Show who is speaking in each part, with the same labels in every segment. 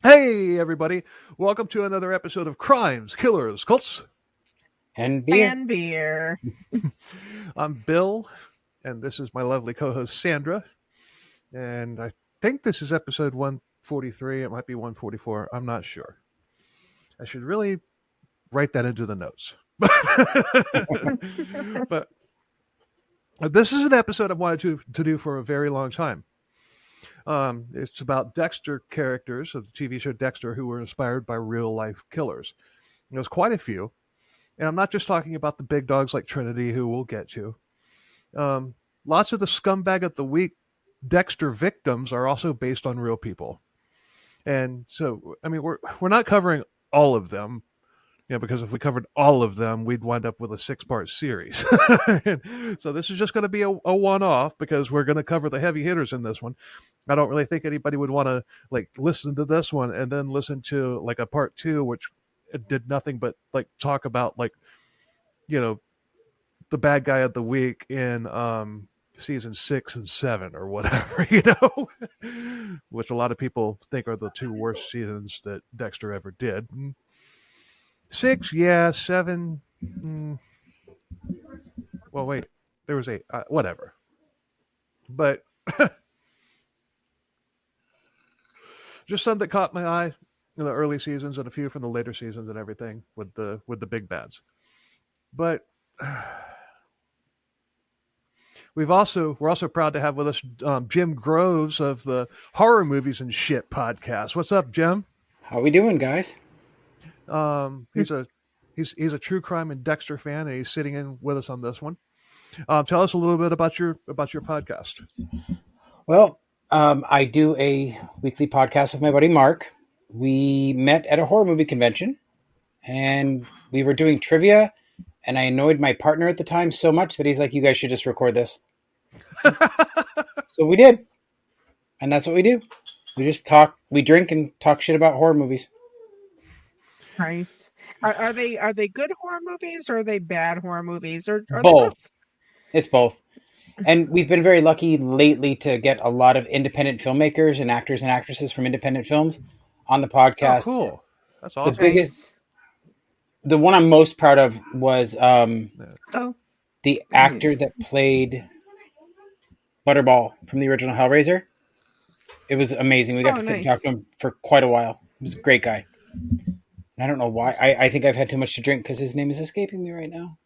Speaker 1: Hey, everybody. Welcome to another episode of Crimes, Killers, Cults.
Speaker 2: And beer.
Speaker 3: And beer.
Speaker 1: I'm Bill, and this is my lovely co host, Sandra. And I think this is episode 143. It might be 144. I'm not sure. I should really write that into the notes. But this is an episode I've wanted to do for a very long time. It's about Dexter characters of the TV show Dexter who were inspired by real life killers. There's quite a few. And I'm not just talking about the big dogs like Trinity, who we'll get to. Lots of the scumbag of the week Dexter victims are also based on real people. And so, I mean, we're not covering all of them, because if we covered all of them, we'd wind up with a 6-part series. So this is just going to be a one-off because we're going to cover the heavy hitters in this one. I don't really think anybody would want to listen to this one and then listen to a part 2, which did nothing but talk about the bad guy of the week in season 6 and 7 or whatever, which a lot of people think are the 2 worst seasons that Dexter ever did. 6, yeah, 7. Well, wait, there was 8. Whatever. But just some that caught my eye in the early seasons and a few from the later seasons and everything with the big bads. But we're also proud to have with us Jim Groves of the Horror Movies and Shit podcast. What's up, Jim?
Speaker 2: How we doing, guys?
Speaker 1: He's a true crime and Dexter fan, and he's sitting in with us on this one. Tell us a little bit about your podcast.
Speaker 2: Well, I do a weekly podcast with my buddy Mark. We met at a horror movie convention, and we were doing trivia, and I annoyed my partner at the time so much that he's like, "You guys should just record this." So we did, and that's what we do. We just talk, we drink, and talk shit about horror movies.
Speaker 3: Nice. Are they good horror movies or are they bad horror movies or are they
Speaker 2: Both.
Speaker 3: both?
Speaker 2: It's both. And we've been very lucky lately to get a lot of independent filmmakers and actors and actresses from independent films on the podcast.
Speaker 1: Oh, cool. That's
Speaker 2: The
Speaker 1: awesome.
Speaker 2: biggest, the one I'm most proud of was the actor that played Butterball from the original Hellraiser. It was amazing. We got to sit and talk to him for quite a while. He was a great guy. I don't know why. I think I've had too much to drink because his name is escaping me right now.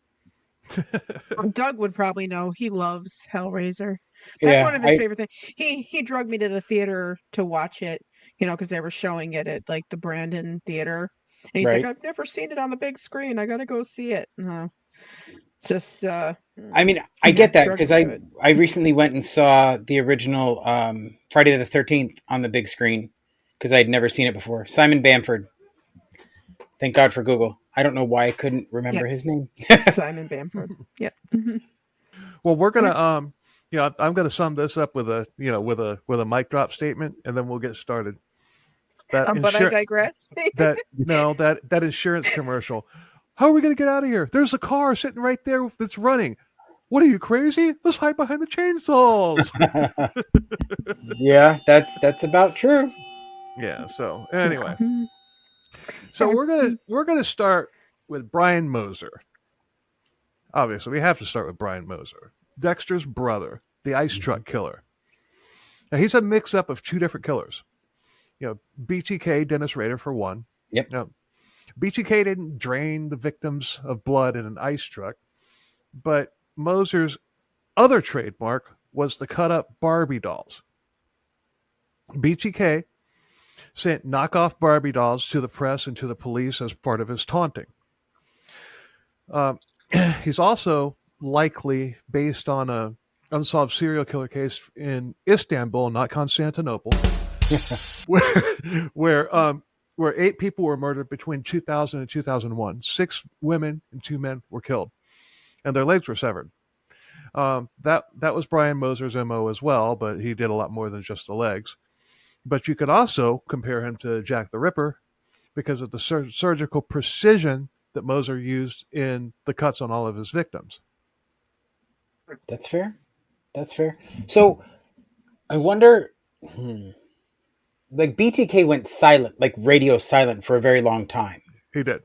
Speaker 3: Doug would probably know. He loves Hellraiser. That's one of his favorite things. He drugged me to the theater to watch it, because they were showing it at the Brandon Theater. And he's like, I've never seen it on the big screen. I gotta go see it. Just
Speaker 2: I mean, I get that because I recently went and saw the original Friday the 13th on the big screen because I'd never seen it before. Simon Bamford. Thank God for Google. I don't know why I couldn't remember his name.
Speaker 3: Simon Bamford. Yep.
Speaker 1: Well, we're gonna I'm gonna sum this up with a with a mic drop statement, and then we'll get started.
Speaker 3: But I digress.
Speaker 1: that insurance commercial. How are we gonna get out of here? There's a car sitting right there that's running. What are you, crazy? Let's hide behind the chainsaws.
Speaker 2: Yeah, that's about true.
Speaker 1: Yeah. So anyway, so we're gonna start with Brian Moser. Obviously, we have to start with Brian Moser, Dexter's brother, the ice truck killer. Now, he's a mix-up of 2 different killers. BTK, Dennis Rader, for one.
Speaker 2: Yep.
Speaker 1: Now, BTK didn't drain the victims of blood in an ice truck, but Moser's other trademark was to cut up Barbie dolls. BTK sent knockoff Barbie dolls to the press and to the police as part of his taunting. He's also likely based on a unsolved serial killer case in Istanbul, not Constantinople, where 8 people were murdered between 2000 and 2001. 6 women and 2 men were killed, and their legs were severed. That was Brian Moser's MO as well, but he did a lot more than just the legs. But you could also compare him to Jack the Ripper because of the surgical precision that Moser used in the cuts on all of his victims.
Speaker 2: That's fair. So I wonder, like BTK went silent, like radio silent for a very long time.
Speaker 1: He did.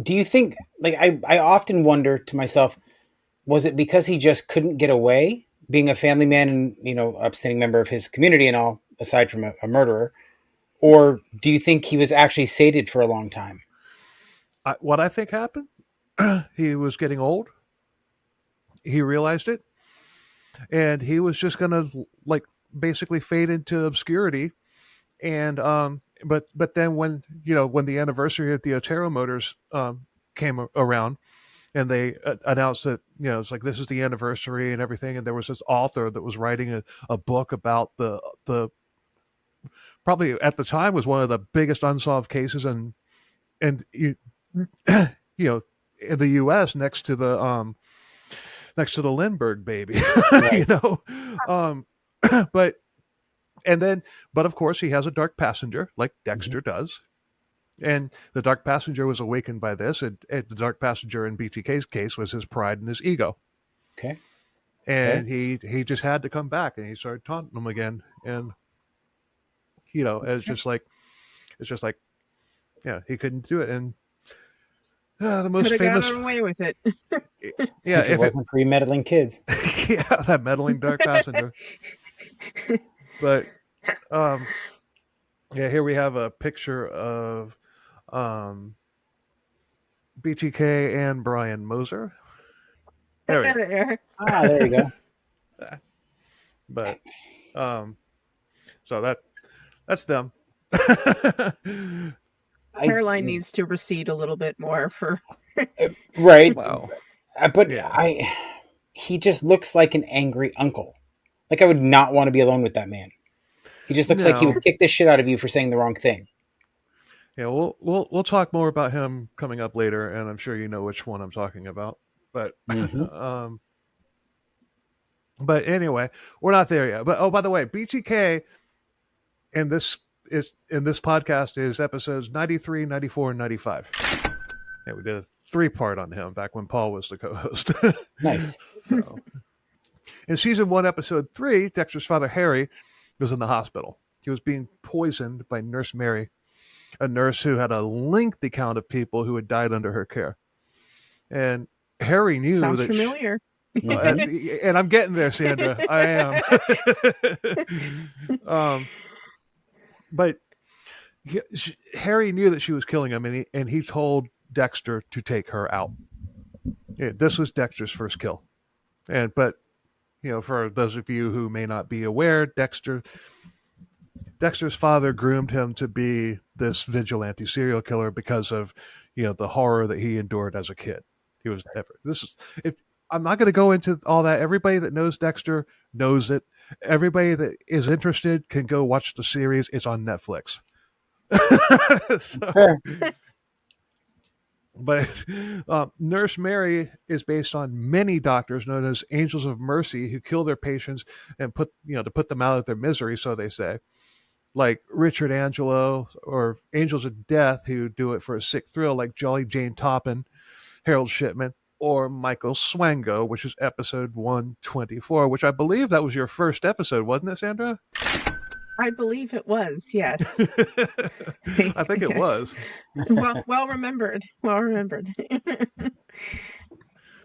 Speaker 2: Do you think, like, I often wonder to myself, was it because he just couldn't get away being a family man and, you know, upstanding member of his community and all, aside from a murderer? Or do you think he was actually sated for a long time?
Speaker 1: What I think happened, he was getting old. He realized it. And he was just going to, like, basically fade into obscurity. And, but then when the anniversary of the Otero Motors came around, and they announced that, it's like, this is the anniversary and everything. And there was this author that was writing a book about the probably at the time was one of the biggest unsolved cases in in the U.S. next to the Lindbergh baby,
Speaker 2: Right.
Speaker 1: But of course he has a dark passenger like Dexter does. And the dark passenger was awakened by this, and the dark passenger in BTK's case was his pride and his ego.
Speaker 2: Okay.
Speaker 1: And he just had to come back, and he started taunting them again. And it's just like, he couldn't do it. And the most famous,
Speaker 3: gotten away with it.
Speaker 1: Yeah,
Speaker 2: if it wasn't for meddling kids.
Speaker 1: Yeah, that meddling dark passenger. But here we have a picture of BTK and Brian Moser. There we go.
Speaker 2: There you go.
Speaker 1: But so that's them.
Speaker 3: Hairline needs to recede a little bit more for
Speaker 2: right.
Speaker 1: Wow.
Speaker 2: But he just looks like an angry uncle. Like, I would not want to be alone with that man. He just looks like he would kick the shit out of you for saying the wrong thing.
Speaker 1: Yeah, we'll talk more about him coming up later, and I'm sure you know which one I'm talking about. But but anyway, we're not there yet. But by the way, BTK in this podcast is episodes 93, 94, and 95. Yeah, we did a 3-part on him back when Paul was the co-host.
Speaker 2: Nice.
Speaker 1: So, in season 1, episode 3, Dexter's father Harry was in the hospital. He was being poisoned by Nurse Mary, a nurse who had a lengthy count of people who had died under her care. And Harry knew
Speaker 3: Sounds
Speaker 1: that
Speaker 3: familiar.
Speaker 1: And I'm getting there, Sandra. I am. But Harry knew that she was killing him, and he told Dexter to take her out. Yeah, this was Dexter's first kill. But for those of you who may not be aware, Dexter's father groomed him to be this vigilante serial killer because of the horror that he endured as a kid. He was I'm not going to go into all that. Everybody that knows Dexter knows it. Everybody that is interested can go watch the series. It's on Netflix. But Nurse Mary is based on many doctors known as Angels of Mercy who kill their patients and to put them out of their misery, so they say. Like Richard Angelo, or Angels of Death who do it for a sick thrill, like Jolly Jane Toppin, Harold Shipman, or Michael Swango, which is episode 124, which I believe that was your first episode, wasn't it, Sandra?
Speaker 3: I believe it was, yes.
Speaker 1: I think it was.
Speaker 3: Well remembered. Well remembered.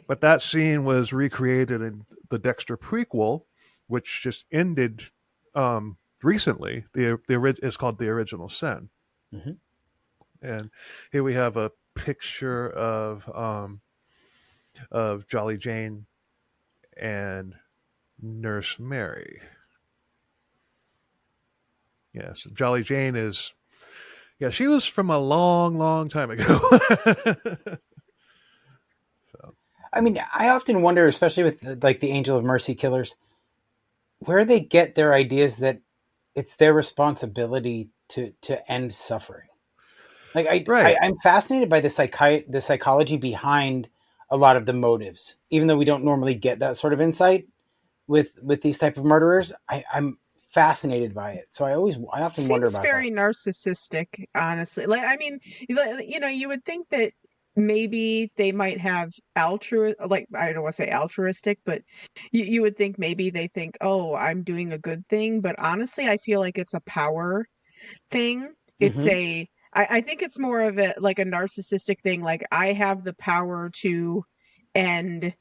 Speaker 1: But that scene was recreated in the Dexter prequel, which just ended recently. It's called The Original Sin.
Speaker 2: Mm-hmm.
Speaker 1: And here we have a picture of Jolly Jane and Nurse Mary. Yes, Jolly Jane is, she was from a long, long time ago. So,
Speaker 2: I mean, I often wonder, especially with like the Angel of Mercy killers, where they get their ideas that it's their responsibility to end suffering. Like I'm fascinated by the psychology behind a lot of the motives, even though we don't normally get that sort of insight with these type of murderers. I'm fascinated by it. So I often wonder about
Speaker 3: very
Speaker 2: that.
Speaker 3: narcissistic, honestly. Like, I mean, you would think that maybe they might have I don't want to say altruistic, but you would think maybe they think, oh, I'm doing a good thing. But honestly, I feel like it's a power thing. It's I think it's more of a like a narcissistic thing. Like, I have the power to end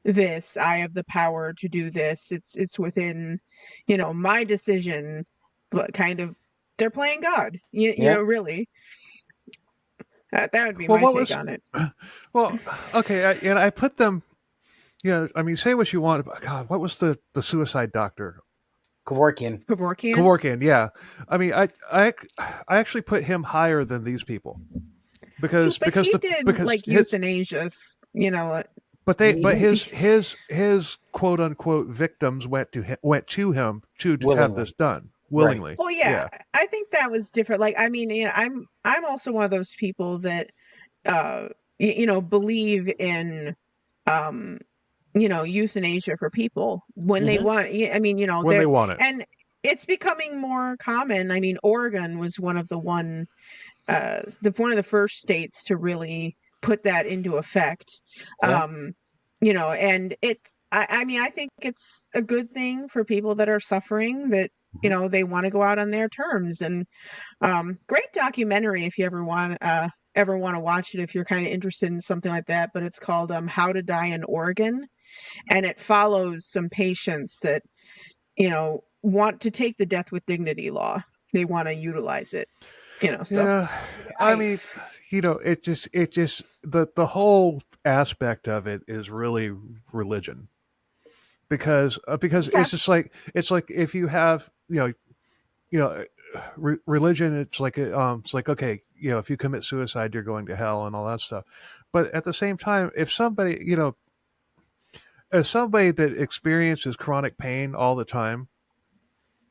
Speaker 3: this. I have the power to do this. It's within, my decision. But kind of, they're playing God. You know, really. That would be my take on it.
Speaker 1: Well, okay, and I put them. Yeah, I mean, say what you want about God. What was the suicide doctor?
Speaker 3: Kevorkian.
Speaker 1: Yeah. I mean, I actually put him higher than these people because
Speaker 3: he did like euthanasia.
Speaker 1: But his quote unquote victims went to him to have this done willingly.
Speaker 3: Right. Well, yeah, I think that was different. Like, I mean, I'm also one of those people that believe in euthanasia for people when they want. I mean,
Speaker 1: when they want it,
Speaker 3: and it's becoming more common. I mean, Oregon was one of one of the first states to really put that into effect. And it's, I mean, I think it's a good thing for people that are suffering that, they want to go out on their terms. And great documentary if you ever want to watch it, if you're kind of interested in something like that. But it's called How to Die in Oregon. And it follows some patients that, want to take the death with dignity law. They want to utilize it. So.
Speaker 1: Yeah, I mean, it just the whole aspect of it is really religion, because it's just like if you have religion, it's like okay, if you commit suicide, you're going to hell and all that stuff. But at the same time, if somebody as somebody that experiences chronic pain all the time,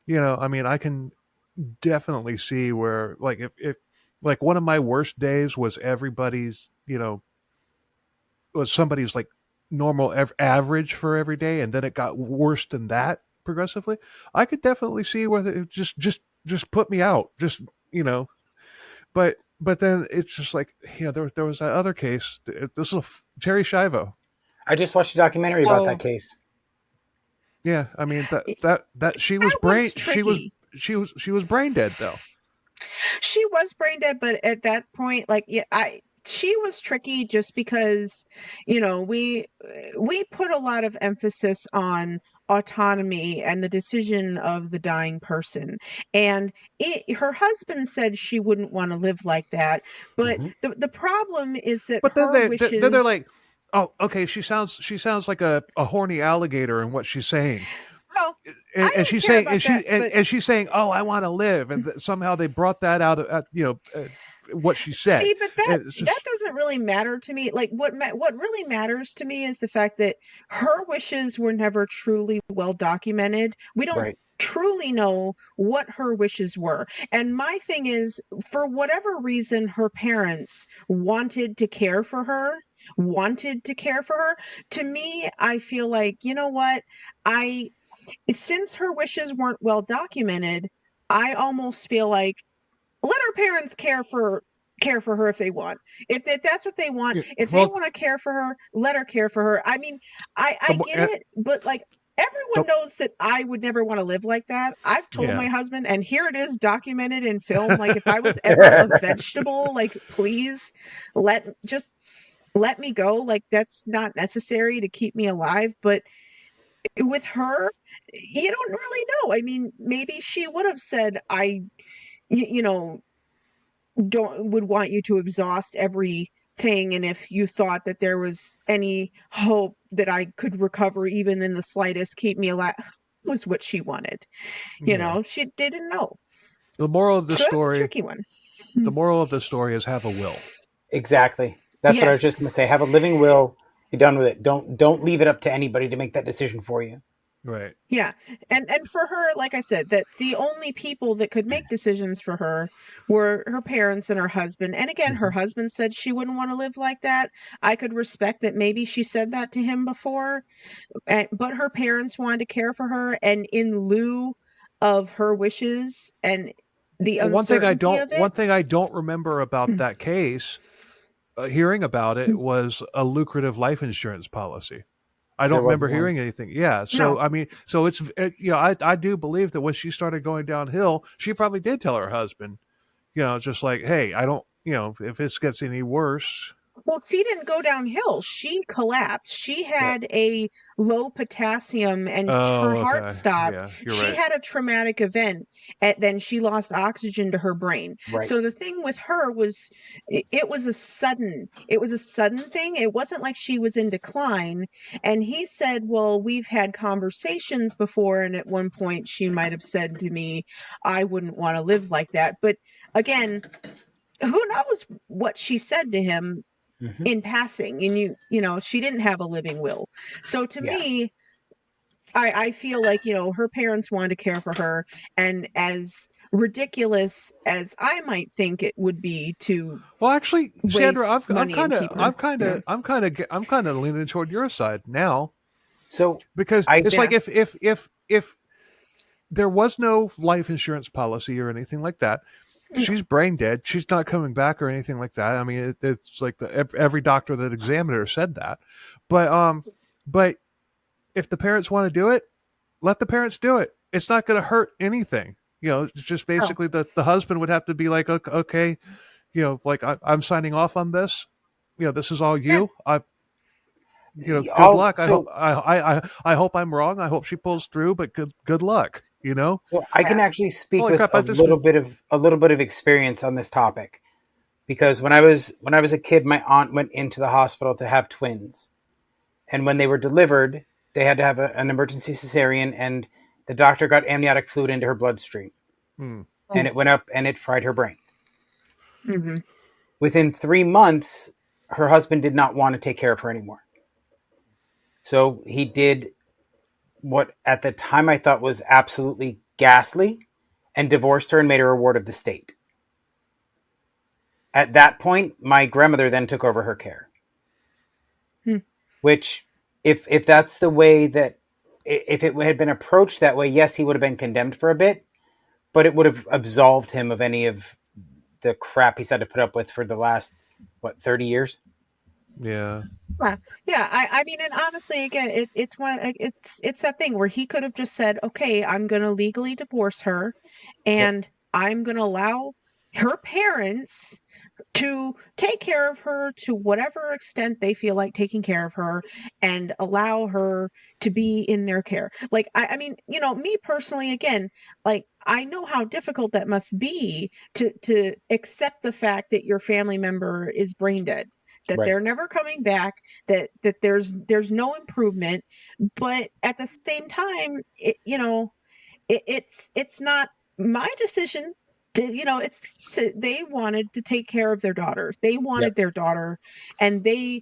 Speaker 1: I mean, I can definitely see where, like, if like one of my worst days was everybody's, was somebody's like normal average for every day, and then it got worse than that progressively. I could definitely see where it just put me out, but then it's just like, there was that other case. This is Terry Schiavo.
Speaker 2: I just watched a documentary about that case.
Speaker 1: Yeah, I mean that she was brain she was brain dead though.
Speaker 3: She was brain dead, but at that point, like, she was tricky just because, we put a lot of emphasis on autonomy and the decision of the dying person. And her husband said she wouldn't want to live like that. But the problem is that her wishes...
Speaker 1: Then they're like, oh, okay, she sounds like a horny alligator in what she's saying.
Speaker 3: Well,
Speaker 1: and she's saying, and she's saying, "Oh, I want to live," and somehow they brought that out of what she said.
Speaker 3: See, but that doesn't really matter to me. Like, what really matters to me is the fact that her wishes were never truly well documented. We don't truly know what her wishes were. And my thing is, for whatever reason, her parents wanted to care for her. To me, I feel like, you know what, since her wishes weren't well documented, I almost feel like, let her parents care for her if they want. If that's what they want, if they want to care for her, let her care for her. I mean, I get it, but like, everyone knows that I would never want to live like that. I've told my husband, and here it is documented in film. Like, if I was ever a vegetable, like, please let me go. Like, that's not necessary to keep me alive. But with her, you don't really know. I mean, maybe she would have said, I would want you to exhaust everything, and if you thought that there was any hope that I could recover even in the slightest, keep me alive, was what she wanted. She didn't know.
Speaker 1: The moral of the story,
Speaker 3: that's a tricky one.
Speaker 1: The moral of the story is have a will.
Speaker 2: Exactly. That's what I was just going to say. Have a living will. Be done with it. Don't leave it up to anybody to make that decision for you.
Speaker 1: Right.
Speaker 3: Yeah. And for her, like I said, that the only people that could make decisions for her were her parents and her husband. And again, her husband said she wouldn't want to live like that. I could respect that maybe she said that to him before, but her parents wanted to care for her, and in lieu of her wishes and the uncertainty of it.
Speaker 1: One thing I don't remember about that case hearing about it was a lucrative life insurance policy. I don't remember hearing anything. Yeah. So, I mean, so it's, I do believe that when she started going downhill, she probably did tell her husband, just like, hey, I don't, if this gets any worse.
Speaker 3: Well, she didn't go downhill. She collapsed. She had a low potassium and her heart stopped.
Speaker 1: Yeah,
Speaker 3: she
Speaker 1: right.
Speaker 3: had a traumatic event, and then she lost oxygen to her brain.
Speaker 2: Right.
Speaker 3: So the thing with her was, it was a sudden thing. It wasn't like she was in decline. And he said, well, we've had conversations before, and at one point she might have said to me, I wouldn't want to live like that. But again, who knows what she said to him in passing, and she didn't have a living will. So to me, I feel like, her parents wanted to care for her, and as ridiculous as I might think it would be to,
Speaker 1: well, actually, Sandra, I'm kind of leaning toward your side now.
Speaker 2: So
Speaker 1: because it's like if there was no life insurance policy or anything like that, she's brain dead. She's not coming back or anything like that. I mean, it's like every doctor that examined her said that. But if the parents want to do it, let the parents do it. It's not going to hurt anything. It's just basically the husband would have to be like, okay, like I'm signing off on this. This is all you. Good luck. So, I hope I'm wrong. I hope she pulls through, but good luck. So
Speaker 2: I can actually speak with a little bit of experience on this topic, because when I was a kid, my aunt went into the hospital to have twins, and when they were delivered, they had to have an emergency cesarean, and the doctor got amniotic fluid into her bloodstream, and it went up and it fried her brain.
Speaker 3: Mm-hmm.
Speaker 2: Within 3 months, her husband did not want to take care of her anymore, so he did what at the time I thought was absolutely ghastly, and divorced her and made her a ward of the state. At that point, my grandmother then took over her care. Which, if that's the way that, if it had been approached that way, yes, he would have been condemned for a bit, but it would have absolved him of any of the crap he's had to put up with for the last, 30 years?
Speaker 1: Yeah.
Speaker 3: Yeah. I mean, and honestly, again, it's that thing where he could have just said, okay, I'm going to legally divorce her, and I'm going to allow her parents to take care of her to whatever extent they feel like taking care of her, and allow her to be in their care. Like, I mean, me personally, again, like, I know how difficult that must be to accept the fact that your family member is brain dead, that they're never coming back, that there's no improvement. But at the same time, it's not my decision to, they wanted to take care of their daughter. They wanted their daughter, and they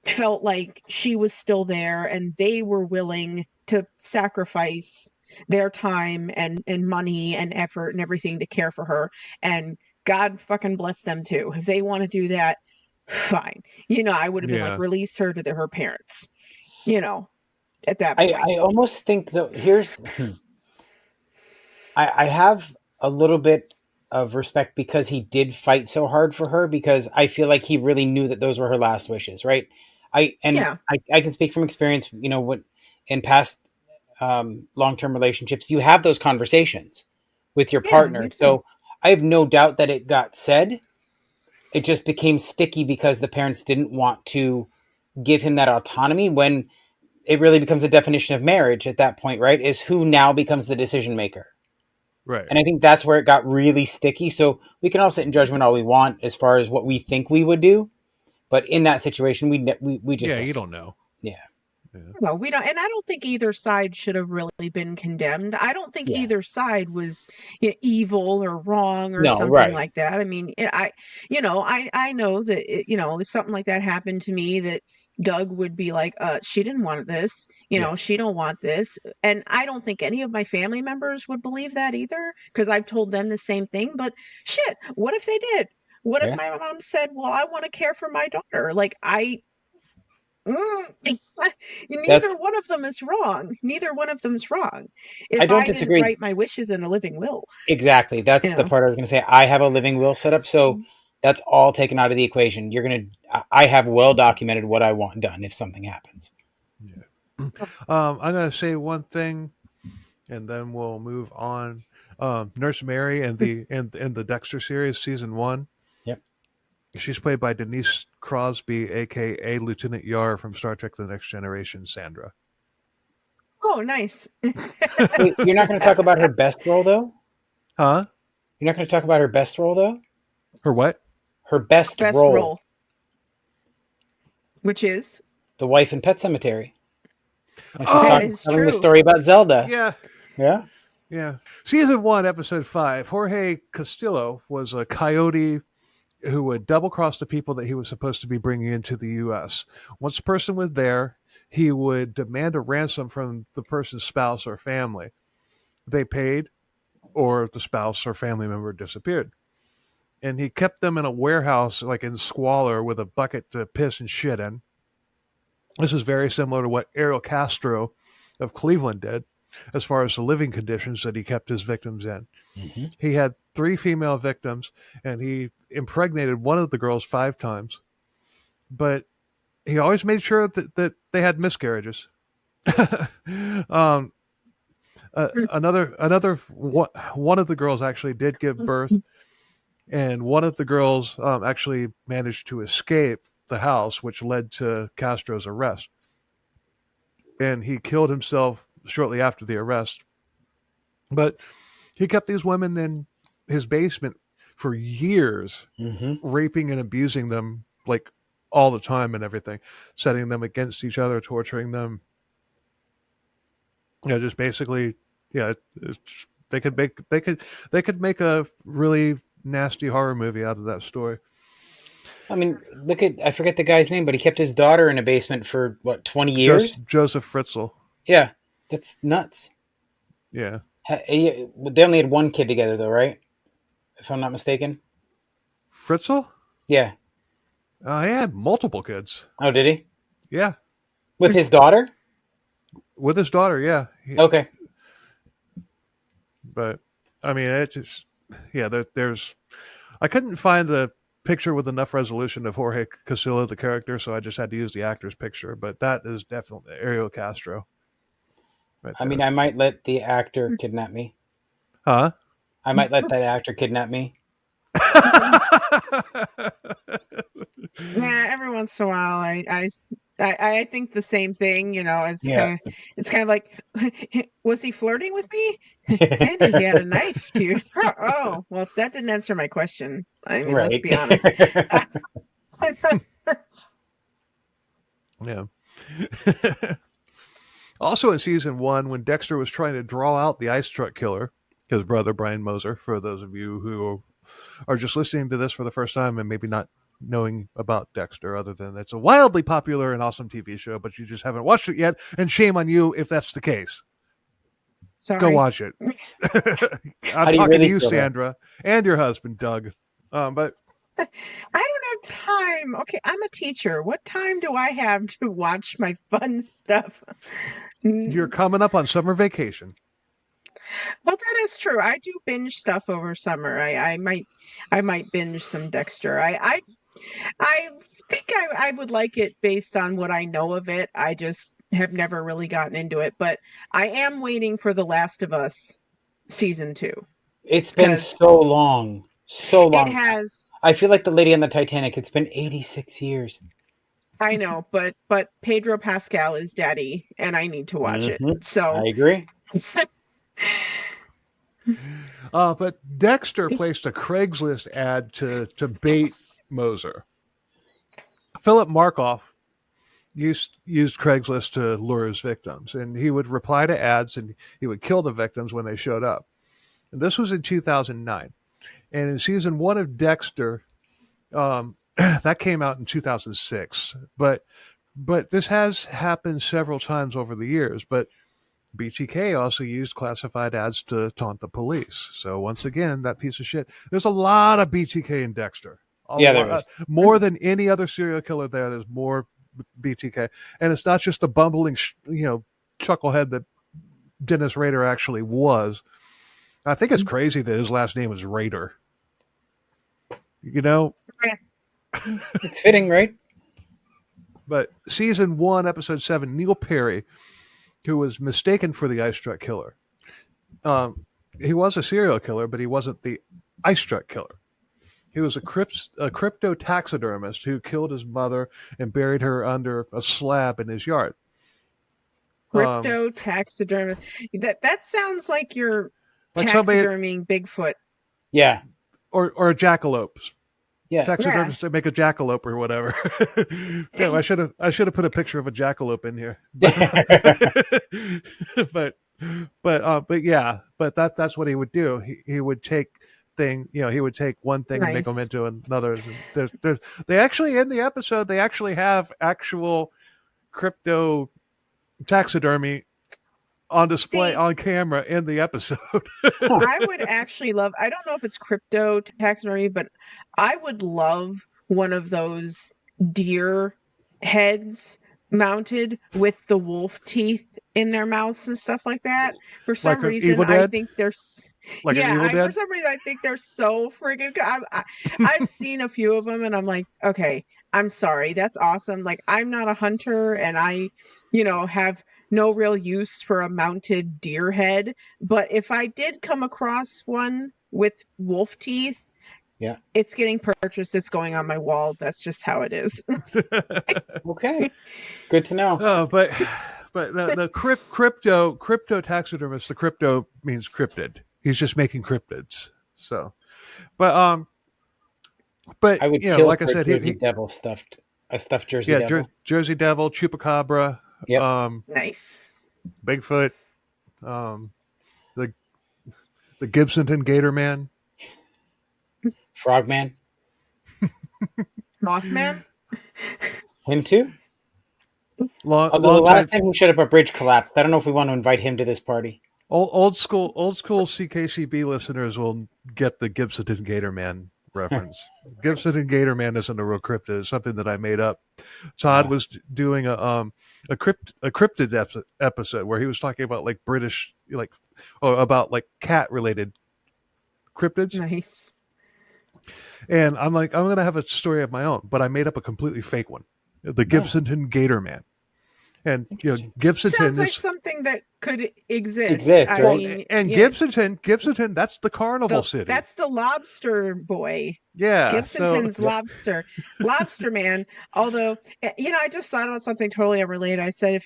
Speaker 3: felt like she was still there, and they were willing to sacrifice their time and money and effort and everything to care for her. And God fucking bless them too. If they want to do that, fine. I would have been like, release her to her parents, at that point.
Speaker 2: I almost think though, I have a little bit of respect because he did fight so hard for her, because I feel like he really knew that those were her last wishes. Right. I can speak from experience, when in past long-term relationships, you have those conversations with your partner. So I have no doubt that it got said. It just became sticky because the parents didn't want to give him that autonomy, when it really becomes a definition of marriage at that point, right? Is who now becomes the decision maker.
Speaker 1: Right.
Speaker 2: And I think that's where it got really sticky. So we can all sit in judgment all we want as far as what we think we would do. But in that situation, we just...
Speaker 1: Yeah, you don't know.
Speaker 2: Yeah.
Speaker 3: No, we don't. And I don't think either side should have really been condemned. I don't think either side was evil or wrong or something like that. I mean, I know that, if something like that happened to me, that Doug would be like, she didn't want this, she don't want this. And I don't think any of my family members would believe that either, because I've told them the same thing. But shit, what if they did? What if my mom said, well, I want to care for my daughter? Like, neither one of them is wrong. Neither one of them's wrong. If
Speaker 2: I don't disagree.
Speaker 3: Didn't write my wishes in a living will.
Speaker 2: Exactly. That's the part I was going to say. I have a living will set up. So That's all taken out of the equation. I have well documented what I want done if something happens.
Speaker 1: Yeah. I'm going to say one thing, and then we'll move on. Nurse Mary and the Dexter series, season 1.
Speaker 2: Yep.
Speaker 1: She's played by Denise Crosby, aka Lieutenant Yar from Star Trek: The Next Generation, Sandra.
Speaker 3: Oh, nice.
Speaker 2: Wait, you're not going to talk about her best role, though?
Speaker 1: Huh?
Speaker 2: You're not going to talk about her best role, though?
Speaker 1: Her what?
Speaker 2: Her best role.
Speaker 3: Which is?
Speaker 2: The wife in Pet Cemetery.
Speaker 3: And she's telling
Speaker 2: the story about Zelda.
Speaker 1: Yeah.
Speaker 2: Yeah?
Speaker 1: Yeah. Season 1, episode 5, Jorge Castillo was a coyote who would double-cross the people that he was supposed to be bringing into the U.S. Once the person was there, he would demand a ransom from the person's spouse or family. They paid, or the spouse or family member disappeared. And he kept them in a warehouse, like in squalor, with a bucket to piss and shit in. This is very similar to what Ariel Castro of Cleveland did, as far as the living conditions that he kept his victims in.
Speaker 2: Mm-hmm.
Speaker 1: He had 3 female victims, and he impregnated one of the girls 5 times. But he always made sure that they had miscarriages. One of the girls actually did give birth, and one of the girls actually managed to escape the house, which led to Castro's arrest. And he killed himself shortly after the arrest. But he kept these women in his basement for years, raping and abusing them like all the time and everything, setting them against each other, torturing them. You know, just basically, yeah, they could make a really nasty horror movie out of that story.
Speaker 2: I mean, I forget the guy's name, but he kept his daughter in a basement for, 20 years?
Speaker 1: Joseph Fritzl.
Speaker 2: Yeah, that's nuts.
Speaker 1: Yeah.
Speaker 2: They only had 1 kid together, though, right? If I'm not mistaken.
Speaker 1: Fritzl?
Speaker 2: Yeah.
Speaker 1: He had multiple kids.
Speaker 2: Oh, did he?
Speaker 1: Yeah.
Speaker 2: With his daughter?
Speaker 1: With his daughter, yeah.
Speaker 2: Okay.
Speaker 1: But, I mean, it just, yeah, there's, I couldn't find a picture with enough resolution of Jorge Castillo, the character, so I just had to use the actor's picture. But that is definitely Ariel Castro. Right there.
Speaker 2: I mean, I might let the actor kidnap me.
Speaker 1: Huh?
Speaker 2: I might let that actor kidnap me.
Speaker 3: Yeah, every once in a while, I think the same thing. You know, it's kind of like, was he flirting with me? Sandra, he had a knife to your throat. Oh, well, that didn't answer my question. I mean, let's be honest.
Speaker 1: Yeah. Also in season 1, when Dexter was trying to draw out the ice truck killer, his brother Brian Moser, for those of you who are just listening to this for the first time and maybe not knowing about Dexter, other than it's a wildly popular and awesome TV show, but you just haven't watched it yet, and shame on you if that's the case.
Speaker 3: Sorry.
Speaker 1: Go watch it. I'm talking to you, Sandra, and your husband, Doug. But
Speaker 3: I don't have time. Okay, I'm a teacher. What time do I have to watch my fun stuff?
Speaker 1: You're coming up on summer vacation.
Speaker 3: Well, that is true. I do binge stuff over summer. I might binge some Dexter. I think I would like it based on what I know of it. I just have never really gotten into it, but I am waiting for The Last of Us season 2.
Speaker 2: It's been so long. So long.
Speaker 3: It has.
Speaker 2: I feel like the lady on the Titanic. It's been 86 years.
Speaker 3: I know, but Pedro Pascal is daddy, and I need to watch it. So
Speaker 2: I agree.
Speaker 1: But Dexter placed a Craigslist ad to bait Moser. Philip Markoff used Craigslist to lure his victims, and he would reply to ads, and he would kill the victims when they showed up. And this was in 2009. And in season 1 of Dexter, that came out in 2006. But this has happened several times over the years. But BTK also used classified ads to taunt the police. So once again, that piece of shit. There's a lot of BTK in Dexter.
Speaker 2: There is.
Speaker 1: More than any other serial killer there. There's more BTK. And it's not just the bumbling, chucklehead that Dennis Rader actually was. I think it's crazy that his last name is Rader. You know,
Speaker 2: it's fitting, right?
Speaker 1: But season 1, episode 7, Neil Perry, who was mistaken for the ice truck killer. He was a serial killer, but he wasn't the ice truck killer. He was a crypto taxidermist who killed his mother and buried her under a slab in his yard.
Speaker 3: Crypto taxidermist. That sounds like you're taxiderming Bigfoot.
Speaker 2: Yeah.
Speaker 1: Or a jackalope.
Speaker 2: Yeah.
Speaker 1: Taxidermists to make a jackalope or whatever. Damn, I should have put a picture of a jackalope in here. But that's what he would do. He would take he would take one thing and make them into another. They actually, in the episode, they actually have actual crypto taxidermy on display on camera in the episode.
Speaker 3: I would actually love, I don't know if it's crypto taxidermy, but I would love one of those deer heads mounted with the wolf teeth in their mouths and stuff like that. For some reason, I think there's for some reason I think they're so friggin' I've seen a few of them and I'm like, okay, I'm sorry, that's awesome. Like, I'm not a hunter and I, have no real use for a mounted deer head, but if I did come across one with wolf teeth, it's getting purchased. It's going on my wall. That's just how it is.
Speaker 2: Okay, good to know.
Speaker 1: Oh, but the crypto taxidermist. The crypto means cryptid. He's just making cryptids. So, but
Speaker 2: I would kill
Speaker 1: like I said,
Speaker 2: Jersey Devil stuffed Jersey Devil.
Speaker 1: Jersey Devil, Chupacabra.
Speaker 2: Yep.
Speaker 3: Nice.
Speaker 1: Bigfoot. The Gibsonton Gator Man.
Speaker 2: Frogman.
Speaker 3: Mothman.
Speaker 2: Him too. Although the last time he showed up, a bridge collapsed. I don't know if we want to invite him to this party.
Speaker 1: Old school CKCB listeners will get the Gibsonton Gator Man reference. Gibsonton Gator Man isn't a real cryptid. It's something that I made up. Todd was doing a cryptid episode where he was talking about like British, about like cat related cryptids.
Speaker 3: Nice.
Speaker 1: And I'm like, I'm going to have a story of my own, but I made up a completely fake one. The Gibsonton Gator Man. And, Gibsonton
Speaker 3: sounds like something that could exist.
Speaker 1: Right? Gibsonton, that's the carnival city. That's
Speaker 3: the lobster boy.
Speaker 1: Yeah.
Speaker 3: Gibsonton's lobster man. Although, I just thought about something totally unrelated. I said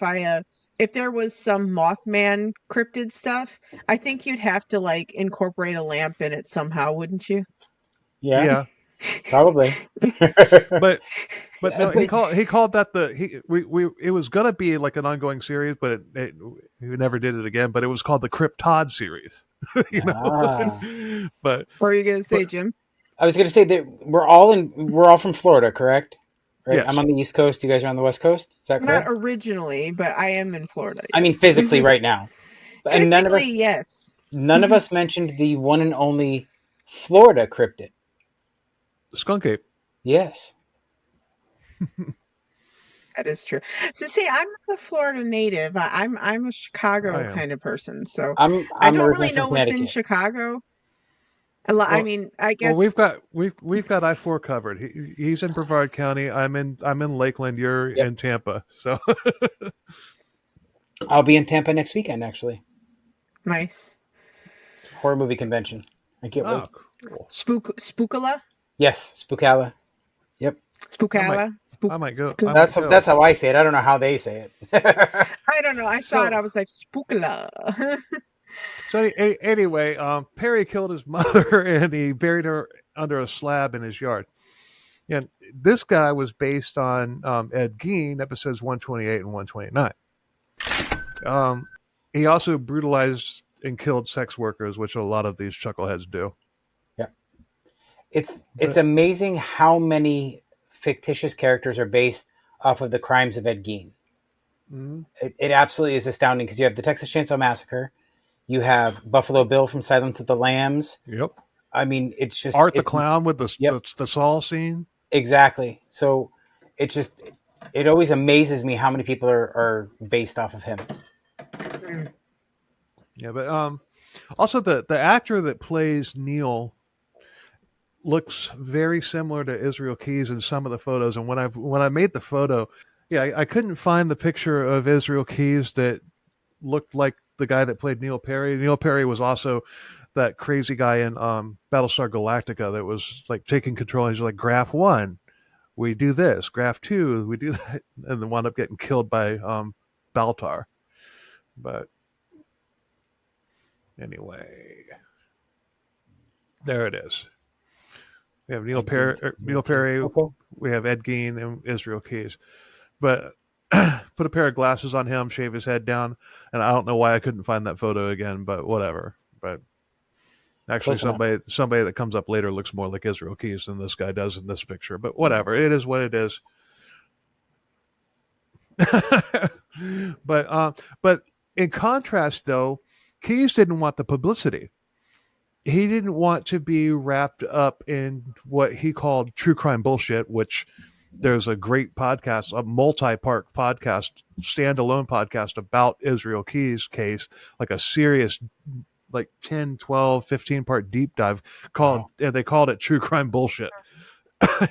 Speaker 3: if there was some Mothman cryptid stuff, I think you'd have to like incorporate a lamp in it somehow, wouldn't you?
Speaker 2: Yeah. Probably.
Speaker 1: but no, he called that it was gonna be like an ongoing series, but we never did it again. But it was called the Cryptod series. But
Speaker 3: what are you gonna say, Jim?
Speaker 2: I was gonna say that we're all from Florida, correct? Right?
Speaker 1: Yes.
Speaker 2: I'm on the East Coast. You guys are on the West Coast. Is that correct?
Speaker 3: Not originally, but I am in Florida. Yes.
Speaker 2: I mean, physically right now.
Speaker 3: And yes.
Speaker 2: None of us mentioned the one and only Florida cryptid.
Speaker 1: Skunk ape.
Speaker 2: Yes.
Speaker 3: That is true. So see, I'm not a Florida native. I'm a Chicago kind of person. So
Speaker 2: I'm
Speaker 3: I don't really know what's in Chicago. I mean, I guess
Speaker 1: we've got I-4 covered. He's in Brevard County. I'm in Lakeland. You're in Tampa. So
Speaker 2: I'll be in Tampa next weekend, actually.
Speaker 3: Nice.
Speaker 2: Horror movie convention. I can't wait.
Speaker 3: Cool. Spookala?
Speaker 2: Yes, Spookala. Yep.
Speaker 3: Spookala.
Speaker 1: I might go.
Speaker 2: That's how I say it. I don't know how they say it.
Speaker 3: I don't know. I thought I was like Spookala.
Speaker 1: So anyway, Perry killed his mother and he buried her under a slab in his yard. And this guy was based on Ed Gein, episodes 128 and 129. He also brutalized and killed sex workers, which a lot of these chuckleheads do.
Speaker 2: Yeah. It's amazing how many fictitious characters are based off of the crimes of Ed Gein.
Speaker 1: Mm-hmm.
Speaker 2: It absolutely is astounding because you have the Texas Chainsaw Massacre. You have Buffalo Bill from Silence of the Lambs.
Speaker 1: Yep.
Speaker 2: I mean, it's just...
Speaker 1: Art the Clown with the Saul scene.
Speaker 2: Exactly. So it always amazes me how many people are based off of him.
Speaker 1: Yeah, but also the actor that plays Neil, looks very similar to Israel Keyes in some of the photos. And when I made the photo, I couldn't find the picture of Israel Keyes that looked like the guy that played Neil Perry. Neil Perry was also that crazy guy in Battlestar Galactica that was like taking control. He's like, graph 1, we do this. Graph 2, we do that, and then wound up getting killed by Baltar. But anyway, there it is. We have Neil Perry. Okay. We have Ed Gein and Israel Keyes. But put a pair of glasses on him, shave his head down, and I don't know why I couldn't find that photo again, but whatever. But actually, somebody that comes up later looks more like Israel Keyes than this guy does in this picture. But whatever, it is what it is. But in contrast, though, Keyes didn't want the publicity. He didn't want to be wrapped up in what he called true crime bullshit, which there's a great podcast, a multi-part podcast, standalone podcast about Israel Keyes' case, like a serious, like 10, 12, 15-part deep dive called, and they called it true crime bullshit.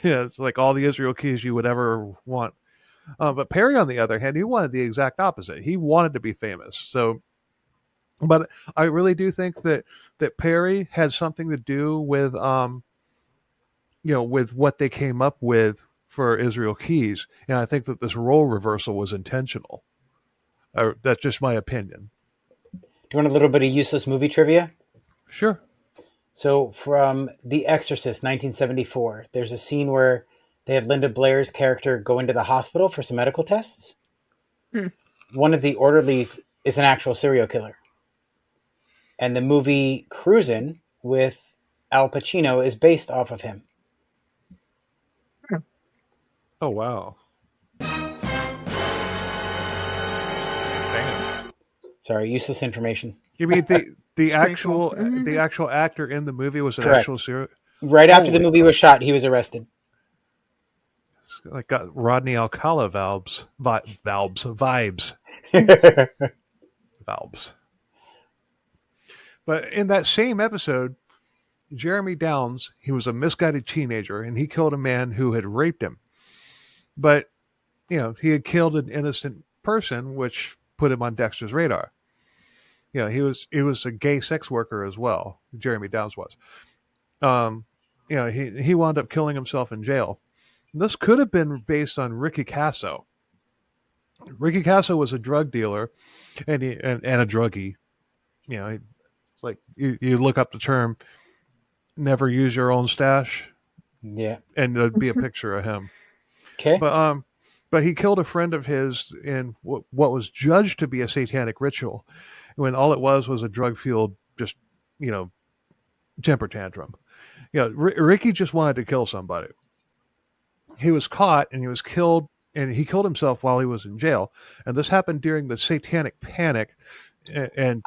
Speaker 1: Yeah, it's like all the Israel Keyes you would ever want. But Perry, on the other hand, he wanted the exact opposite. He wanted to be famous. So, but I really do think that Perry had something to do with, with what they came up with for Israel Keyes, and I think that this role reversal was intentional. That's just my opinion.
Speaker 2: Do you want a little bit of useless movie trivia?
Speaker 1: Sure.
Speaker 2: So from The Exorcist, 1974, there's a scene where they have Linda Blair's character go into the hospital for some medical tests. One of the orderlies is an actual serial killer. And the movie Cruisin' with Al Pacino is based off of him.
Speaker 1: Oh, wow. Damn.
Speaker 2: Sorry, useless information.
Speaker 1: You mean the actual actor in the movie was an
Speaker 2: Correct.
Speaker 1: Actual serial?
Speaker 2: Right after the movie was shot, he was arrested.
Speaker 1: It's like got Rodney Alcala vibes. Valves. But in that same episode, Jeremy Downs, he was a misguided teenager, and he killed a man who had raped him. But, he had killed an innocent person, which put him on Dexter's radar. He was a gay sex worker as well. Jeremy Downs was. He wound up killing himself in jail. This could have been based on Ricky Casso. Ricky Casso was a drug dealer and a druggie. It's like you look up the term "never use your own stash,"
Speaker 2: yeah,
Speaker 1: and there'd be a picture of him.
Speaker 2: Okay,
Speaker 1: but he killed a friend of his in what was judged to be a satanic ritual, when all it was a drug-fueled, just temper tantrum. Ricky just wanted to kill somebody. He was caught and he was killed, and he killed himself while he was in jail. And this happened during the Satanic Panic, and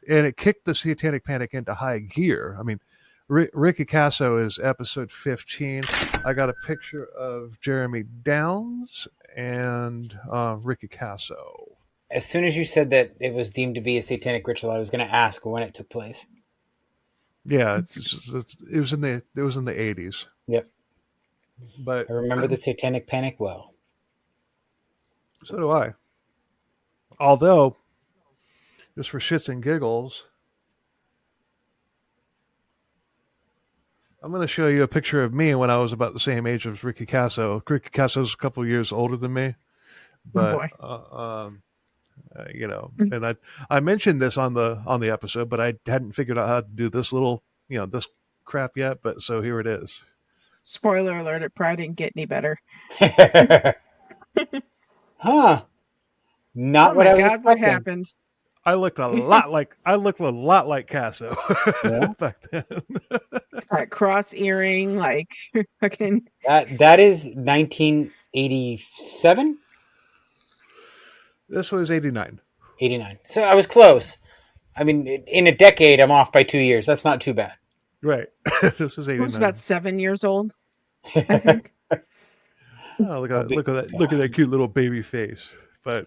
Speaker 1: it kicked the Satanic Panic into high gear. I mean, Ricky Casso is episode 15. I got a picture of Jeremy Downs and Ricky Casso.
Speaker 2: As soon as you said that it was deemed to be a satanic ritual, I was going to ask when it took place.
Speaker 1: Yeah, it was in the 80s.
Speaker 2: Yep.
Speaker 1: But
Speaker 2: I remember the Satanic Panic well.
Speaker 1: So do I. Although, just for shits and giggles, I'm going to show you a picture of me when I was about the same age as Ricky Casso. Ricky Casso's a couple of years older than me, but and I mentioned this on the episode, but I hadn't figured out how to do this little this crap yet. But so here it is.
Speaker 3: Spoiler alert! It probably didn't get any better.
Speaker 2: Huh? Not what I was expecting.
Speaker 3: What happened?
Speaker 1: I looked a lot like Casso back then.
Speaker 3: That cross earring, like fucking.
Speaker 2: That is 1987.
Speaker 1: This was 89.
Speaker 2: 89. So I was close. I mean, in a decade, I'm off by 2 years. That's not too bad.
Speaker 1: Right. This was 89.
Speaker 3: I was about 7 years old, I think.
Speaker 1: Oh, look at that! Look at that cute little baby face. But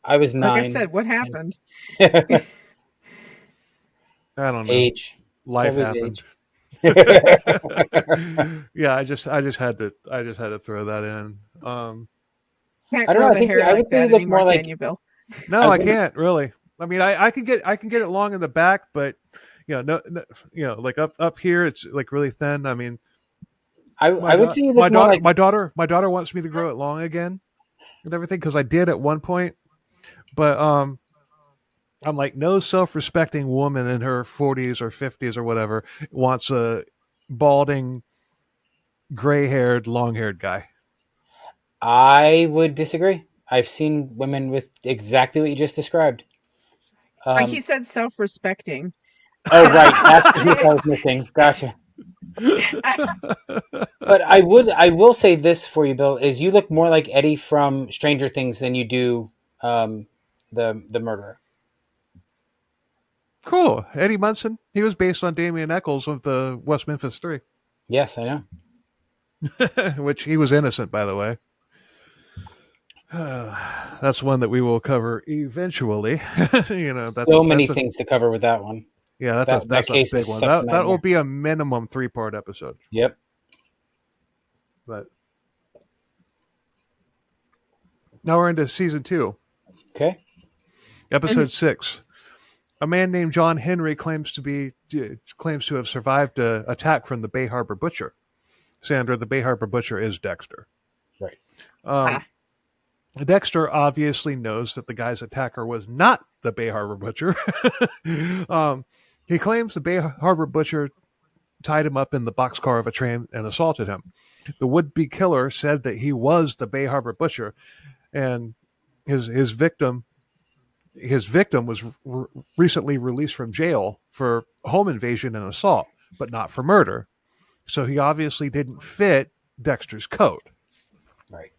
Speaker 2: I was 9.
Speaker 3: Like I said, what happened?
Speaker 1: I don't know.
Speaker 2: Age.
Speaker 1: Life happened. Yeah, I just had to throw that in.
Speaker 3: Can't
Speaker 2: I don't know.
Speaker 3: grow
Speaker 2: I
Speaker 3: the
Speaker 2: think
Speaker 3: hair
Speaker 2: I
Speaker 3: like
Speaker 2: would say you
Speaker 3: that
Speaker 2: look
Speaker 3: anymore,
Speaker 2: more like.
Speaker 3: can you, Bill?
Speaker 1: No, I can't really. I mean, I can get it long in the back, but no, like up here, it's like really thin. I mean,
Speaker 2: I would say you look more like.
Speaker 1: my daughter wants me to grow it long again and everything because I did at one point, but I'm like, no self-respecting woman in her 40s or 50s or whatever wants a balding, gray-haired, long-haired guy.
Speaker 2: I would disagree. I've seen women with exactly what you just described.
Speaker 3: He said self-respecting.
Speaker 2: Oh, right. That's the piece I was missing. Gotcha. But I will say this for you, Bill, is you look more like Eddie from Stranger Things than you do the murderer.
Speaker 1: Cool. Eddie Munson. He was based on Damien Eccles of the West Memphis 3.
Speaker 2: Yes, I know.
Speaker 1: Which he was innocent, by the way. That's one that we will cover eventually. That's
Speaker 2: so many things to cover with that one.
Speaker 1: Yeah, that's a big one. That will be a minimum 3-part episode.
Speaker 2: Yep.
Speaker 1: But now we're into season 2.
Speaker 2: Okay.
Speaker 1: Episode 6. A man named John Henry claims to have survived an attack from the Bay Harbor Butcher. Sandra, the Bay Harbor Butcher is Dexter.
Speaker 2: Right.
Speaker 1: Dexter obviously knows that the guy's attacker was not the Bay Harbor Butcher. He claims the Bay Harbor Butcher tied him up in the boxcar of a train and assaulted him. The would-be killer said that he was the Bay Harbor Butcher, and his victim was recently released from jail for home invasion and assault, but not for murder. So he obviously didn't fit Dexter's code.
Speaker 2: Right.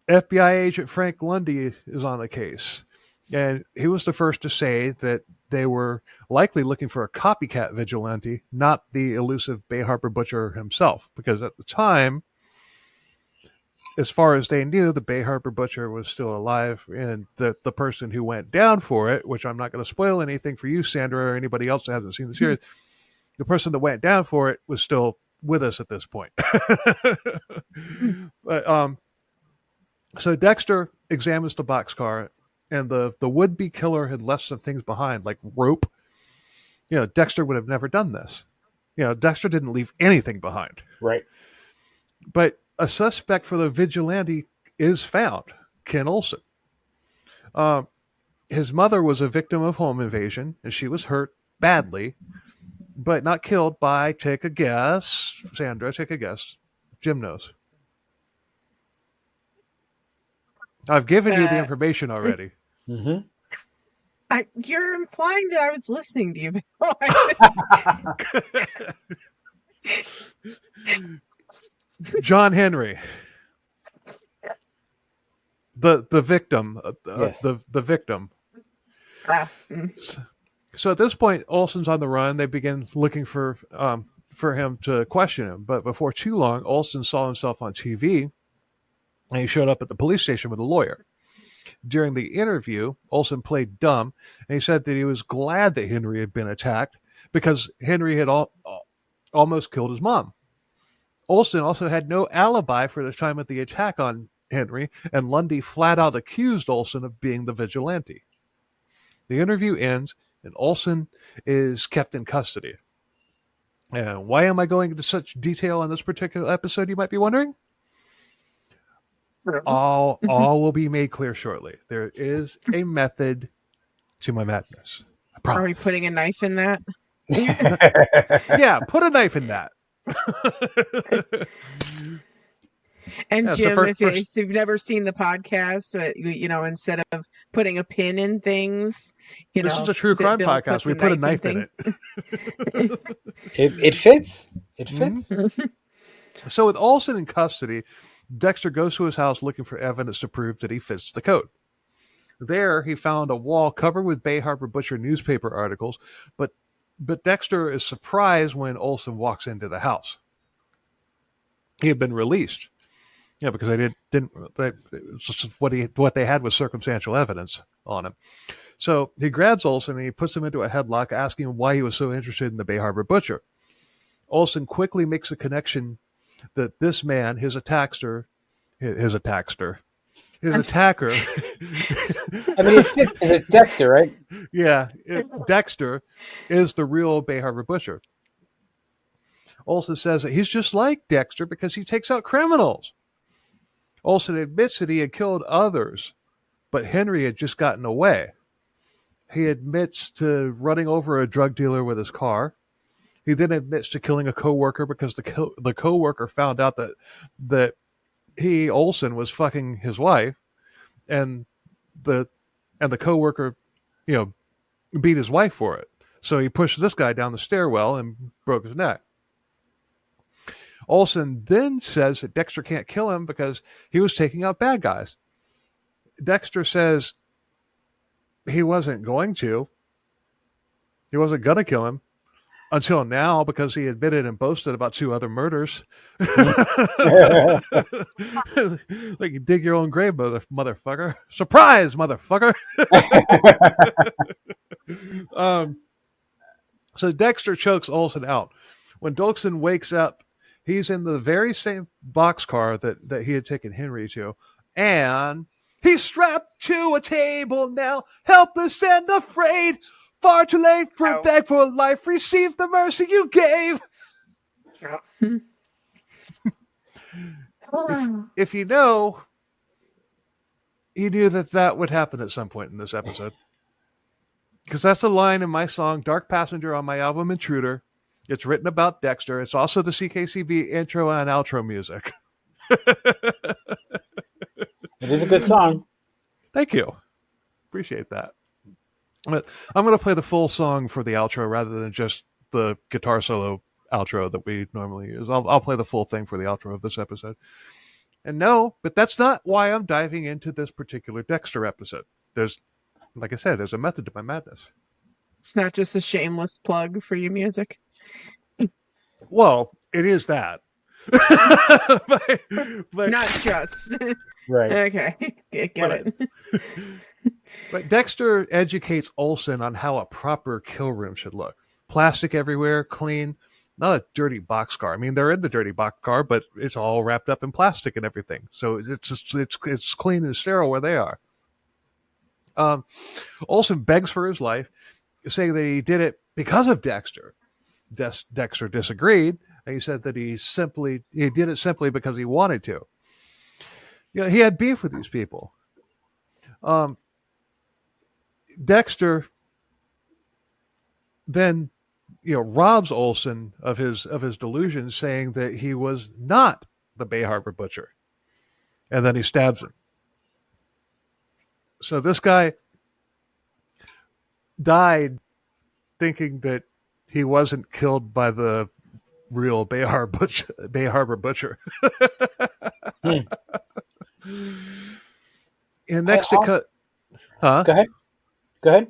Speaker 1: FBI agent Frank Lundy is on the case, and he was the first to say that they were likely looking for a copycat vigilante, not the elusive Bay Harbor Butcher himself, because at the time, as far as they knew, the Bay Harbor Butcher was still alive, and the person who went down for it, which I'm not going to spoil anything for you, Sandra, or anybody else that hasn't seen the series, the person that went down for it was still with us at this point. But so Dexter examines the boxcar, and the would-be killer had left some things behind, like rope. Dexter would have never done this. Dexter didn't leave anything behind.
Speaker 2: Right.
Speaker 1: But a suspect for the vigilante is found, Ken Olsen. His mother was a victim of home invasion, and she was hurt badly, but not killed by, take a guess, Sandra, take a guess. Jim knows. I've given you the information already.
Speaker 2: Mm-hmm.
Speaker 3: You're implying that I was listening to you.
Speaker 1: John Henry, the victim,
Speaker 2: yes.
Speaker 1: the victim. So at this point, Olsen's on the run. They begin looking for him to question him. But before too long, Olsen saw himself on TV, and he showed up at the police station with a lawyer. During the interview, Olsen played dumb, and he said that he was glad that Henry had been attacked because Henry had almost killed his mom. Olsen also had no alibi for the time of the attack on Henry, and Lundy flat out accused Olsen of being the vigilante. The interview ends, and Olsen is kept in custody. And why am I going into such detail on this particular episode, you might be wondering? All will be made clear shortly. There is a method to my madness. I promise.
Speaker 3: Are we putting a knife in that?
Speaker 1: Yeah, put a knife in that.
Speaker 3: And yeah, Jim, if you've never seen the podcast, instead of putting a pin in things,
Speaker 1: this is a true crime podcast. We put a knife in it.
Speaker 2: It fits. It fits.
Speaker 1: Mm-hmm. So with Olsen in custody, Dexter goes to his house looking for evidence to prove that he fits the code. There, he found a wall covered with Bay Harbor Butcher newspaper articles, but Dexter is surprised when Olsen walks into the house. He had been released, because they didn't what they had was circumstantial evidence on him. So he grabs Olson and he puts him into a headlock, asking him why he was so interested in the Bay Harbor Butcher. Olson quickly makes a connection that this man, his attacker.
Speaker 2: I mean, it's Dexter, right?
Speaker 1: Yeah, Dexter is the real Bay Harbor Butcher. Olson says that he's just like Dexter because he takes out criminals. Olson admits that he had killed others, but Henry had just gotten away. He admits to running over a drug dealer with his car. He then admits to killing a coworker because the coworker found out that he, Olson, was fucking his wife, and the coworker, beat his wife for it. So he pushed this guy down the stairwell and broke his neck. Olson then says that Dexter can't kill him because he was taking out bad guys. Dexter says he wasn't going to. He wasn't going to kill him until now because he admitted and boasted about 2 other murders. Like, you dig your own grave, motherfucker. Surprise, motherfucker. So Dexter chokes Olson out. When Dolson wakes up, he's in the very same boxcar that he had taken Henry to, and he's strapped to a table now, helpless and afraid. Far too late for a beg for life. Receive the mercy you gave. If you know, you knew that would happen at some point in this episode. Because that's a line in my song, Dark Passenger, on my album Intruder. It's written about Dexter. It's also the CKCB intro and outro music.
Speaker 2: It is a good song.
Speaker 1: Thank you. Appreciate that. But I'm going to play the full song for the outro rather than just the guitar solo outro that we normally use. I'll play the full thing for the outro of this episode. And no, but that's not why I'm diving into this particular Dexter episode. Like I said, there's a method to my madness.
Speaker 3: It's not just a shameless plug for your music.
Speaker 1: Well, it is that. but
Speaker 3: not just.
Speaker 2: Right.
Speaker 3: Okay. Get it.
Speaker 1: But Dexter educates Olson on how a proper kill room should look. Plastic everywhere, clean, not a dirty boxcar. I mean, they're in the dirty boxcar, but it's all wrapped up in plastic and everything. So it's clean and sterile where they are. Olson begs for his life, saying that he did it because of Dexter. Dexter disagreed, and he said that he did it simply because he wanted to. He had beef with these people. Dexter then, robs Olson of his delusions, saying that he was not the Bay Harbor Butcher, and then he stabs him. So this guy died thinking that he wasn't killed by the real Bay Harbor Butcher. And next to cut. Huh?
Speaker 2: Go ahead.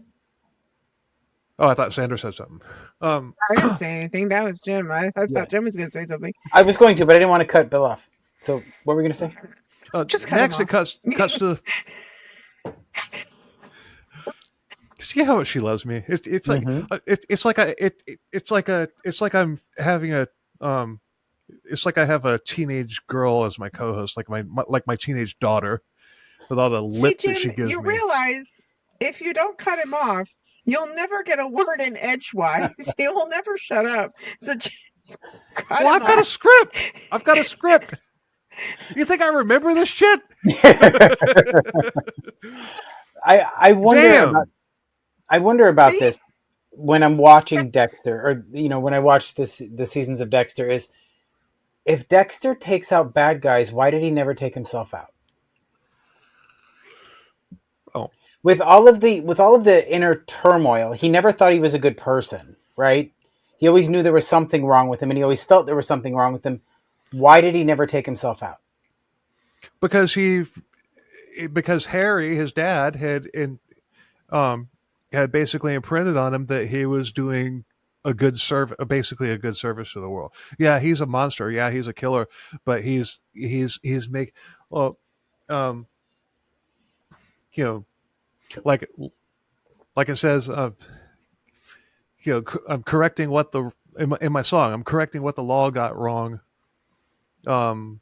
Speaker 1: Oh, I thought Sandra said something.
Speaker 3: I didn't say anything. That was Jim. I thought Jim was going to say something.
Speaker 2: I was going to, but I didn't want to cut Bill off. So what were we going to say?
Speaker 3: Just cut
Speaker 1: next
Speaker 3: him off.
Speaker 1: It cuts to. See how much she loves me. It's like it's like I'm having a it's like I have a teenage girl as my co-host, like my teenage daughter, with all the lip
Speaker 3: Jim,
Speaker 1: that she gives me.
Speaker 3: You realize if you don't cut him off, you'll never get a word in edgewise. He will never shut up. So just cut him
Speaker 1: I've got a script. You think I remember this shit?
Speaker 2: I wonder about this when I'm watching Dexter, or when I watch the seasons of Dexter, is if Dexter takes out bad guys, why did he never take himself out?
Speaker 1: Oh,
Speaker 2: with all of the inner turmoil, he never thought he was a good person, right? He always knew there was something wrong with him, and he always felt there was something wrong with him. Why did he never take himself out?
Speaker 1: Because Harry, his dad, had basically imprinted on him that he was doing basically a good service to the world. Yeah, he's a monster. Yeah, he's a killer, but he's like like it says, I'm correcting what in my song. I'm correcting what the law got wrong. And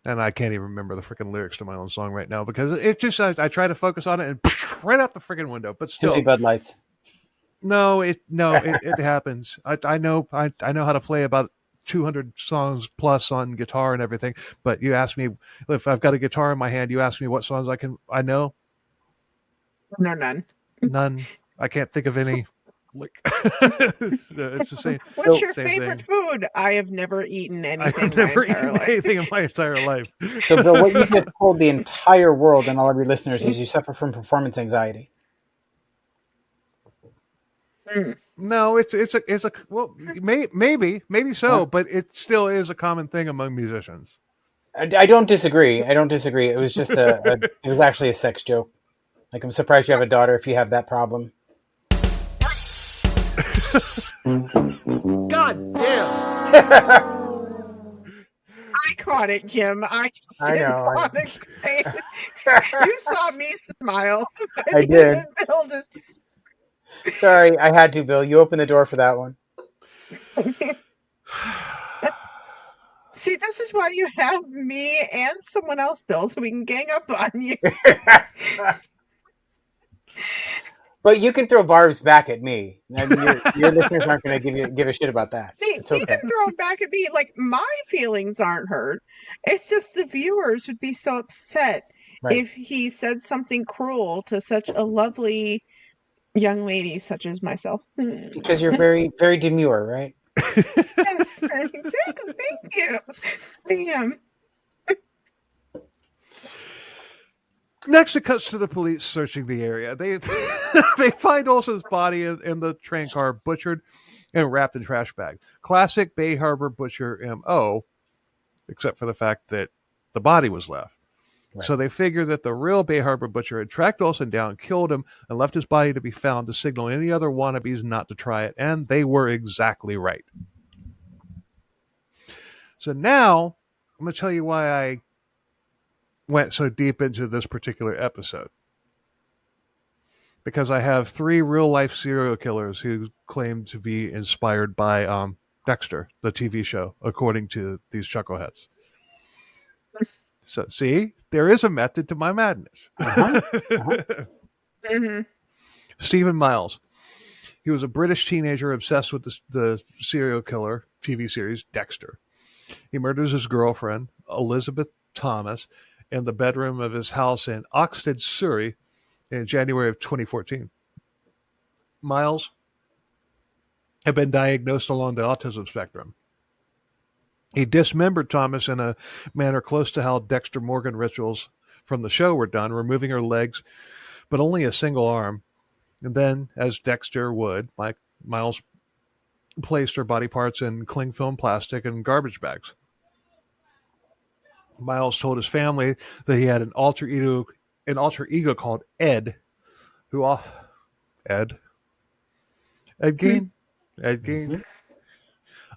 Speaker 1: I can't even remember the freaking lyrics to my own song right now because it just I try to focus on it and right out the freaking window. But still,
Speaker 2: too many Bud Lights.
Speaker 1: No, it happens. I know how to play about 200 songs plus on guitar and everything. But you ask me if I've got a guitar in my hand. You ask me what songs I know.
Speaker 3: No, none.
Speaker 1: None. I can't think of any. Like it's the same.
Speaker 3: What's your favorite food? I have never eaten anything.
Speaker 1: I've never eaten anything in my entire life.
Speaker 2: So, Bill, what you just told the entire world and all of your listeners is you suffer from performance anxiety.
Speaker 1: No, it's a well, maybe so, but it still is a common thing among musicians.
Speaker 2: I don't disagree. It was just it was actually a sex joke. Like, I'm surprised you have a daughter if you have that problem.
Speaker 1: God damn!
Speaker 3: I caught it, Jim. I know. You saw me smile.
Speaker 2: I did. Bill just... Sorry, I had to, Bill. You opened the door for that one.
Speaker 3: See, this is why you have me and someone else, Bill, so we can gang up on you.
Speaker 2: But you can throw barbs back at me. I mean, your listeners aren't going to give a shit about that.
Speaker 3: See, he can throw them back at me. Like, my feelings aren't hurt. It's just the viewers would be so upset if he said something cruel to such a lovely young lady such as myself.
Speaker 2: Because you're very, very demure, right?
Speaker 3: Yes, exactly. Thank you. I am.
Speaker 1: Next, it cuts to the police searching the area. They they find Olson's body in the train car, butchered and wrapped in trash bags. Classic Bay Harbor butcher M.O., except for the fact that the body was left. Right. So they figure that the real Bay Harbor butcher had tracked Olson down, killed him, and left his body to be found to signal any other wannabes not to try it. And they were exactly right. So now, I'm going to tell you why I went so deep into this particular episode. Because I have 3 real-life serial killers who claim to be inspired by Dexter, the TV show, according to these chuckleheads. So, see, there is a method to my madness.
Speaker 3: Mm-hmm.
Speaker 1: Stephen Miles. He was a British teenager obsessed with the serial killer TV series Dexter. He murders his girlfriend, Elizabeth Thomas, in the bedroom of his house in Oxted, Surrey, in January of 2014. Miles had been diagnosed along the autism spectrum. He dismembered Thomas in a manner close to how Dexter Morgan rituals from the show were done, removing her legs, but only a single arm. And then, as Dexter would, Miles placed her body parts in cling film plastic and garbage bags. Miles told his family that he had an alter ego called Ed, Ed Gein. Ed Gein.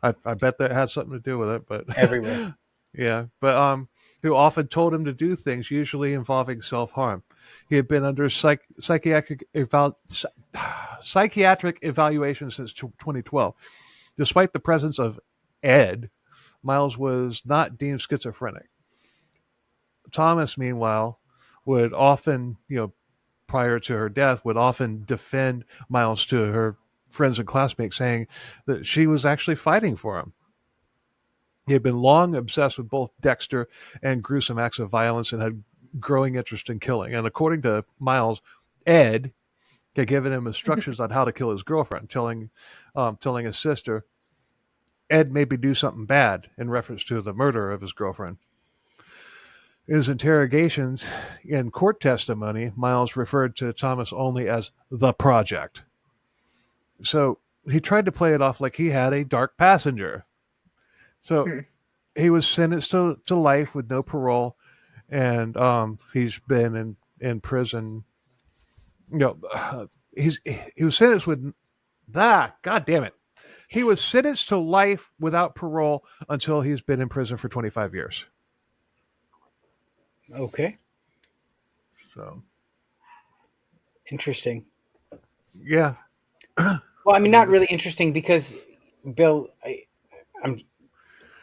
Speaker 1: I bet that has something to do with it, but
Speaker 2: everywhere.
Speaker 1: Yeah, but who often told him to do things, usually involving self-harm. He had been under psychiatric evaluation since 2012. Despite the presence of Ed, Miles was not deemed schizophrenic. Thomas, meanwhile, would often, prior to her death, would often defend Miles to her friends and classmates, saying that she was actually fighting for him. He had been long obsessed with both Dexter and gruesome acts of violence and had growing interest in killing. And according to Miles, Ed had given him instructions on how to kill his girlfriend, telling his sister, Ed maybe do something bad, in reference to the murder of his girlfriend. In his interrogations and court testimony, Miles referred to Thomas only as the project. So he tried to play it off like he had a dark passenger. So he was sentenced to life with no parole, and he's been in prison. He was sentenced with God damn it. He was sentenced to life without parole until he's been in prison for 25 years.
Speaker 2: Okay.
Speaker 1: So
Speaker 2: interesting.
Speaker 1: Yeah.
Speaker 2: Well, I mean, not really interesting because, Bill,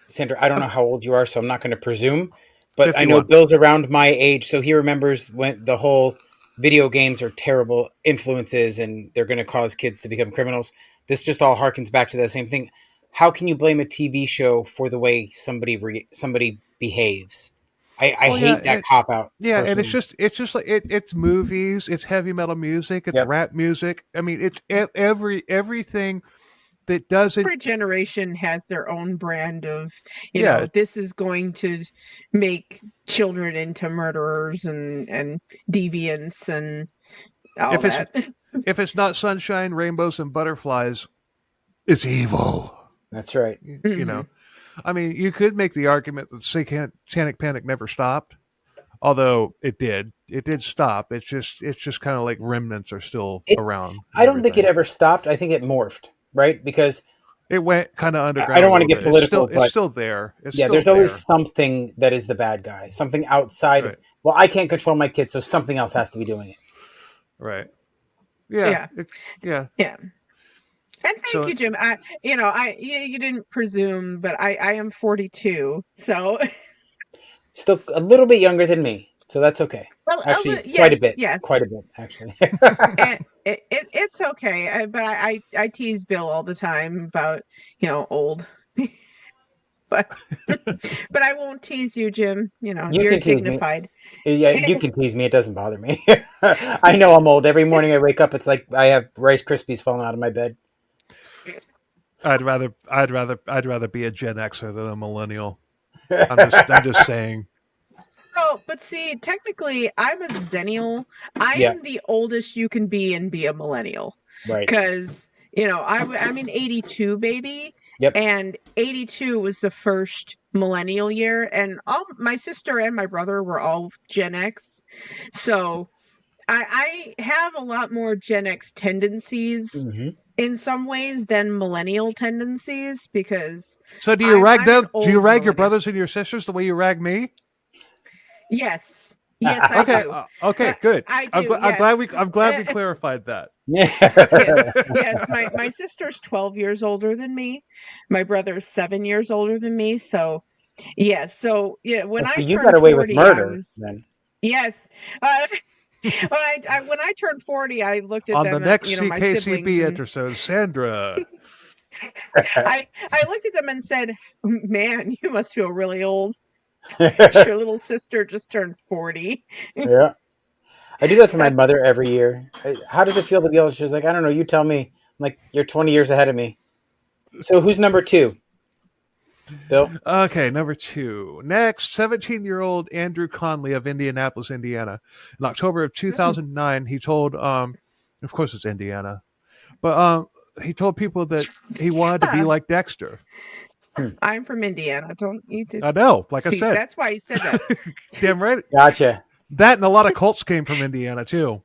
Speaker 2: Sandra, I don't know how old you are, so I'm not going to presume, but
Speaker 1: 51.
Speaker 2: I know Bill's around my age, so he remembers when the whole video games are terrible influences and they're going to cause kids to become criminals. This just all harkens back to that same thing. How can you blame a TV show for the way somebody behaves? I hate that cop out.
Speaker 1: Yeah,
Speaker 2: personally.
Speaker 1: and it's just like it's movies, it's heavy metal music, it's rap music. I mean, it's everything that doesn't.
Speaker 3: Every generation has their own brand of, you know, this is going to make children into murderers and deviants and all that.
Speaker 1: If it's not sunshine, rainbows, and butterflies, it's evil.
Speaker 2: That's right.
Speaker 1: You know, I mean, you could make the argument that Satanic Panic never stopped, although it did. It did stop. It's just kind of like remnants are still around.
Speaker 2: I don't think it ever stopped. I think it morphed, right? Because
Speaker 1: it went kind of underground.
Speaker 2: I don't want to get political,
Speaker 1: but it's still there.
Speaker 2: There's always something that is the bad guy, something outside. Right. Well, I can't control my kids, so something else has to be doing it.
Speaker 1: Right. Yeah.
Speaker 3: Yeah. And thank you, Jim. You didn't presume, but I am 42, so
Speaker 2: still a little bit younger than me, so that's okay.
Speaker 3: Well,
Speaker 2: actually, quite a bit. Yes, quite a bit, actually.
Speaker 3: It's okay, but I tease Bill all the time about old, but I won't tease you, Jim. You're dignified.
Speaker 2: Yeah, you can tease me. It doesn't bother me. I know I'm old. Every morning I wake up, it's like I have Rice Krispies falling out of my bed.
Speaker 1: I'd rather be a Gen Xer than a millennial. I'm just saying.
Speaker 3: Oh, but see, technically, I'm a Zennial. I am the oldest you can be and be a millennial.
Speaker 2: Right.
Speaker 3: Because, I'm an 82 baby.
Speaker 2: Yep.
Speaker 3: And 82 was the first millennial year. And my sister and my brother were all Gen X. So I have a lot more Gen X tendencies in some ways than millennial tendencies because.
Speaker 1: So do you rag them? Do you rag your brothers and your sisters the way you rag me?
Speaker 3: Yes, I do.
Speaker 1: Okay, good.
Speaker 3: I do.
Speaker 1: I'm glad we clarified that.
Speaker 3: Yes. My sister's 12 years older than me. My brother's 7 years older than me. So, yes. So, when I turned 40, got away with murder, then. Yes. When I turned 40, I looked at
Speaker 1: on
Speaker 3: them
Speaker 1: the next
Speaker 3: my
Speaker 1: CKCB episode, Sandra.
Speaker 3: I looked at them and said, "Man, you must feel really old. Your little sister just turned 40."
Speaker 2: Yeah, I do that for my mother every year. How does it feel to be old? She's like, "I don't know. You tell me." I'm like, "You're 20 years ahead of me." So who's number 2? Bill?
Speaker 1: Okay, number 2. Next, 17-year-old Andrew Conley of Indianapolis, Indiana. In October of 2009, he told, of course it's Indiana, but he told people that he wanted to be like Dexter.
Speaker 3: I'm from Indiana. Don't you?
Speaker 1: I know. I said.
Speaker 3: That's why he said that.
Speaker 1: Damn right.
Speaker 2: Gotcha.
Speaker 1: That and a lot of cults came from Indiana, too.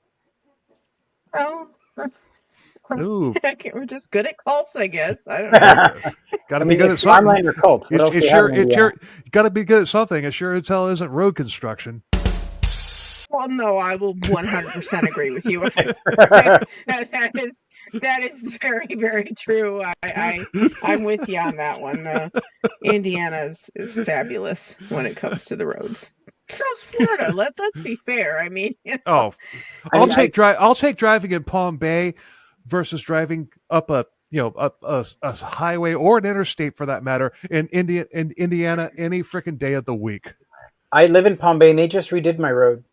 Speaker 3: Oh.
Speaker 1: Ooh.
Speaker 3: We're just good at cults, I guess. I don't know.
Speaker 1: Got to be good at something.
Speaker 2: Farmland or cult.
Speaker 1: You got to be good at something. It sure as hell isn't road construction.
Speaker 3: Well, no, I will 100% agree with you. That is very, very true. I'm with you on that one. Indiana is fabulous when it comes to the roads. So's Florida. Let's be fair. I mean,
Speaker 1: I'll take driving in Palm Bay versus driving up a highway or an interstate for that matter in Indiana any freaking day of the week.
Speaker 2: I live in Palm Bay and they just redid my road.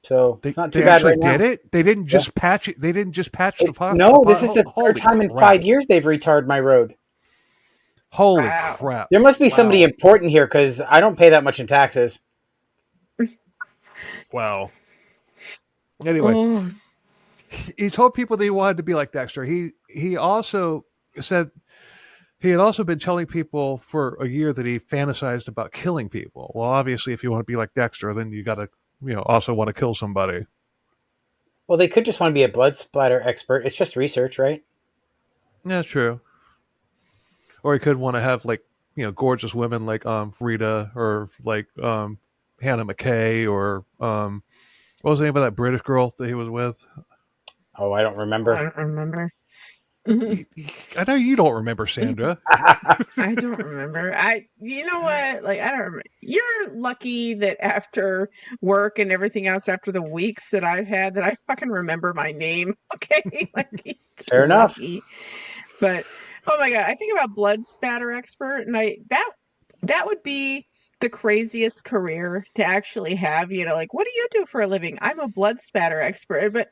Speaker 2: So it's not too bad right now.
Speaker 1: They didn't just patch it. They didn't just patch the pot.
Speaker 2: No, this is the third time in 5 years they've retarded my road.
Speaker 1: Holy crap!
Speaker 2: There must be somebody important here because I don't pay that much in taxes.
Speaker 1: Wow. Anyway, he told people that he wanted to be like Dexter. He also said he had also been telling people for a year that he fantasized about killing people. Well, obviously, if you want to be like Dexter, then you got to also want to kill somebody.
Speaker 2: Well, they could just want to be a blood splatter expert. It's just research, right?
Speaker 1: Yeah, true. Or he could want to have gorgeous women like Rita or like Hannah McKay or what was the name of that British girl that he was with?
Speaker 2: Oh, I don't remember.
Speaker 3: I don't remember.
Speaker 1: I know you don't remember, Sandra.
Speaker 3: I don't remember. You know what? Like, I don't remember. You're lucky that after work and everything else, after the weeks that I've had, that I fucking remember my name. Okay, like,
Speaker 2: Fair enough.
Speaker 3: lucky. But oh my god, I think about blood spatter expert, and that would be the craziest career to actually have. You know, like, what do you do for a living? I'm a blood spatter expert, but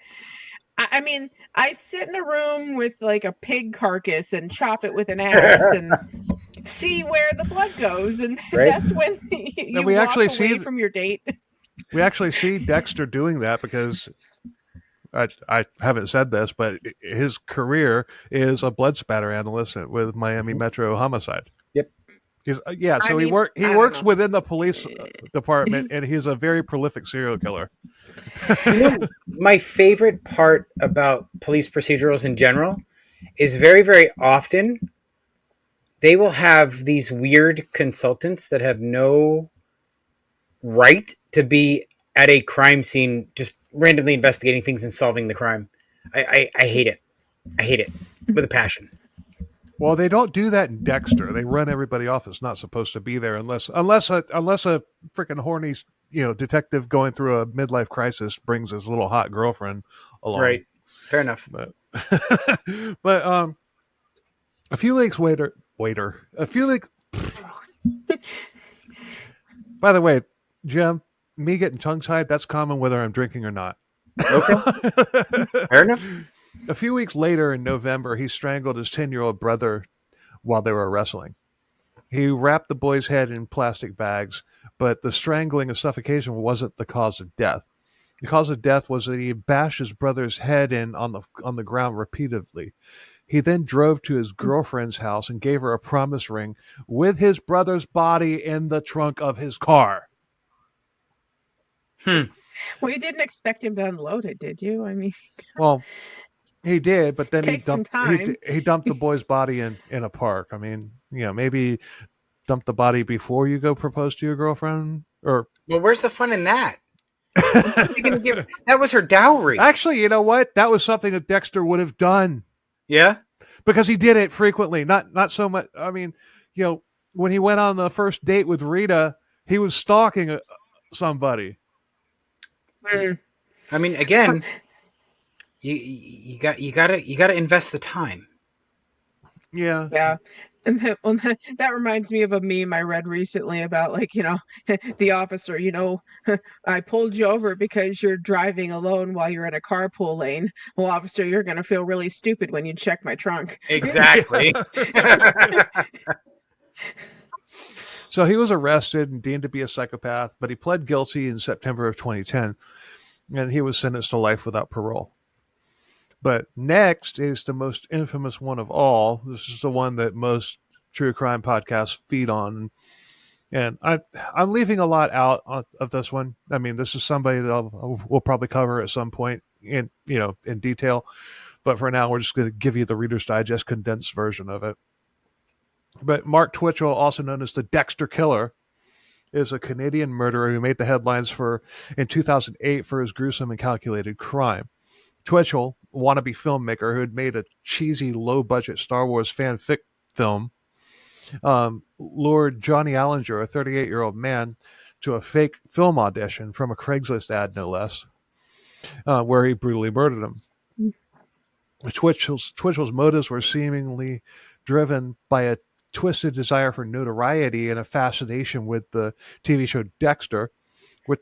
Speaker 3: I mean, I sit in a room with like a pig carcass and chop it with an axe and see where the blood goes, and
Speaker 2: Right.
Speaker 3: that's when you
Speaker 1: we
Speaker 3: walk
Speaker 1: actually
Speaker 3: away from your date.
Speaker 1: We actually see Dexter doing that because I haven't said this, but his career is a blood spatter analyst with Miami Metro Homicide.
Speaker 2: Yep.
Speaker 1: So he works within the police department, and he's a very prolific serial killer.
Speaker 2: You know, my favorite part about police procedurals in general is very, very often they will have these weird consultants that have no right to be at a crime scene just randomly investigating things and solving the crime. I hate it. I hate it with a passion.
Speaker 1: Well, they don't do that in Dexter. They run everybody off that's not supposed to be there unless a freaking horny detective going through a midlife crisis brings his little hot girlfriend along.
Speaker 2: Right. Fair enough.
Speaker 1: But a few weeks later, by the way, Jim, me getting tongue-tied, that's common whether I'm drinking or not.
Speaker 2: Okay. Fair enough.
Speaker 1: A few weeks later in November, he strangled his 10-year-old brother while they were wrestling. He wrapped the boy's head in plastic bags, but the strangling and suffocation wasn't the cause of death. The cause of death was that he bashed his brother's head in on the ground repeatedly. He then drove to his girlfriend's house and gave her a promise ring with his brother's body in the trunk of his car.
Speaker 3: Well, you didn't expect him to unload it, did you? I mean,
Speaker 1: well, he did, but then he dumped the boy's body in a park. I mean, maybe dump the body before you go propose to your girlfriend, or
Speaker 2: where's the fun in that? That was her dowry.
Speaker 1: Actually, you know what? That was something that Dexter would have done.
Speaker 2: Yeah,
Speaker 1: because he did it frequently. Not so much. I mean, when he went on the first date with Rita, he was stalking somebody.
Speaker 2: I mean, again, you gotta invest the time.
Speaker 1: Yeah.
Speaker 3: Yeah. And that reminds me of a meme I read recently about, like, the officer, I pulled you over because you're driving alone while you're in a carpool lane. Well, officer, you're going to feel really stupid when you check my trunk.
Speaker 2: Exactly.
Speaker 1: So he was arrested and deemed to be a psychopath, but he pled guilty in September of 2010, and he was sentenced to life without parole. But next is the most infamous one of all. This is the one that most true crime podcasts feed on. And I'm leaving a lot out of this one. I mean, this is somebody that we'll probably cover at some point in detail. But for now, we're just going to give you the Reader's Digest condensed version of it. But Mark Twitchell, also known as the Dexter Killer, is a Canadian murderer who made the headlines in 2008 for his gruesome and calculated crime. Twitchell, wannabe filmmaker who had made a cheesy, low-budget Star Wars fanfic film, lured Johnny Allinger, a 38-year-old man, to a fake film audition from a Craigslist ad, no less, where he brutally murdered him. Twitchell's motives were seemingly driven by a twisted desire for notoriety and a fascination with the TV show Dexter, which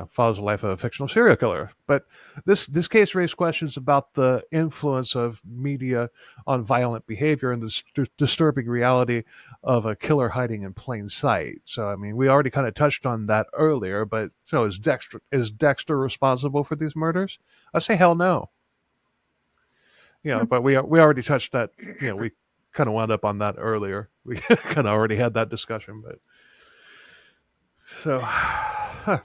Speaker 1: follows the life of a fictional serial killer. But this case raised questions about the influence of media on violent behavior and the disturbing reality of a killer hiding in plain sight. So, I mean, we already kind of touched on that earlier, but so is Dexter responsible for these murders? I say hell no. But we already touched that. We kind of wound up on that earlier. We kind of already had that discussion, but so. Huh.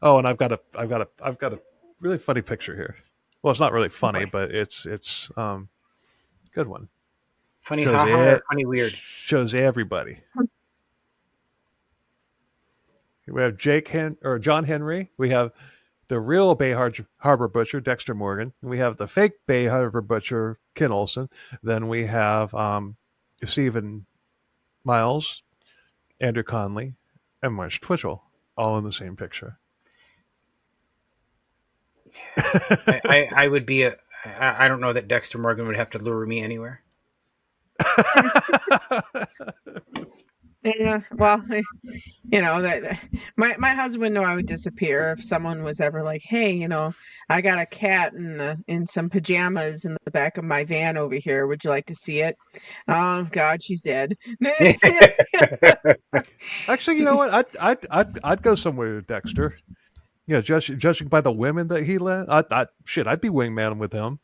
Speaker 1: Oh, and I've got a really funny picture here. Well, it's not really funny, but it's good one.
Speaker 2: Funny, funny, weird.
Speaker 1: Shows everybody. We have John Henry. We have the real Bay Harbor Butcher, Dexter Morgan. We have the fake Bay Harbor Butcher, Ken Olsen. Then we have Stephen Miles, Andrew Conley, and Marsh Twitchell, all in the same picture.
Speaker 2: I would be I don't know that Dexter Morgan would have to lure me anywhere.
Speaker 3: Yeah, well, that my husband would know I would disappear if someone was ever like, "Hey, I got a cat in some pajamas in the back of my van over here. Would you like to see it?" Oh God, she's dead.
Speaker 1: Actually, you know what? I'd go somewhere with Dexter. Yeah, judging by the women that he led, I'd be wingman with him.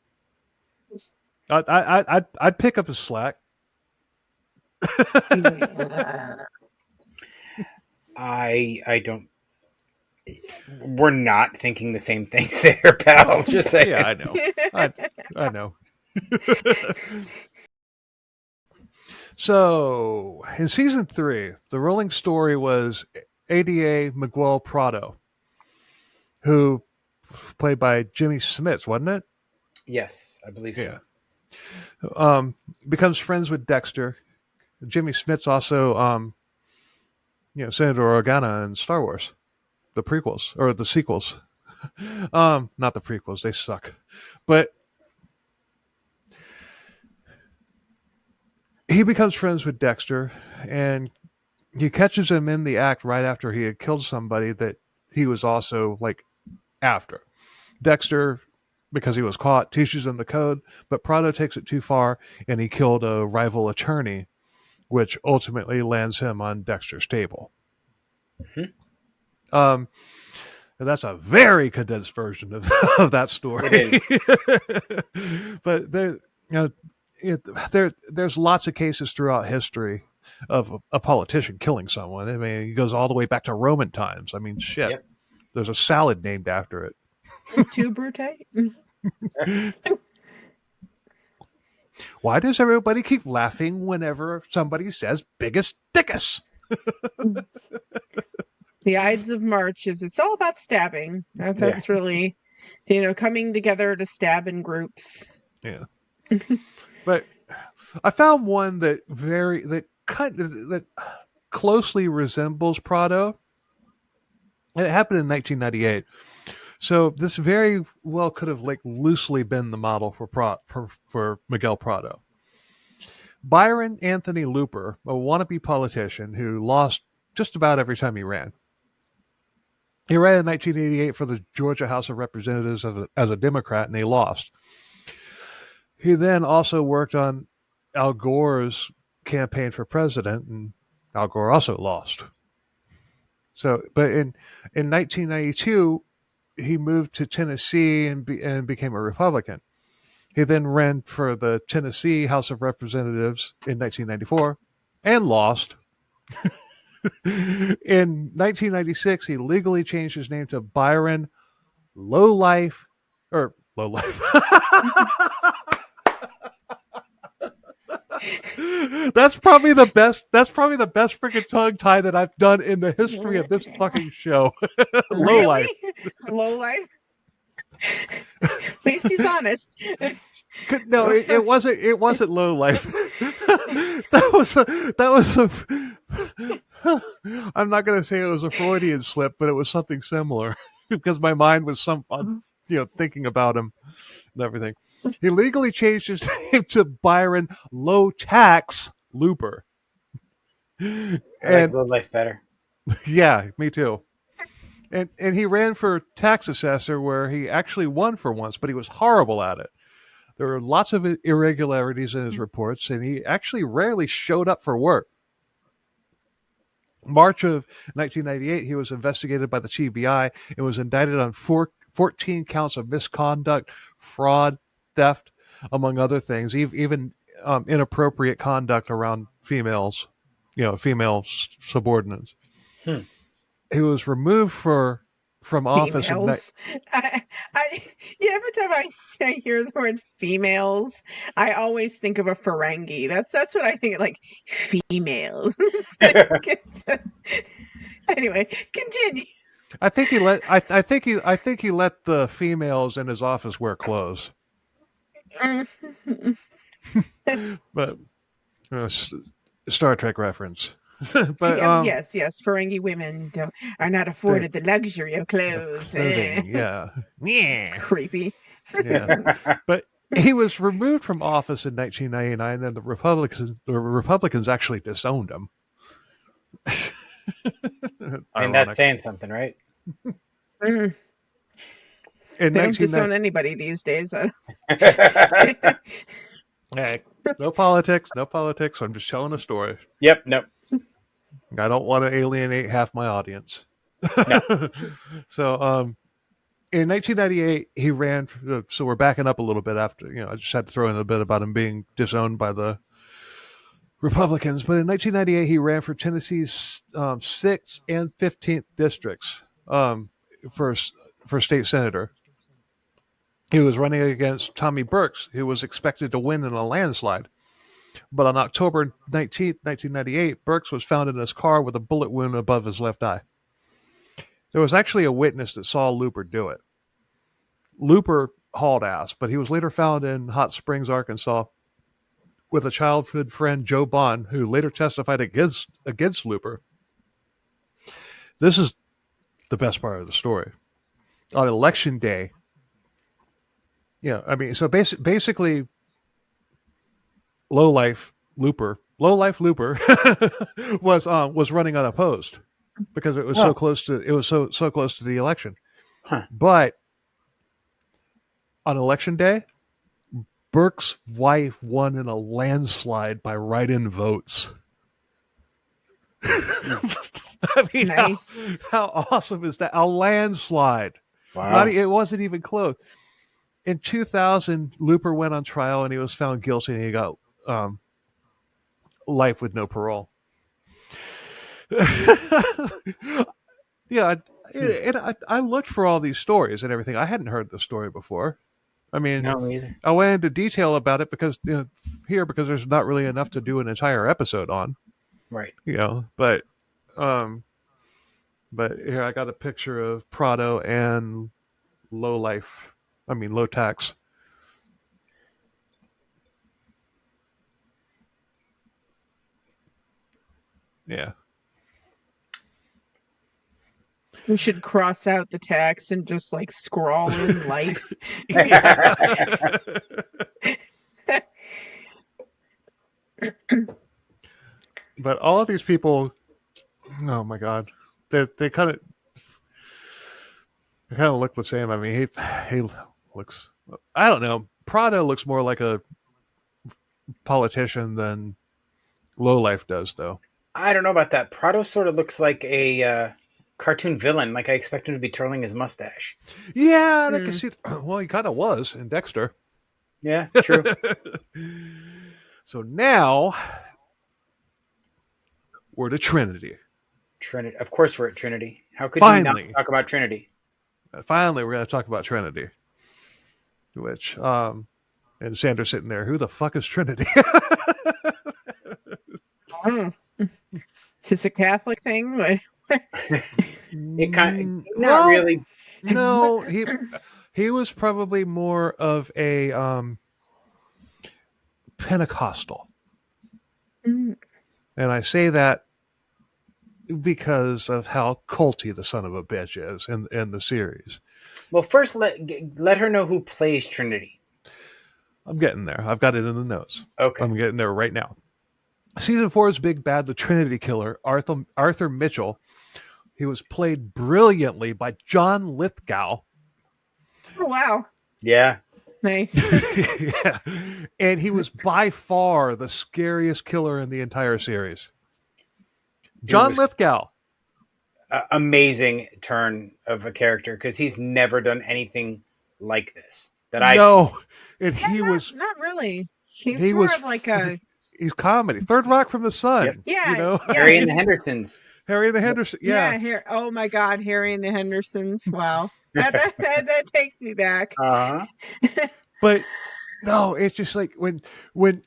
Speaker 1: I'd pick up his slack.
Speaker 2: I don't. We're not thinking the same things there, pal. Just saying.
Speaker 1: Yeah, I know. I know. So, in season 3, the rolling story was ADA Miguel Prado, who played by Jimmy Smits, wasn't it?
Speaker 2: Yes, I believe so.
Speaker 1: Yeah. Becomes friends with Dexter. Jimmy Smits also, Senator Organa in Star Wars, the prequels or the sequels. Not the prequels; they suck. But he becomes friends with Dexter, and he catches him in the act right after he had killed somebody that he was also after. Dexter, because he was caught, teaches him the code, but Prado takes it too far, and he killed a rival attorney, which ultimately lands him on Dexter's table.
Speaker 2: Mm-hmm.
Speaker 1: And that's a very condensed version of that story.
Speaker 2: It
Speaker 1: is. But there's lots of cases throughout history of a politician killing someone. I mean, it goes all the way back to Roman times. I mean, shit. Yep. There's a salad named after it.
Speaker 3: Too brute.
Speaker 1: Why does everybody keep laughing whenever somebody says biggest dickus?
Speaker 3: The Ides of March it's all about stabbing. That's really, coming together to stab in groups.
Speaker 1: Yeah. But I found one that closely resembles Prado. It happened in 1998. So this very well could have loosely been the model for Miguel Prado. Byron Anthony Looper, a wannabe politician who lost just about every time he ran. He ran in 1988 for the Georgia House of Representatives as a Democrat, and he lost. He then also worked on Al Gore's campaign for president, and Al Gore also lost. So, but in 1992, he moved to Tennessee and became a Republican. He then ran for the Tennessee House of Representatives in 1994 and lost. In 1996, he legally changed his name to Byron Lowlife. That's probably the best freaking tongue tie that I've done in the history of this fucking show. Lowlife.
Speaker 3: Lowlife. At least he's honest.
Speaker 1: No, it wasn't low life. that was a I'm not going to say it was a Freudian slip, but it was something similar because my mind was thinking about him and everything. He legally changed his name to Byron Low Tax Looper.
Speaker 2: I like low life better.
Speaker 1: Yeah, me too. And he ran for tax assessor where he actually won for once, but he was horrible at it. There were lots of irregularities in his reports, and he actually rarely showed up for work. March of 1998, he was investigated by the TBI and was indicted on 14 counts of misconduct, fraud, theft, among other things, even inappropriate conduct around females, female subordinates. He was removed from office.
Speaker 3: Every time I hear the word females, I always think of a Ferengi. That's what I think of, females. Anyway, continue.
Speaker 1: I think he let. I think he let the females in his office wear clothes. But Star Trek reference. But
Speaker 3: yes, Ferengi women are not afforded the luxury of clothes.
Speaker 1: Clothing, yeah.
Speaker 3: Creepy.
Speaker 1: Yeah. But he was removed from office in 1999, and the Republicans actually disowned him.
Speaker 2: And that's saying something, right?
Speaker 3: They don't disown anybody these days.
Speaker 1: Hey, no politics. I'm just telling a story.
Speaker 2: Yep. Nope.
Speaker 1: I don't want to alienate half my audience.
Speaker 2: No.
Speaker 1: So, in 1998, he ran. So we're backing up a little bit after. I just had to throw in a bit about him being disowned by the Republicans. But in 1998, he ran for Tennessee's 6th and 15th districts for state senator. He was running against Tommy Burks, who was expected to win in a landslide. But on October 19th, 1998, Burks was found in his car with a bullet wound above his left eye. There was actually a witness that saw Looper do it. Looper hauled ass, but he was later found in Hot Springs, Arkansas, with a childhood friend, Joe Bond, who later testified against Looper. This is the best part of the story. On Election Day, so basically, lowlife Looper was running unopposed because it was so close to the election.
Speaker 2: Huh.
Speaker 1: But on Election Day, Burke's wife won in a landslide by write-in votes. I mean, nice. How awesome is that? A landslide.
Speaker 2: Wow.
Speaker 1: It wasn't even close. In 2000, Looper went on trial and he was found guilty and he got life with no parole. Yeah, I looked for all these stories and everything. I hadn't heard this story before. I mean,
Speaker 2: no, either.
Speaker 1: I went into detail about it because because there's not really enough to do an entire episode on.
Speaker 2: Right.
Speaker 1: But here I got a picture of Prado and low tax. Yeah.
Speaker 3: We should cross out the tax and just scrawl in life.
Speaker 1: But all of these people, oh my God, they kind of look the same. I mean, he looks. I don't know. Prado looks more like a politician than Lowlife does, though.
Speaker 2: I don't know about that. Prado sort of looks like a cartoon villain. Like I expect him to be twirling his mustache.
Speaker 1: Yeah, I can see. Well, he kind of was in Dexter.
Speaker 2: Yeah, true.
Speaker 1: So now we're to Trinity.
Speaker 2: Trinity. Of course, we're at Trinity. How could you not talk about Trinity?
Speaker 1: Finally, we're going to talk about Trinity. Which, and Sandra's sitting there. Who the fuck is Trinity?
Speaker 3: Is this a Catholic thing?
Speaker 2: It kind of not really.
Speaker 1: No, he was probably more of a Pentecostal, and I say that because of how culty the son of a bitch is in the series.
Speaker 2: Well, first let her know who plays Trinity.
Speaker 1: I'm getting there. I've got it in the notes.
Speaker 2: Okay,
Speaker 1: I'm getting there right now. Season 4's big bad, the Trinity Killer, Arthur Mitchell. He was played brilliantly by John Lithgow.
Speaker 3: Oh, wow.
Speaker 2: Yeah.
Speaker 3: Nice.
Speaker 1: Yeah. And he was by far the scariest killer in the entire series. John Lithgow.
Speaker 2: Amazing turn of a character because he's never done anything like this that
Speaker 1: and he was
Speaker 3: not really. He was like a.
Speaker 1: He's comedy. Third Rock from the Sun.
Speaker 3: Yep. Yeah,
Speaker 2: Harry and the Hendersons.
Speaker 3: Harry and the oh my God, Harry and the Hendersons. Wow, that takes me back.
Speaker 1: But no, it's just like when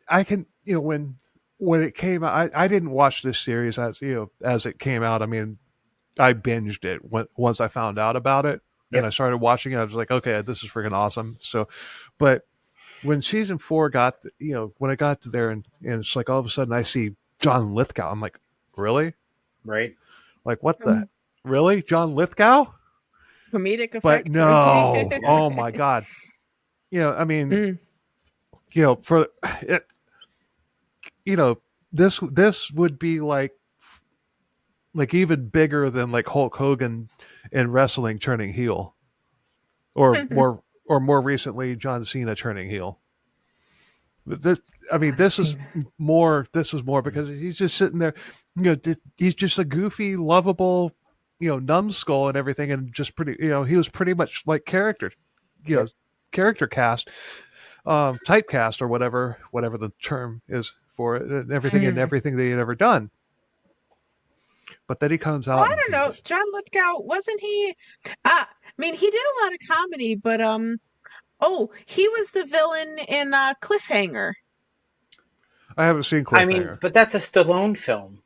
Speaker 1: I can when it came out. I didn't watch this series as it came out. I mean, I binged it once I found out about it, and I started watching it. I was like, okay, this is freaking awesome. So, but when season 4 got, when I got to there, and it's like all of a sudden I see John Lithgow. I'm like, really?
Speaker 2: Right.
Speaker 1: Like, what the? Really? John Lithgow?
Speaker 3: Comedic effect.
Speaker 1: But no. Oh, my God. I mean, for it, this would be like even bigger than like Hulk Hogan in wrestling turning heel, or more recently John Cena turning heel. This is more because he's just sitting there, he's just a goofy, lovable, numbskull and everything, and just pretty, he was pretty much like character cast, typecast, or whatever the term is for it, and everything that he had ever done. But then he comes out.
Speaker 3: Well, I don't know. John Lithgow, wasn't he? I mean, he did a lot of comedy, but he was the villain in Cliffhanger.
Speaker 1: I haven't seen Cliffhanger.
Speaker 2: I mean, but that's a Stallone film,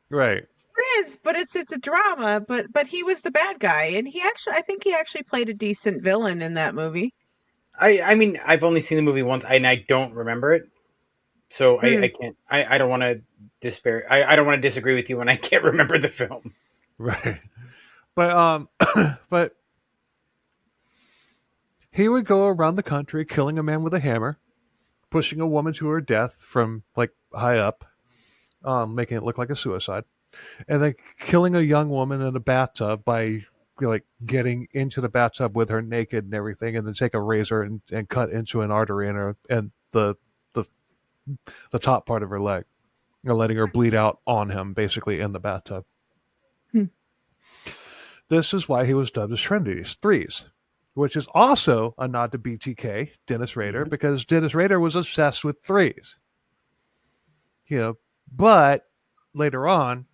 Speaker 1: right?
Speaker 3: It is, but it's a drama. But he was the bad guy, and I think he actually played a decent villain in that movie.
Speaker 2: I mean, I've only seen the movie once, and I don't remember it, so I can't. I don't want to despair. I don't want to disagree with you when I can't remember the film.
Speaker 1: Right, but but he would go around the country killing a man with a hammer, pushing a woman to her death from like high up, making it look like a suicide, and then killing a young woman in a bathtub by like getting into the bathtub with her naked and everything, and then take a razor and cut into an artery in her and the top part of her leg, letting her bleed out on him, basically in the bathtub. This is why he was dubbed as Trinity's Threes, which is also a nod to BTK, Dennis Rader, because Dennis Rader was obsessed with threes. But later on,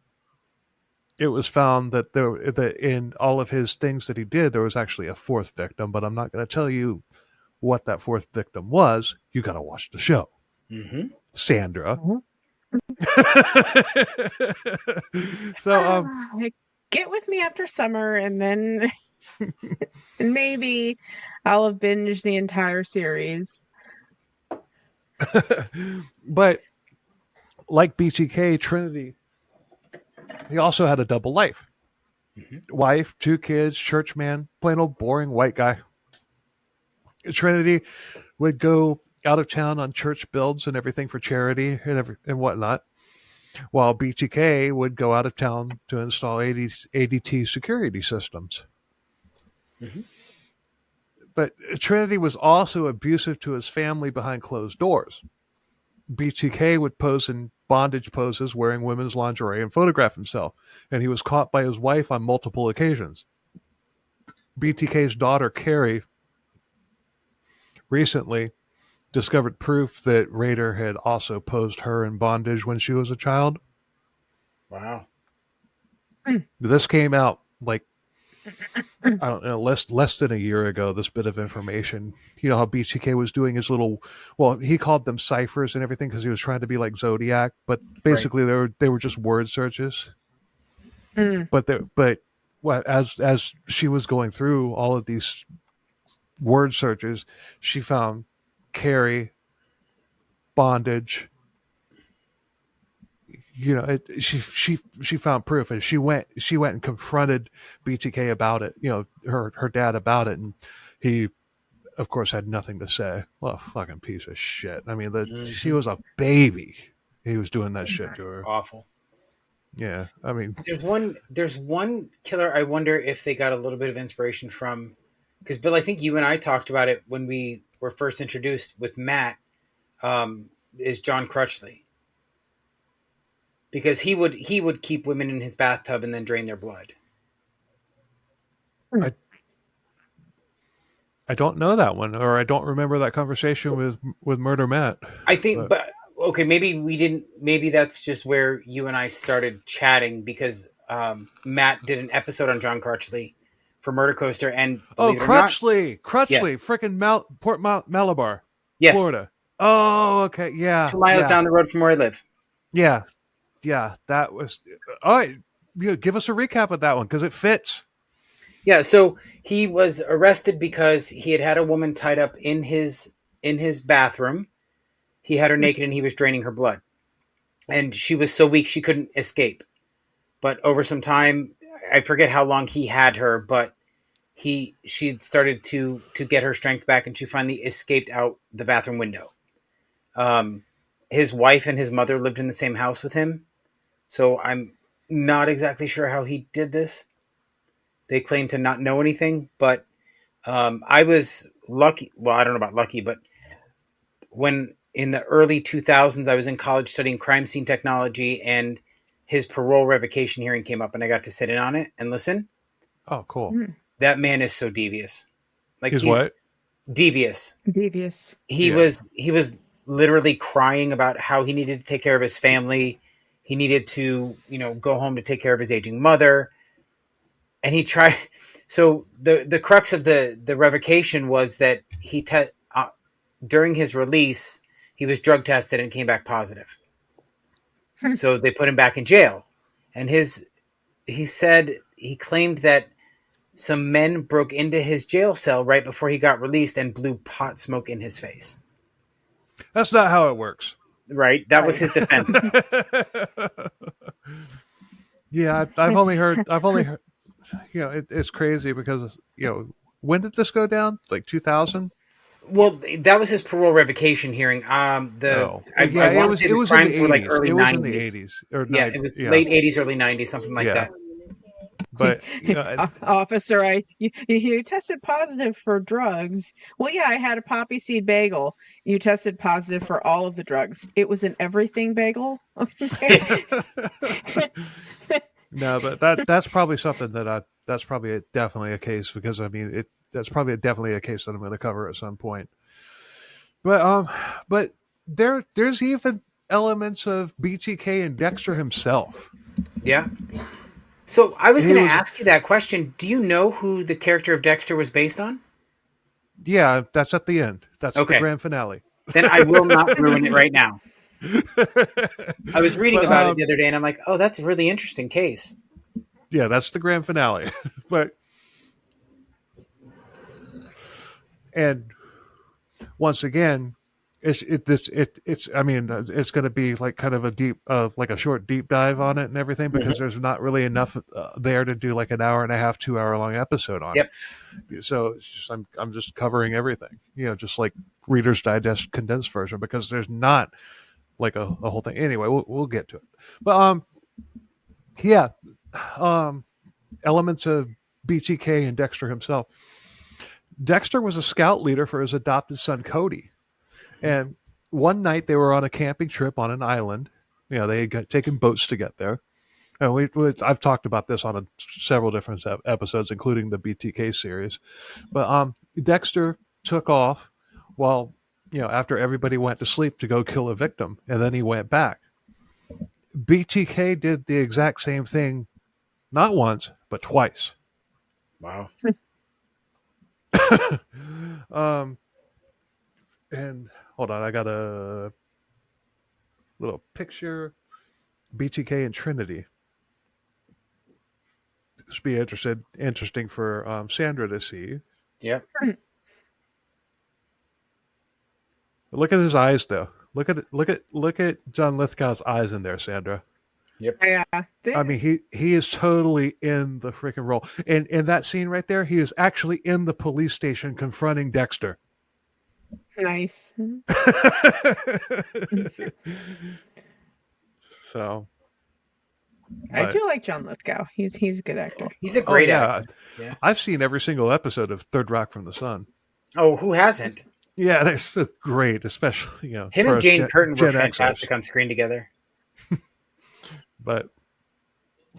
Speaker 1: it was found that that in all of his things that he did, there was actually a fourth victim, but I'm not going to tell you what that fourth victim was. You got to watch the show. Sandra. So,
Speaker 3: get with me after summer, and then and maybe I'll have binged the entire series.
Speaker 1: But like BTK, Trinity, he also had a double life. Wife, 2 kids, church man, plain old boring white guy. Trinity would go out of town on church builds and everything for charity and whatnot, while BTK would go out of town to install ADT security systems. But Trinity was also abusive to his family behind closed doors. BTK would pose in bondage poses wearing women's lingerie and photograph himself, and he was caught by his wife on multiple occasions. BTK's daughter, Carrie, recently discovered proof that Rader had also posed her in bondage when she was a child.
Speaker 2: Wow.
Speaker 1: This came out like, I don't know, less than a year ago, this bit of information. You know how BTK was doing his he called them ciphers and everything because he was trying to be like Zodiac, but basically they were just word searches. But as she was going through all of these word searches, she found Carrie, bondage. You know, she found proof, and she went and confronted BTK about it. You know, her dad about it, and he, of course, had nothing to say. Well, fucking piece of shit. I mean, she was a baby. He was doing that shit to her.
Speaker 2: Awful.
Speaker 1: Yeah, I mean,
Speaker 2: there's one killer. I wonder if they got a little bit of inspiration from, because Bill, I think you and I talked about it when we were first introduced with Matt. Is John Crutchley. Because he would keep women in his bathtub and then drain their blood.
Speaker 1: I don't know that one, or I don't remember that conversation with Murder Matt.
Speaker 2: I think, but okay, maybe we didn't. Maybe that's just where you and I started chatting, because Matt did an episode on John Crutchley for Murder Coaster, and
Speaker 1: Crutchley, freaking Port Malabar,
Speaker 2: yes.
Speaker 1: Florida. Oh, okay, yeah,
Speaker 2: 2 miles down the road from where I live.
Speaker 1: Yeah, that was. Oh, give us a recap of that one because it fits.
Speaker 2: Yeah, so he was arrested because he had a woman tied up in his bathroom. He had her naked and he was draining her blood. And she was so weak she couldn't escape. But over some time, I forget how long he had her, but she started to get her strength back, and she finally escaped out the bathroom window. His wife and his mother lived in the same house with him, so I'm not exactly sure how he did this. They claim to not know anything, but I was lucky. Well, I don't know about lucky, but when in the early 2000s, I was in college studying crime scene technology, and his parole revocation hearing came up, and I got to sit in on it and listen.
Speaker 1: Oh, cool.
Speaker 2: That man is so devious. Like
Speaker 1: he's what?
Speaker 2: Devious.
Speaker 3: Devious.
Speaker 2: He was literally crying about how he needed to take care of his family. He needed to, go home to take care of his aging mother. And he tried. So the crux of the revocation was that he during his release, he was drug tested and came back positive. So they put him back in jail. And he claimed that some men broke into his jail cell right before he got released and blew pot smoke in his face.
Speaker 1: That's not how it works.
Speaker 2: Right? That was his defense.
Speaker 1: Yeah, I've only heard, it's crazy because, when did this go down? Like 2000?
Speaker 2: Well, that was his parole revocation hearing. It
Speaker 1: was in the 80s.
Speaker 2: Like early
Speaker 1: it was
Speaker 2: 90s.
Speaker 1: in the 80s.
Speaker 2: It was late 80s, early 90s, something like that.
Speaker 1: But
Speaker 3: officer, you tested positive for drugs. Well, yeah, I had a poppy seed bagel. You tested positive for all of the drugs. It was an everything bagel.
Speaker 1: No, but that's probably something that's probably definitely a case because that's probably definitely a case that I'm going to cover at some point. But there's even elements of BTK and Dexter himself.
Speaker 2: Yeah. So I was going to ask you that question. Do you know who the character of Dexter was based on?
Speaker 1: Yeah, that's at the end. That's the grand finale.
Speaker 2: Then I will not ruin it right now. I was reading about it the other day, and I'm like, oh, that's a really interesting case.
Speaker 1: Yeah, that's the grand finale. And once again, it's going to be like kind of a deep, like a short deep dive on it and everything because there's not really enough there to do like an hour and a half, 2 hour long episode on it. So it's just, I'm just covering everything, just like Reader's Digest condensed version because there's not like a whole thing. Anyway, we'll get to it. But elements of BTK and Dexter himself. Dexter was a scout leader for his adopted son Cody. And one night they were on a camping trip on an island. They had taken boats to get there. And I've talked about this on several different episodes, including the BTK series. But Dexter took off while, after everybody went to sleep to go kill a victim. And then he went back. BTK did the exact same thing, not once, but twice.
Speaker 2: Wow.
Speaker 1: And hold on, I got a little picture. BTK and Trinity. This would be interesting for Sandra to see.
Speaker 2: Yeah.
Speaker 1: Look at his eyes, though. Look at John Lithgow's eyes in there, Sandra.
Speaker 2: Yep.
Speaker 3: Yeah.
Speaker 1: I mean, he is totally in the freaking role. And in that scene right there, he is actually in the police station confronting Dexter.
Speaker 3: Nice.
Speaker 1: So,
Speaker 3: I do like John Lithgow. He's a good actor.
Speaker 2: He's a great actor.
Speaker 1: Yeah. I've seen every single episode of Third Rock from the Sun.
Speaker 2: Oh, who hasn't?
Speaker 1: Yeah, they're so great, especially
Speaker 2: him and Jane Curtin were fantastic on screen together.
Speaker 1: But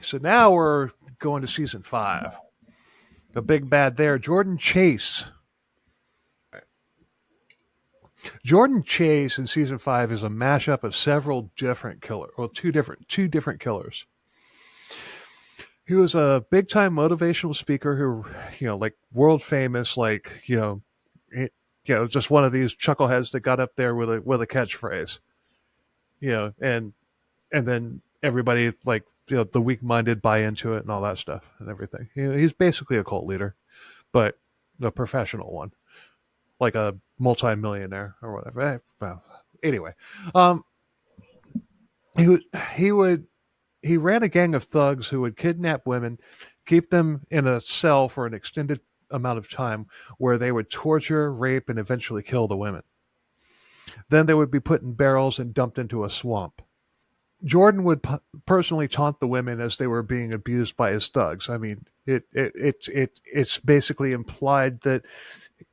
Speaker 1: so now we're going to season 5. The big bad there, Jordan Chase. Jordan Chase in season 5 is a mashup of several different killers, well, two different killers. He was a big time motivational speaker who, like world famous, like, just one of these chuckleheads that got up there with a catchphrase, and then everybody, like, you know, the weak-minded buy into it and all that stuff and everything. You know, he's basically a cult leader, but a professional one, like a multi-millionaire or whatever. Well, anyway, um, he he would he ran a gang of thugs who would kidnap women, keep them in a cell for an extended amount of time, where they would torture, rape, and eventually kill the women. Then they would be put in barrels and dumped into a swamp. Jordan would personally taunt the women as they were being abused by his thugs. I mean, it's basically implied that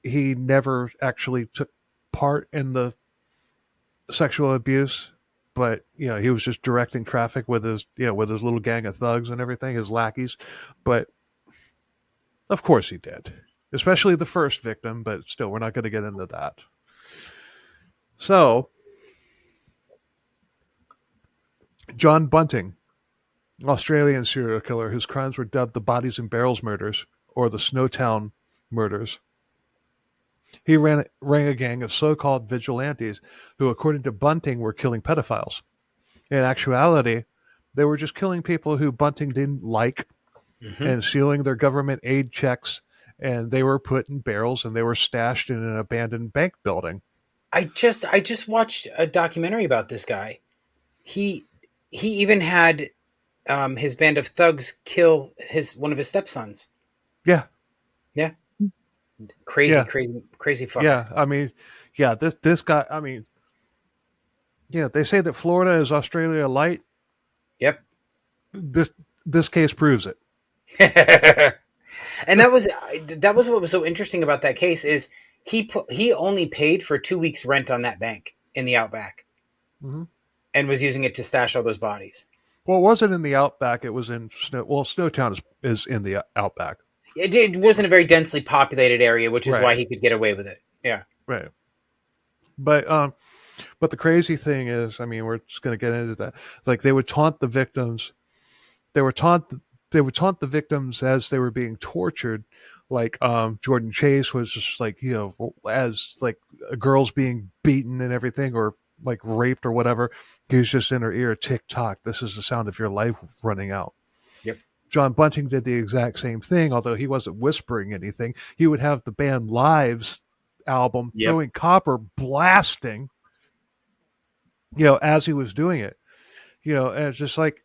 Speaker 1: he never actually took part in the sexual abuse, but you know, he was just directing traffic with his, you know, with his little gang of thugs and everything, his lackeys. But of course he did, especially the first victim. But still, we're not going to get into that. So, John Bunting, Australian serial killer whose crimes were dubbed the Bodies in Barrels murders or the Snowtown murders. He ran a gang of so-called vigilantes who, according to Bunting, were killing pedophiles. In actuality, they were just killing people who Bunting didn't like and stealing their government aid checks, and they were put in barrels and they were stashed in an abandoned bank building.
Speaker 2: I just watched a documentary about this guy. He even had his band of thugs kill one of his stepsons.
Speaker 1: Yeah.
Speaker 2: Crazy fucker.
Speaker 1: Yeah, I mean, yeah, this guy, I mean, yeah, they say that Florida is Australia light.
Speaker 2: Yep.
Speaker 1: This case proves it.
Speaker 2: And that was what was so interesting about that case is he only paid for 2 weeks rent on that bank in the outback, and was using it to stash all those bodies.
Speaker 1: Well, it wasn't in the outback; it was in Snowtown is in the outback.
Speaker 2: It wasn't a very densely populated area, which is why he could get away with it. Yeah,
Speaker 1: right. But the crazy thing is, I mean, we're just going to get into that. Like, they would taunt the victims. They would taunt the victims as they were being tortured. Like, Jordan Chase was just like, you know, as like girls being beaten and everything, or like raped or whatever. He was just in her ear, tick tock. This is the sound of your life running out.
Speaker 2: Yep.
Speaker 1: John Bunting did the exact same thing, although he wasn't whispering anything. He would have the band Live's album, Throwing Copper, blasting, you know, as he was doing it. You know, and it's just like,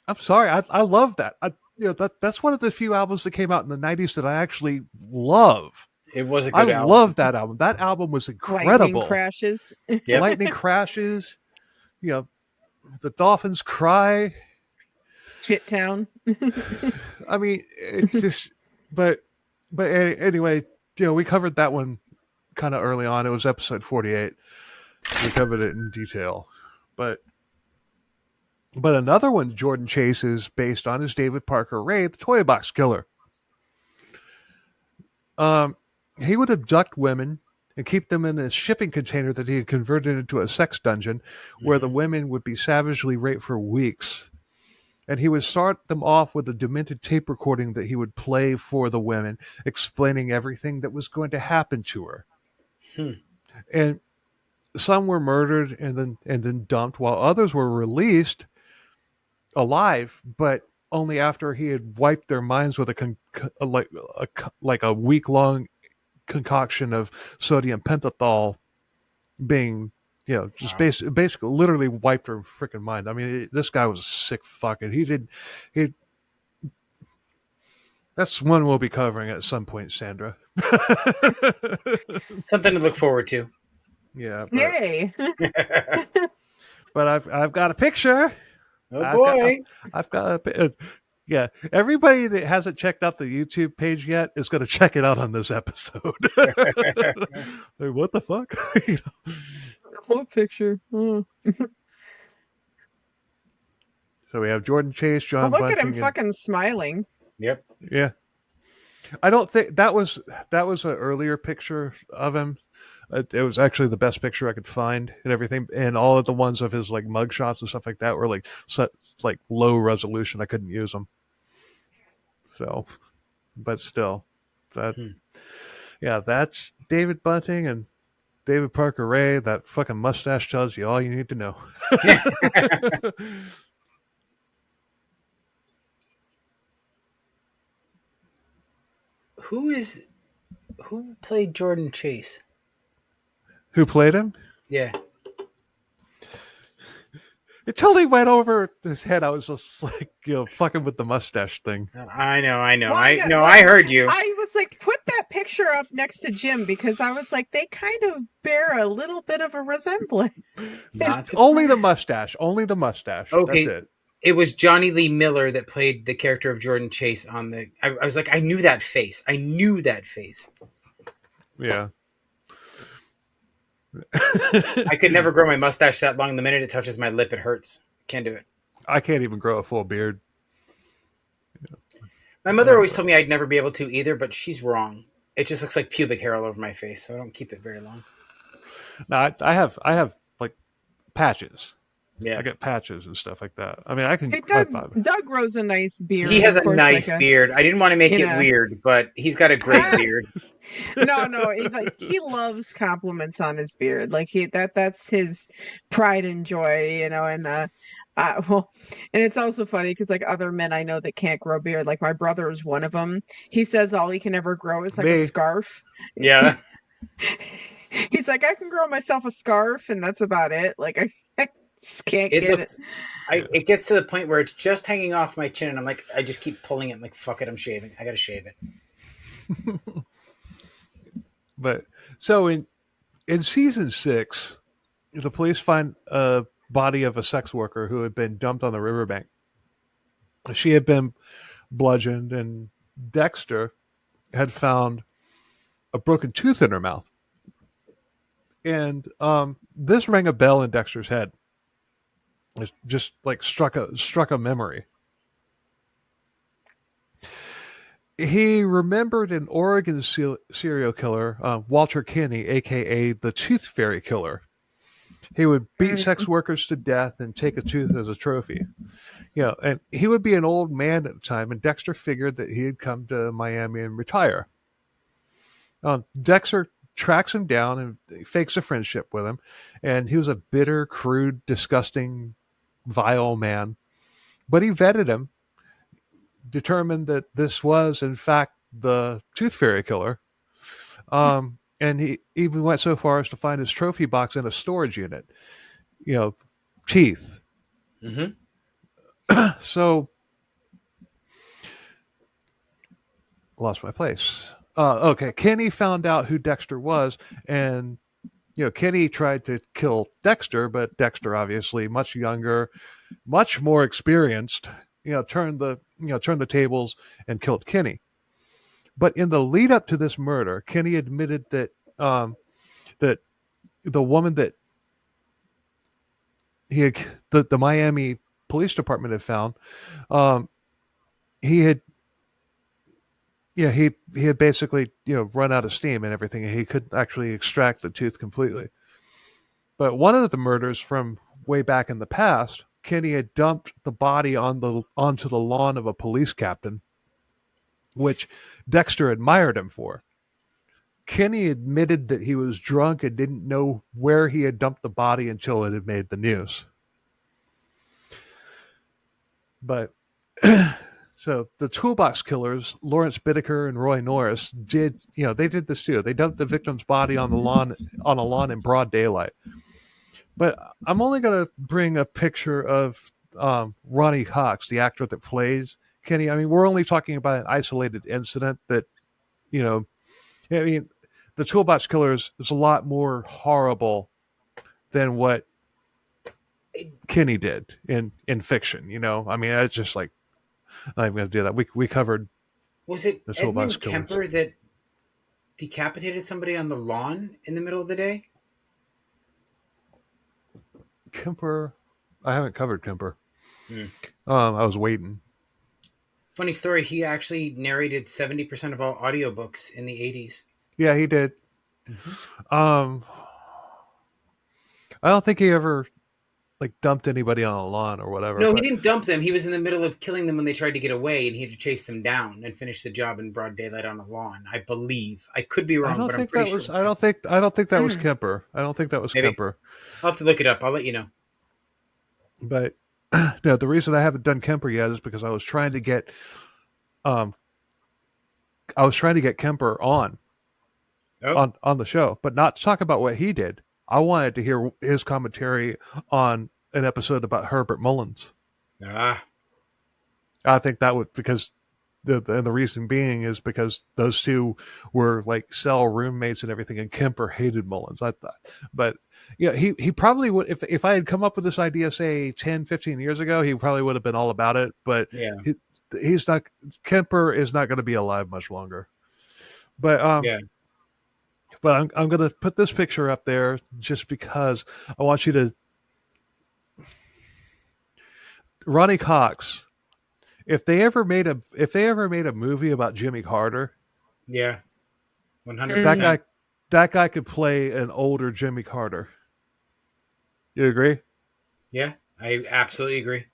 Speaker 1: I'm sorry, I love that. You know, that's one of the few albums that came out in the 90s that I actually love.
Speaker 2: It was a good album.
Speaker 1: I love that album. That album was incredible.
Speaker 3: Lightning crashes.
Speaker 1: Yep. Lightning crashes. You know, the dolphins cry.
Speaker 3: Shit town.
Speaker 1: I mean, it's just, but anyway, you know, we covered that one kind of early on. It was episode 48. We covered it in detail, but another one Jordan Chase is based on is David Parker Ray, the Toy Box Killer. He would abduct women and keep them in a shipping container that he had converted into a sex dungeon, where the women would be savagely raped for weeks. And he would start them off with a demented tape recording that he would play for the women, explaining everything that was going to happen to her. And some were murdered and then dumped, while others were released alive, but only after he had wiped their minds with a week-long concoction of sodium pentothal, being, you know, just basically literally wiped her freaking mind. I mean, this guy was a sick fucking. That's one we'll be covering at some point, Sandra.
Speaker 2: Something to look forward to.
Speaker 1: Yeah.
Speaker 3: Yay!
Speaker 1: But I've got a picture.
Speaker 2: Oh boy!
Speaker 1: I've got a. Yeah, everybody that hasn't checked out the YouTube page yet is going to check it out on this episode. Like, what the fuck? You know?
Speaker 3: What picture? Oh.
Speaker 1: So we have Jordan Chase, John Bunting.
Speaker 3: Look at him fucking smiling.
Speaker 2: Yep.
Speaker 1: Yeah. I don't think that was an earlier picture of him. It was actually the best picture I could find and everything. And all of the ones of his like mug shots and stuff like that were like low resolution. I couldn't use them. So, but still, that's David Bunting and David Parker Ray. That fucking mustache tells you all you need to know.
Speaker 2: Who played Jordan Chase?
Speaker 1: Who played him?
Speaker 2: Yeah.
Speaker 1: It totally went over his head. I was just like, fucking with the mustache thing.
Speaker 2: I know.
Speaker 3: Well,
Speaker 2: I heard you.
Speaker 3: I was like, put that picture up next to Jim because I was like, they kind of bear a little bit of a resemblance.
Speaker 1: Only the mustache. Only the mustache.
Speaker 2: Okay.
Speaker 1: That's it.
Speaker 2: It was Johnny Lee Miller that played the character of Jordan Chase on the. I was like, I knew that face.
Speaker 1: Yeah.
Speaker 2: I could never grow my mustache that long. The minute it touches my lip, it hurts. Can't do it.
Speaker 1: I can't even grow a full beard.
Speaker 2: My mother always told me I'd never be able to either, but she's wrong. It just looks like pubic hair all over my face, so I don't keep it very long.
Speaker 1: No, I have like patches.
Speaker 2: Yeah,
Speaker 1: I get patches and stuff like that. I mean, I can.
Speaker 3: Hey, Doug grows a nice beard.
Speaker 2: He has a nice beard. I didn't want to make it weird, but he's got a great beard.
Speaker 3: No, he loves compliments on his beard. Like that's his pride and joy, and and it's also funny because like other men I know that can't grow beard, like my brother is one of them. He says all he can ever grow is like a scarf.
Speaker 2: Yeah.
Speaker 3: He's like, I can grow myself a scarf, and that's about it. Like I just can't get it.
Speaker 2: It gets to the point where it's just hanging off my chin, and I'm like, I just keep pulling it. I'm like, fuck it, I'm shaving. I gotta shave it.
Speaker 1: But so in season 6, the police find a body of a sex worker who had been dumped on the riverbank. She had been bludgeoned, and Dexter had found a broken tooth in her mouth. And this rang a bell in Dexter's head. It just like struck a memory. He remembered an Oregon serial killer, Walter Kinney, a.k.a. the Tooth Fairy Killer. He would beat sex workers to death and take a tooth as a trophy. And he would be an old man at the time, and Dexter figured that he had come to Miami and retire. Dexter tracks him down and fakes a friendship with him, and he was a bitter, crude, disgusting, vile man. But he vetted him, determined that this was, in fact, the Tooth Fairy Killer. And he even went so far as to find his trophy box in a storage unit. Teeth.
Speaker 2: Mm-hmm.
Speaker 1: So, lost my place. Okay, Kenny found out who Dexter was, and Kenny tried to kill Dexter, but Dexter, obviously much younger, much more experienced, turned the tables and killed Kenny. But in the lead up to this murder, Kenny admitted that that the woman that the Miami Police Department had found, he had basically run out of steam and everything, and he couldn't actually extract the tooth completely. But one of the murders from way back in the past, Kenny had dumped the body onto the lawn of a police captain, which Dexter admired him for. Kenny admitted that he was drunk and didn't know where he had dumped the body until it had made the news. But so the Toolbox Killers, Lawrence Bittaker and Roy Norris, did this too. They dumped the victim's body on a lawn in broad daylight. But I'm only going to bring a picture of Ronnie Cox, the actor that plays Kenny. I mean, we're only talking about an isolated incident that, the Toolbox Killers is a lot more horrible than what Kenny did in fiction. I mean, it's just like, I'm going to do that. We covered.
Speaker 2: Was it
Speaker 1: the Toolbox
Speaker 2: Edmund Kemper that decapitated somebody on the lawn in the middle of the day?
Speaker 1: Kemper, I haven't covered Kemper. I was waiting.
Speaker 2: Funny story. He actually narrated 70% of all audiobooks in the 80s.
Speaker 1: Yeah, he did. Mm-hmm. I don't think he ever dumped anybody on a lawn or whatever.
Speaker 2: No, he didn't dump them. He was in the middle of killing them when they tried to get away, and he had to chase them down and finish the job in broad daylight on a lawn. I believe. I could be wrong, but I'm pretty sure.
Speaker 1: I don't think that was Kemper. I don't think that was Kemper.
Speaker 2: I'll have to look it up. I'll let you know.
Speaker 1: But no, the reason I haven't done Kemper yet is because I was trying to get trying to get Kemper on the show, but not to talk about what he did. I wanted to hear his commentary on an episode about Herbert Mullins. I think that would, because the reason being is because those two were like cell roommates and everything, and Kemper hated Mullins, I thought. But yeah, he probably would, if I had come up with this idea, say 10, 15 years ago, he probably would have been all about it. But
Speaker 2: yeah,
Speaker 1: he's not. Kemper is not going to be alive much longer. But
Speaker 2: yeah.
Speaker 1: But I'm going to put this picture up there just because I want you to. Ronnie Cox, if they ever made a movie about Jimmy Carter,
Speaker 2: yeah, 100%.
Speaker 1: That guy could play an older Jimmy Carter. You agree?
Speaker 2: Yeah, I absolutely agree.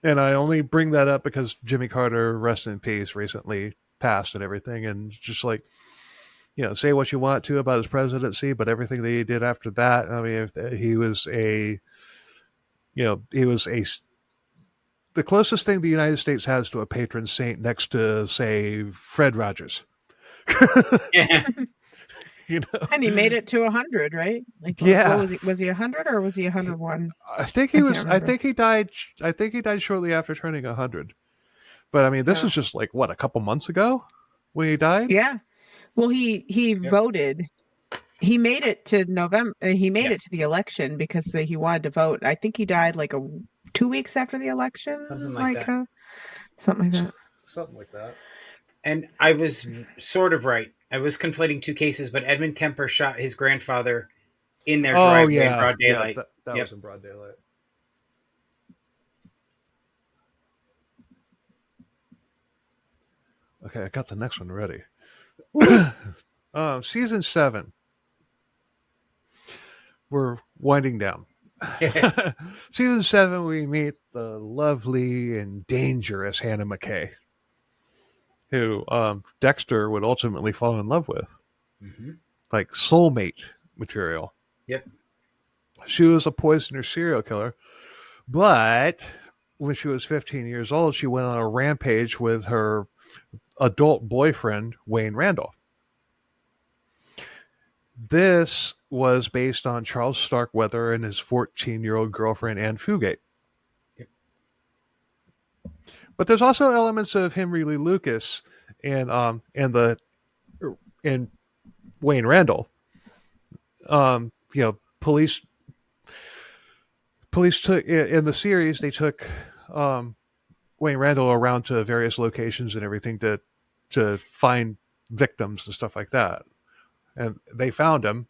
Speaker 1: And I only bring that up because Jimmy Carter, rest in peace, recently passed and everything, and just like, say what you want to about his presidency, but everything that he did after that, I mean, he was the closest thing the United States has to a patron saint next to, say, Fred Rogers.
Speaker 2: Yeah.
Speaker 3: And he made it to 100, right? Like,
Speaker 1: yeah.
Speaker 3: Was he 100 or was he 101?
Speaker 1: I think he was. I think he died. I think he died shortly after turning 100. But I mean, this was just like, what, a couple months ago when he died?
Speaker 3: Yeah. Well, he voted. He made it to November. He made it to the election because he wanted to vote. I think he died like 2 weeks after the election,
Speaker 2: something like that.
Speaker 3: Something like that.
Speaker 1: Something like that.
Speaker 2: And I was sort of right. I was conflating two cases, but Edmund Kemper shot his grandfather in their driveway in broad daylight.
Speaker 1: Yeah, that was in broad daylight. Okay, I got the next one ready. Season 7. We're winding down. Season 7, we meet the lovely and dangerous Hannah McKay, who Dexter would ultimately fall in love with.
Speaker 2: Mm-hmm.
Speaker 1: Like soulmate material.
Speaker 2: Yep.
Speaker 1: She was a poisoner serial killer, but when she was 15 years old, she went on a rampage with her adult boyfriend, Wayne Randall. This was based on Charles Starkweather and his 14-year-old girlfriend, Anne Fugate.
Speaker 2: Yep.
Speaker 1: But there's also elements of Henry Lee Lucas and Wayne Randall. Police took in the series. They took Wayne Randall around to various locations and everything to find victims and stuff like that. And they found him.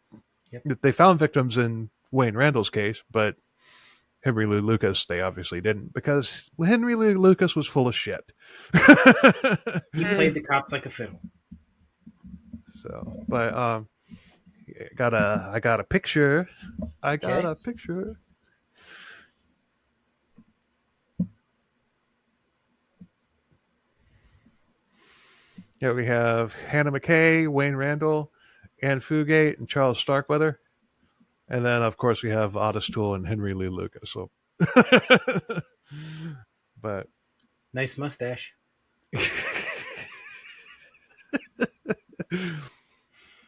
Speaker 1: Yep. They found victims in Wayne Randall's case, but Henry Lee Lucas, they obviously didn't, because Henry Lee Lucas was full of shit.
Speaker 2: He played the cops like a fiddle.
Speaker 1: So, but I got a picture. I got a picture. Yeah, we have Hannah McKay, Wayne Randall, Anne Fugate, and Charles Starkweather. And then, of course, we have Otis Toole and Henry Lee Lucas. So, but
Speaker 2: nice mustache.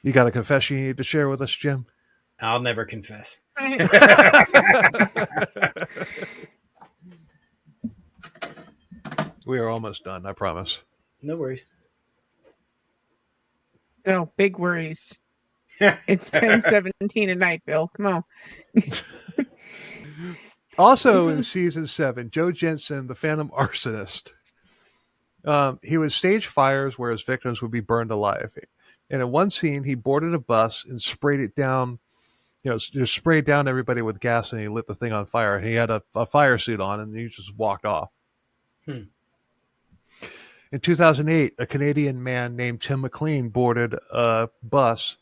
Speaker 1: You got a confession you need to share with us, Jim?
Speaker 2: I'll never confess.
Speaker 1: We are almost done, I promise.
Speaker 2: No worries.
Speaker 3: No, big worries. It's 10:17 at night, Bill. Come on.
Speaker 1: Also in season 7, Joe Jensen, the Phantom Arsonist. He would stage fires where his victims would be burned alive. And in one scene, he boarded a bus and sprayed it down, just sprayed down everybody with gas, and he lit the thing on fire. And he had a fire suit on, and he just walked off. In 2008, a Canadian man named Tim McLean boarded a bus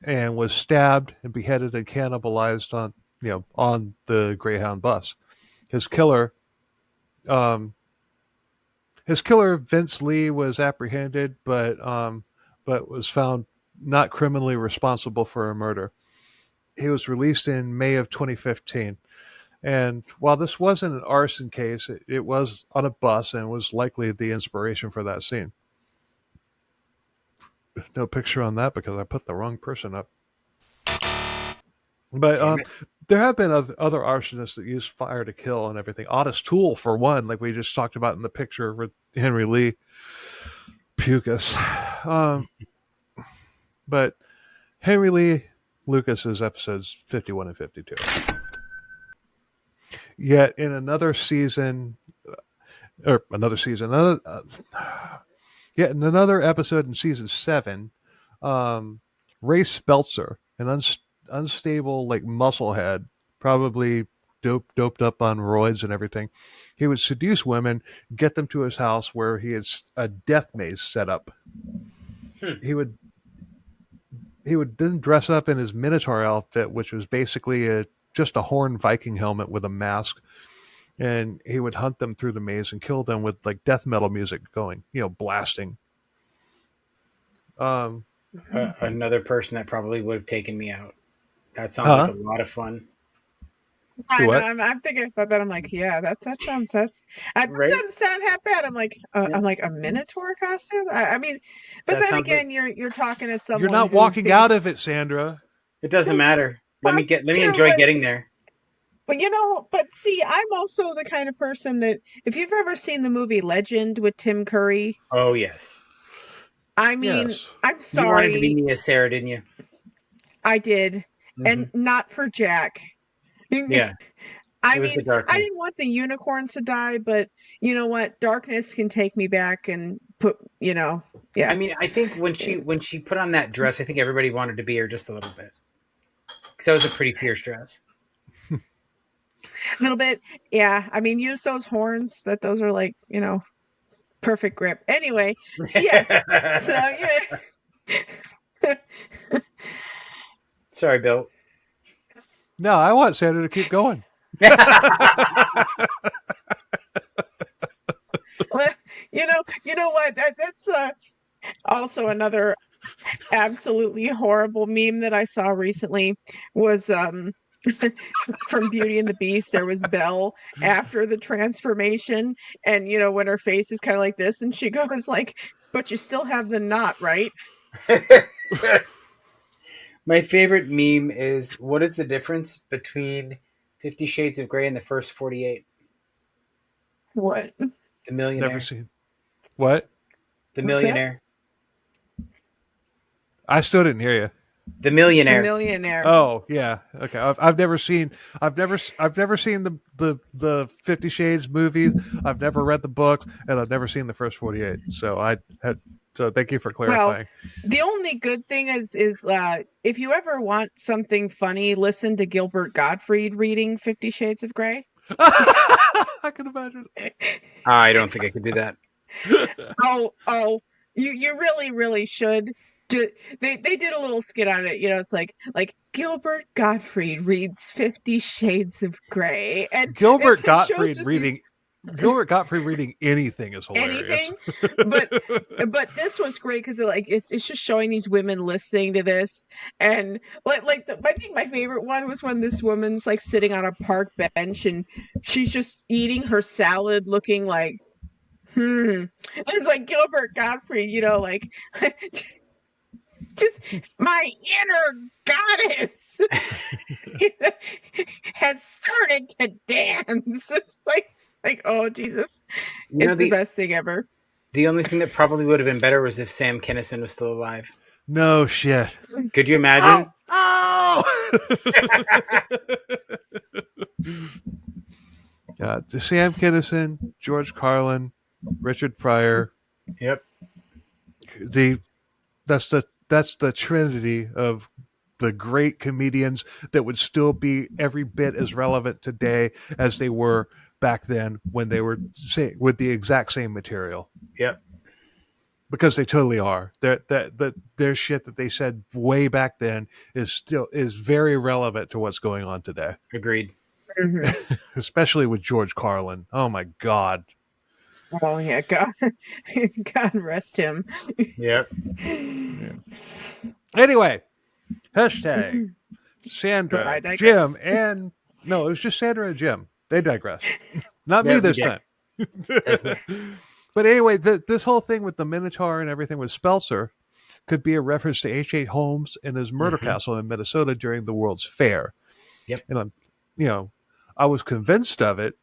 Speaker 1: and was stabbed and beheaded and cannibalized on the Greyhound bus. His killer, Vince Lee, was apprehended, but was found not criminally responsible for a murder. He was released in May of 2015. And while this wasn't an arson case, it was on a bus and was likely the inspiration for that scene. no picture on that because I put the wrong person up. But there have been other arsonists that use fire to kill and everything. Otis Toole, for one, like we just talked about in the picture with Henry Lee Pucas. But Henry Lee Lucas's episodes 51 and 52. Yet in another season, yet in another episode in season 7, Ray Speltzer, an unstable like musclehead, probably doped up on roids and everything, he would seduce women, get them to his house where he has a death maze set up. He would then dress up in his Minotaur outfit, which was basically just a horned Viking helmet with a mask, and he would hunt them through the maze and kill them with like death metal music going, blasting.
Speaker 2: Another person that probably would have taken me out. That sounds like a lot of fun.
Speaker 3: I know, I'm thinking about that. I'm like, yeah, that sounds right? Doesn't sound half bad. I'm like, I'm like a Minotaur costume. I mean, but then again, you're talking to someone.
Speaker 1: You're not walking out of it, Sandra.
Speaker 2: It doesn't matter. Let me enjoy getting there.
Speaker 3: But but see, I'm also the kind of person that if you've ever seen the movie Legend with Tim Curry.
Speaker 2: Oh yes.
Speaker 3: I mean, yes. I'm sorry.
Speaker 2: You wanted to be Mia Sarah, didn't you?
Speaker 3: I did, and not for Jack.
Speaker 2: Yeah.
Speaker 3: I mean, I didn't want the unicorns to die, but you know what? Darkness can take me back and put, yeah.
Speaker 2: I mean, I think when she put on that dress, I think everybody wanted to be her just a little bit. Because that was a pretty fierce dress.
Speaker 3: A little bit. Yeah. I mean, use those horns, those are like, perfect grip. Anyway, yes. So, yeah.
Speaker 2: Sorry, Bill.
Speaker 1: No, I want Sandra to keep going.
Speaker 3: Well, you know what? That's also another absolutely horrible meme that I saw recently was from Beauty and the Beast. There was Belle after the transformation, and when her face is kind of like this, and she goes like, "But you still have the knot, right?"
Speaker 2: My favorite meme is, what is the difference between 50 Shades of Grey and the first 48?
Speaker 3: What?
Speaker 2: The Millionaire.
Speaker 1: Never seen. What?
Speaker 2: The Millionaire.
Speaker 1: I still didn't hear you.
Speaker 2: The Millionaire.
Speaker 3: The Millionaire.
Speaker 1: Oh yeah, okay. I've never seen the 50 Shades movies. I've never read the books, and I've never seen the first 48. So thank you for clarifying.
Speaker 3: Well, the only good thing is if you ever want something funny, listen to Gilbert Gottfried reading 50 Shades of Grey.
Speaker 1: I can imagine.
Speaker 2: I don't think I could do that.
Speaker 3: Oh, you really, really should. They did a little skit on it. It's like Gilbert Gottfried reads 50 Shades of Grey, and
Speaker 1: Gilbert Gottfried reading anything is hilarious.
Speaker 3: Anything, but this was great because it's just showing these women listening to this, and I think my favorite one was when this woman's like sitting on a park bench and she's just eating her salad, looking like, And it's like Gilbert Gottfried, just my inner goddess has started to dance. It's like, oh Jesus, it's the best thing ever.
Speaker 2: The only thing that probably would have been better was if Sam Kinison was still alive.
Speaker 1: No shit.
Speaker 2: Could you imagine?
Speaker 1: Oh! Sam Kinison, George Carlin, Richard Pryor.
Speaker 2: Yep.
Speaker 1: That's the trinity of the great comedians that would still be every bit as relevant today as they were back then when they were with the exact same material.
Speaker 2: Yep.
Speaker 1: Because they totally are. Their shit that they said way back then is very relevant to what's going on today.
Speaker 2: Agreed.
Speaker 3: Mm-hmm.
Speaker 1: Especially with George Carlin. Oh my God.
Speaker 3: Oh yeah, God rest him.
Speaker 2: Yep.
Speaker 1: Yeah. Anyway, hashtag Sandra, Jim, and no, it was just Sandra and Jim. They digress. Not me this time. But anyway, this whole thing with the Minotaur and everything with Speltzer, could be a reference to H.H. Holmes and his murder castle in Minnesota during the World's Fair.
Speaker 2: Yep.
Speaker 1: And I was convinced of it,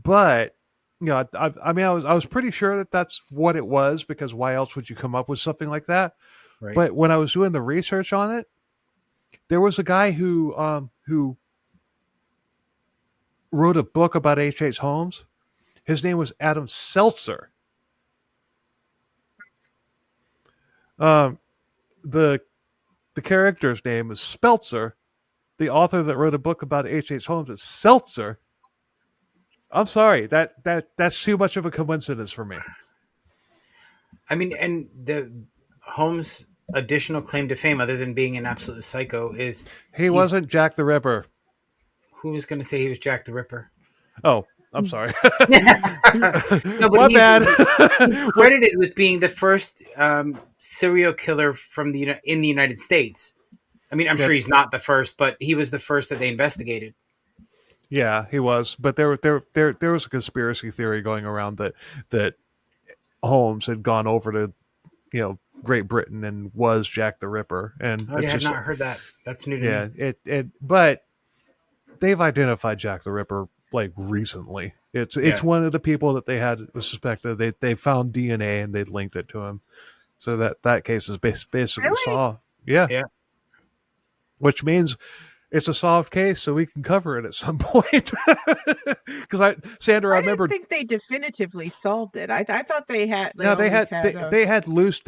Speaker 1: but I was pretty sure that that's what it was, because why else would you come up with something like that?
Speaker 2: Right.
Speaker 1: But when I was doing the research on it, there was a guy who wrote a book about H.H. Holmes. His name was Adam Seltzer. The character's name is Speltzer. The author that wrote a book about H.H. Holmes is Seltzer. I'm sorry, that's too much of a coincidence for me.
Speaker 2: I mean, and the Holmes' additional claim to fame, other than being an absolute psycho, is
Speaker 1: he wasn't Jack the Ripper.
Speaker 2: Who was going to say he was Jack the Ripper?
Speaker 1: Oh, I'm sorry.
Speaker 2: No, but he's credited with being the first serial killer in the United States. I mean, I'm sure he's not the first, but he was the first that they investigated.
Speaker 1: Yeah, he was. But there was a conspiracy theory going around that Holmes had gone over to Great Britain and was Jack the Ripper. And
Speaker 2: I have not heard that. That's new to
Speaker 1: me. But they've identified Jack the Ripper like recently. It's one of the people that they had suspected. They found DNA and they linked it to him. So that case is basically solved. Yeah. Which means it's a solved case, so we can cover it at some point. Because Sandra, I remember.
Speaker 3: I think they definitively solved it. I thought they had.
Speaker 1: They had loose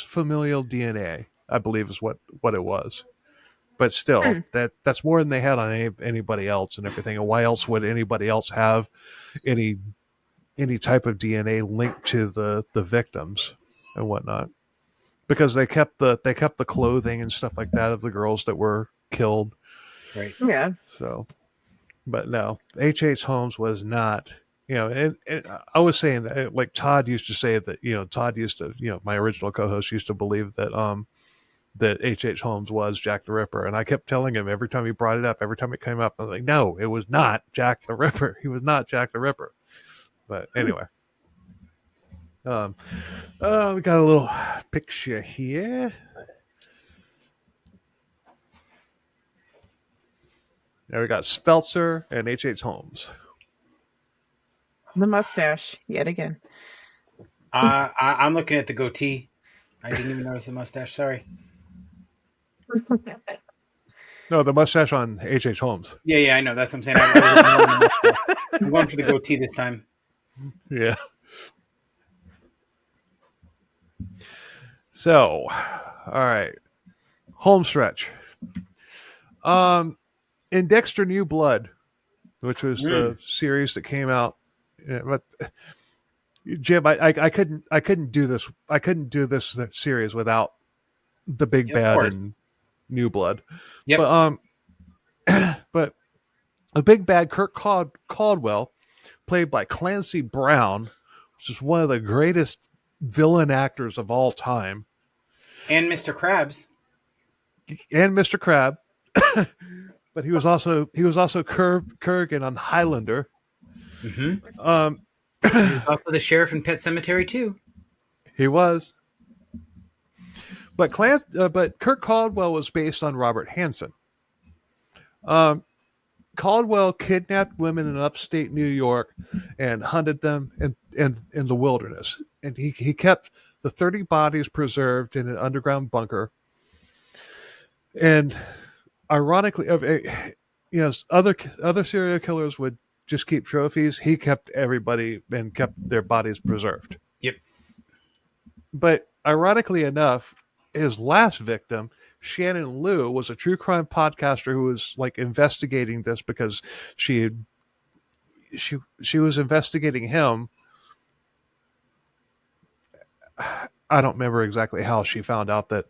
Speaker 1: familial DNA, I believe is what it was. But still, that's more than they had on anybody else and everything. And why else would anybody else have any type of DNA linked to the victims and whatnot? Because they kept the clothing and stuff like that of the girls that were killed.
Speaker 2: Right.
Speaker 3: Yeah.
Speaker 1: So, but no, H.H. Holmes was not. And I was saying that, like Todd used to say that. Todd used to. My original co-host used to believe that that H.H. Holmes was Jack the Ripper, and I kept telling him every time he brought it up, every time it came up, I was like, no, it was not Jack the Ripper. He was not Jack the Ripper. But anyway. We got a little picture here. There we got Speltzer and H.H. Holmes.
Speaker 3: The mustache, yet again.
Speaker 2: I'm looking at the goatee. I didn't even notice the mustache. Sorry.
Speaker 1: No, the mustache on H.H. Holmes.
Speaker 2: Yeah, I know. That's what I'm saying. I'm going for the goatee this time.
Speaker 1: Yeah. So, all right. Home stretch. In Dexter New Blood, which was the series that came out, but Jim, I couldn't do this. I couldn't do this series without the big bad and New Blood.
Speaker 2: Yep.
Speaker 1: But the big bad Kirk Caldwell, played by Clancy Brown, which is one of the greatest villain actors of all time,
Speaker 2: and Mr. Krabs,
Speaker 1: but he was also Kurgan on Highlander.
Speaker 2: He was also the sheriff in Pet Sematary too.
Speaker 1: He was, but Kirk Caldwell was based on Robert Hansen. Caldwell kidnapped women in upstate New York and hunted them in the wilderness. And he kept the 30 bodies preserved in an underground bunker. And ironically, other serial killers would just keep trophies. He kept everybody and kept their bodies preserved.
Speaker 2: Yep.
Speaker 1: But ironically enough, his last victim, Shannon Liu, was a true crime podcaster who was like investigating this because she was investigating him. I don't remember exactly how she found out that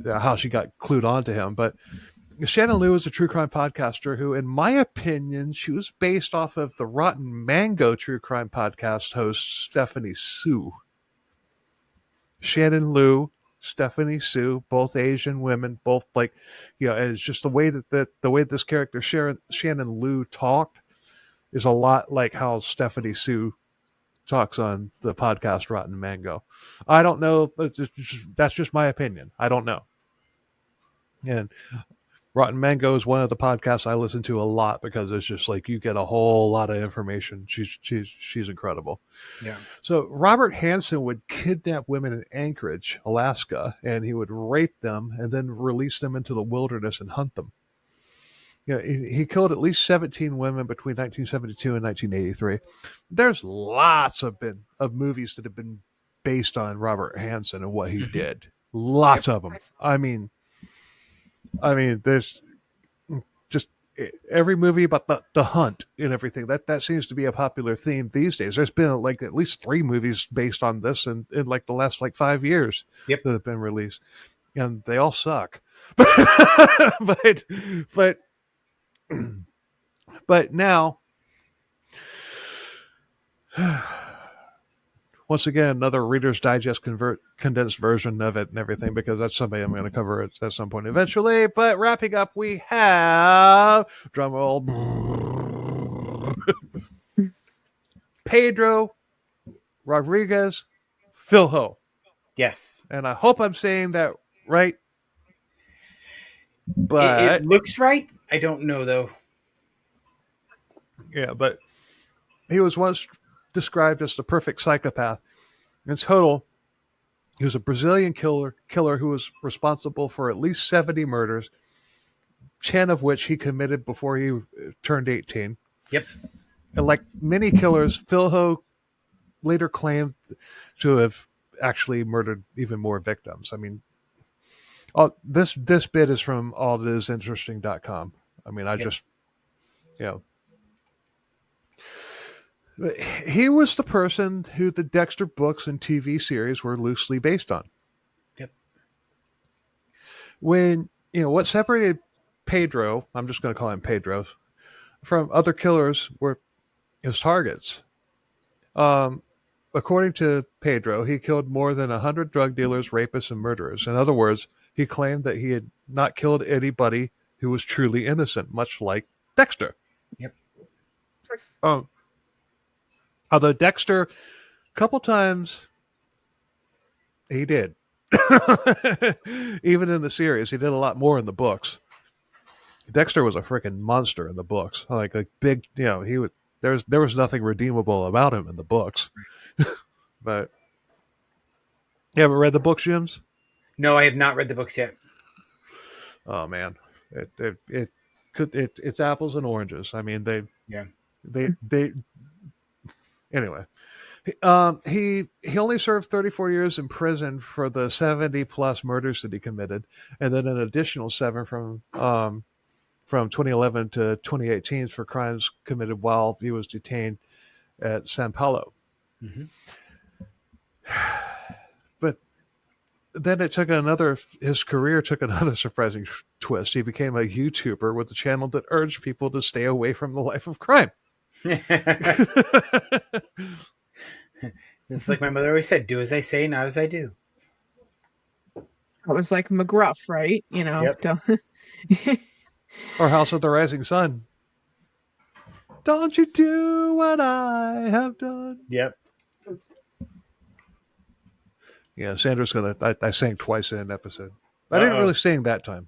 Speaker 1: how she got clued onto him, but Shannon Liu is a true crime podcaster who, in my opinion, she was based off of the Rotten Mango true crime podcast host Stephanie Sue. Shannon Liu, Stephanie Sue, both Asian women, both and it's just the way that the way this character Shannon Liu talked is a lot like how Stephanie Sue talks on the podcast Rotten Mango. I don't know. That's just my opinion. I don't know. And Rotten Mango is one of the podcasts I listen to a lot because it's just like you get a whole lot of information. She's incredible.
Speaker 2: Yeah.
Speaker 1: So Robert Hansen would kidnap women in Anchorage, Alaska, and he would rape them and then release them into the wilderness and hunt them. You know, he killed at least 17 women between 1972 and 1983. There's lots of movies that have been based on Robert Hansen and what he did. Lots of them. I mean, there's just every movie about the hunt and everything. That seems to be a popular theme these days. There's been like at least 3 movies based on this in like the last like 5 years that have been released, and they all suck. But now, once again, another Reader's Digest condensed version of it and everything, because that's something I'm going to cover at some point eventually. But wrapping up, we have, drumroll, Pedro Rodriguez Filho.
Speaker 2: Yes.
Speaker 1: And I hope I'm saying that right. But
Speaker 2: it looks right. I don't know, though.
Speaker 1: Yeah, but he was once described as the perfect psychopath. In total, he was a Brazilian killer who was responsible for at least 70 murders, 10 of which he committed before he turned 18.
Speaker 2: Yep.
Speaker 1: And like many killers, Filho later claimed to have actually murdered even more victims. I mean, this bit is from allthatinteresting.com. I mean, he was the person who the Dexter books and TV series were loosely based on.
Speaker 2: Yep.
Speaker 1: When, what separated Pedro, I'm just going to call him Pedro, from other killers were his targets. According to Pedro, he killed more than 100 drug dealers, rapists, and murderers. In other words, he claimed that he had not killed anybody who was truly innocent, much like Dexter.
Speaker 2: Yep.
Speaker 1: Although Dexter, a couple times, he did. Even in the series, he did a lot more in the books. Dexter was a freaking monster in the books. Like a big, he was. There was nothing redeemable about him in the books. But you haven't read the books, Jims?
Speaker 2: No, I have not read the books yet.
Speaker 1: Oh man, it's apples and oranges. I mean, they anyway. He only served 34 years in prison for the 70 plus murders that he committed, and then an additional 7 from 2011 to 2018 for crimes committed while he was detained at Sao Paulo. Mm-hmm. But then his career took another surprising twist. He became a YouTuber with a channel that urged people to stay away from the life of crime.
Speaker 2: It's like my mother always said, do as I say, not as I do.
Speaker 3: It was like McGruff, right?
Speaker 2: Yep.
Speaker 1: Or House of the Rising Sun. Don't you do what I have done.
Speaker 2: Yep.
Speaker 1: Yeah, Sandra's gonna. I sang twice in an episode. I didn't really sing that time.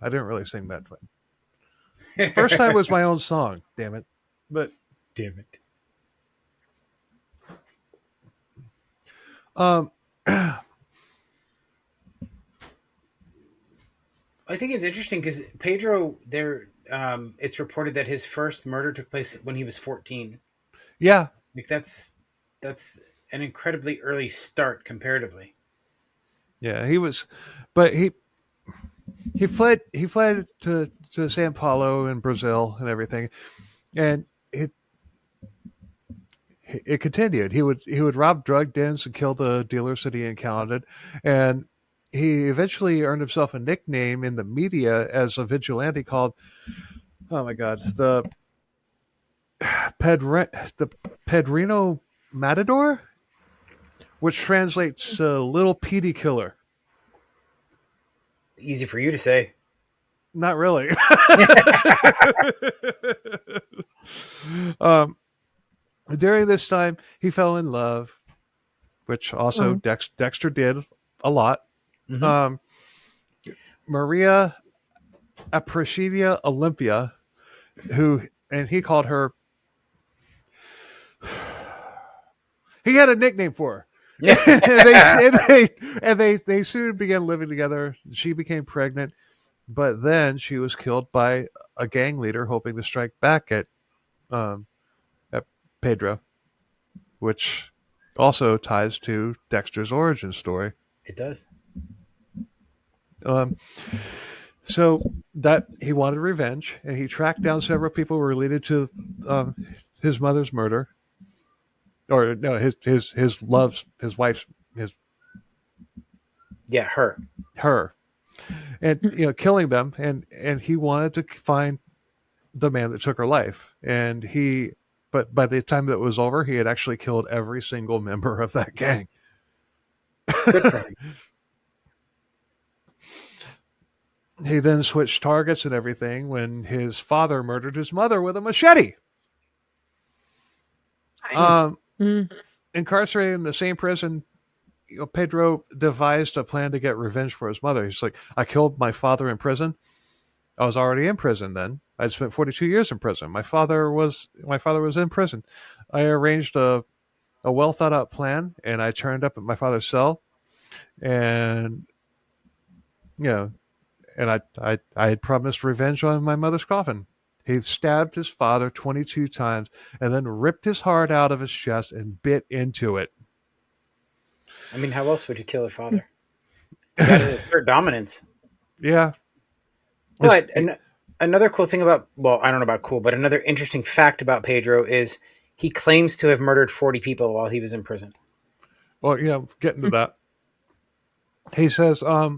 Speaker 1: First time was my own song. Damn it!
Speaker 2: I think it's interesting because Pedro, it's reported that his first murder took place when he was 14.
Speaker 1: Yeah,
Speaker 2: like that's an incredibly early start comparatively.
Speaker 1: Yeah, he was, but he fled to Sao Paulo in Brazil and everything, and it continued. He would rob drug dens and kill the dealers that he encountered, and he eventually earned himself a nickname in the media as a vigilante called, oh my God, the Pedrino Matador, which translates Little Petey Killer.
Speaker 2: Easy for you to say.
Speaker 1: Not really. During this time, he fell in love which also Dexter did a lot. Maria Appreciatia Olympia, and he called her. He had a nickname for her. and they soon began living together. She became pregnant, but then she was killed by a gang leader hoping to strike back at Pedro, which also ties to Dexter's origin story.
Speaker 2: It does.
Speaker 1: So that he wanted revenge, and he tracked down several people related to his mother's murder, or no, his wife's her, and killing them, and he wanted to find the man that took her life, but by the time that it was over, he had actually killed every single member of that gang.
Speaker 2: Good for him.
Speaker 1: He then switched targets and everything when his father murdered his mother with a machete.
Speaker 3: Nice.
Speaker 1: Incarcerated in the same prison, Pedro devised a plan to get revenge for his mother. He's like, I killed my father in prison. I was already in prison then. I'd spent 42 years in prison. My father was in prison. I arranged a well thought out plan, and I turned up at my father's cell, and and I had promised revenge on my mother's coffin. He stabbed his father 22 times and then ripped his heart out of his chest and bit into it.
Speaker 2: I mean, how else would you kill a father? You got to assert dominance.
Speaker 1: Yeah.
Speaker 2: But another cool thing about, well, I don't know about cool, but another interesting fact about Pedro is he claims to have murdered 40 people while he was in prison.
Speaker 1: Well, yeah, getting to that. He says, like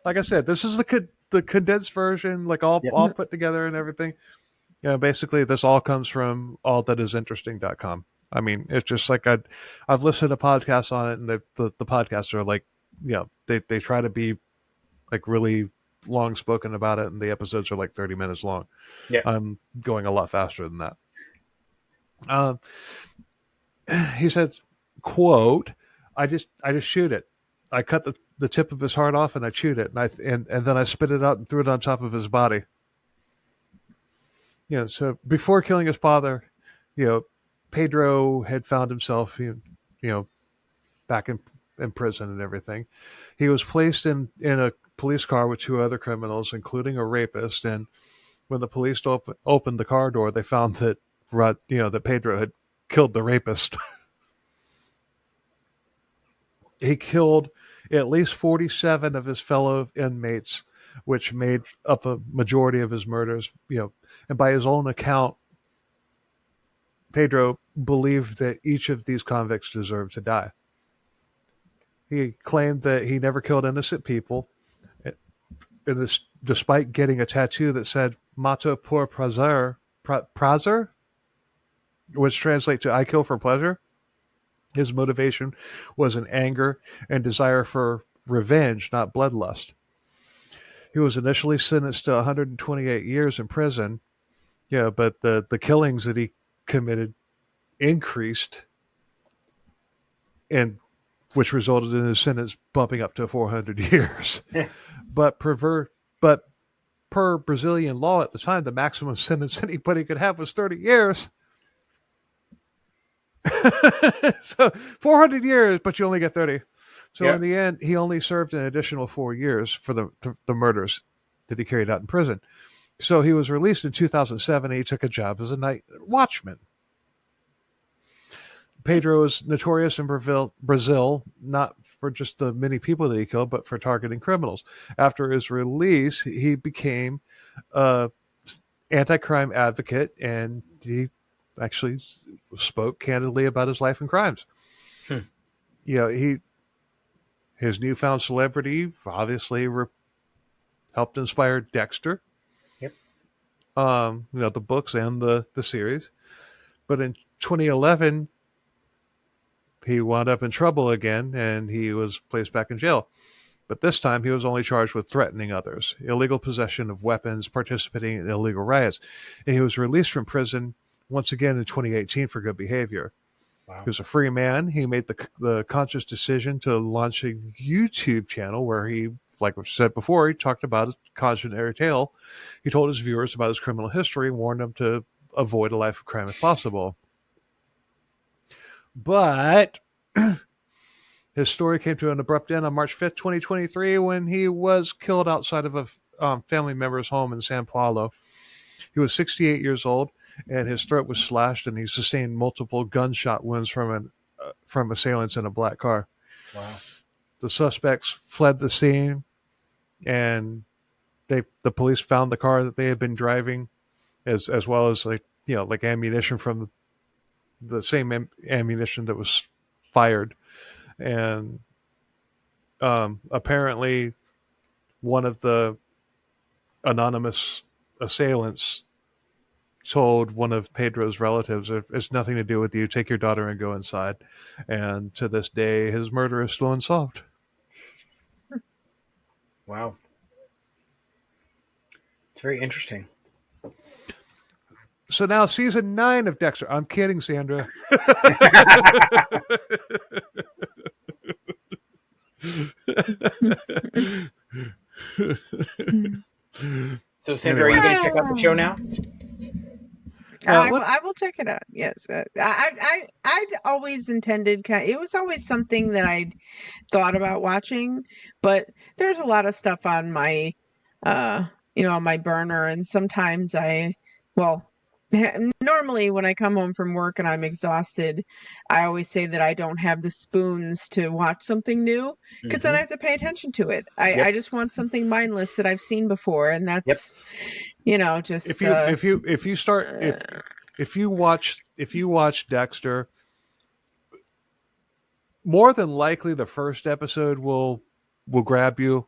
Speaker 1: I said, this is the condensed version, like all put together and everything. Basically this all comes from allthatisinteresting.com. I mean, it's just like I've listened to podcasts on it, and the podcasts are like, they try to be like really long spoken about it, and the episodes are like 30 minutes long.
Speaker 2: Yeah.
Speaker 1: I'm going a lot faster than that. He said, quote, I just shoot it. I cut the tip of his heart off, and I chewed it, and then I spit it out and threw it on top of his body. So before killing his father, Pedro had found himself, back in prison and everything. He was placed in a police car with two other criminals, including a rapist. And when the police opened the car door, they found that that Pedro had killed the rapist. He killed at least 47 of his fellow inmates, which made up a majority of his murders. And by his own account, Pedro believed that each of these convicts deserved to die. He claimed that he never killed innocent people, and this, despite getting a tattoo that said "Mato por prazer," which translates to "I kill for pleasure." His motivation was an anger and desire for revenge, not bloodlust. He was initially sentenced to 128 years in prison, but the killings that he committed increased, and which resulted in his sentence bumping up to 400 years. But per Brazilian law at the time, the maximum sentence anybody could have was 30 years. So 400 years, but you only get 30. So in the end, he only served an additional 4 years for the murders that he carried out in prison. So he was released in 2007, and he took a job as a night watchman. Pedro is notorious in Brazil, not for just the many people that he killed, but for targeting criminals. After his release, he became an anti-crime advocate, and he actually spoke candidly about his life and crimes. His newfound celebrity obviously helped inspire Dexter.
Speaker 2: Yep.
Speaker 1: The books and the series. But in 2011, he wound up in trouble again, and he was placed back in jail. But this time, he was only charged with threatening others, illegal possession of weapons, participating in illegal riots. And he was released from prison once again in 2018 for good behavior.
Speaker 2: Wow.
Speaker 1: He was a free man. He made the conscious decision to launch a YouTube channel where he, like I said before, he talked about his cautionary tale. He told his viewers about his criminal history and warned them to avoid a life of crime if possible. But his story came to an abrupt end on March 5th, 2023, when he was killed outside of a family member's home in San Paulo. He was 68 years old, and his throat was slashed, and he sustained multiple gunshot wounds from assailants in a black car.
Speaker 2: Wow.
Speaker 1: The suspects fled the scene, and the police found the car that they had been driving, as well as like ammunition from the same ammunition that was fired. And apparently one of the anonymous assailants told one of Pedro's relatives, it's nothing to do with you, take your daughter and go inside. And to this day, his murder is still unsolved.
Speaker 2: Wow. It's very interesting.
Speaker 1: So now season 9 of Dexter. I'm kidding, Sandra.
Speaker 2: So, Sandra, are you going to check out the show now?
Speaker 3: I will check it out. Yes, I'd always intended. It was always something that I'd thought about watching, but there's a lot of stuff on my, on my burner, and sometimes normally when I come home from work and I'm exhausted, I always say that I don't have the spoons to watch something new, because then I have to pay attention to it. I just want something mindless that I've seen before, and that's just
Speaker 1: if you watch Dexter, more than likely the first episode will grab you.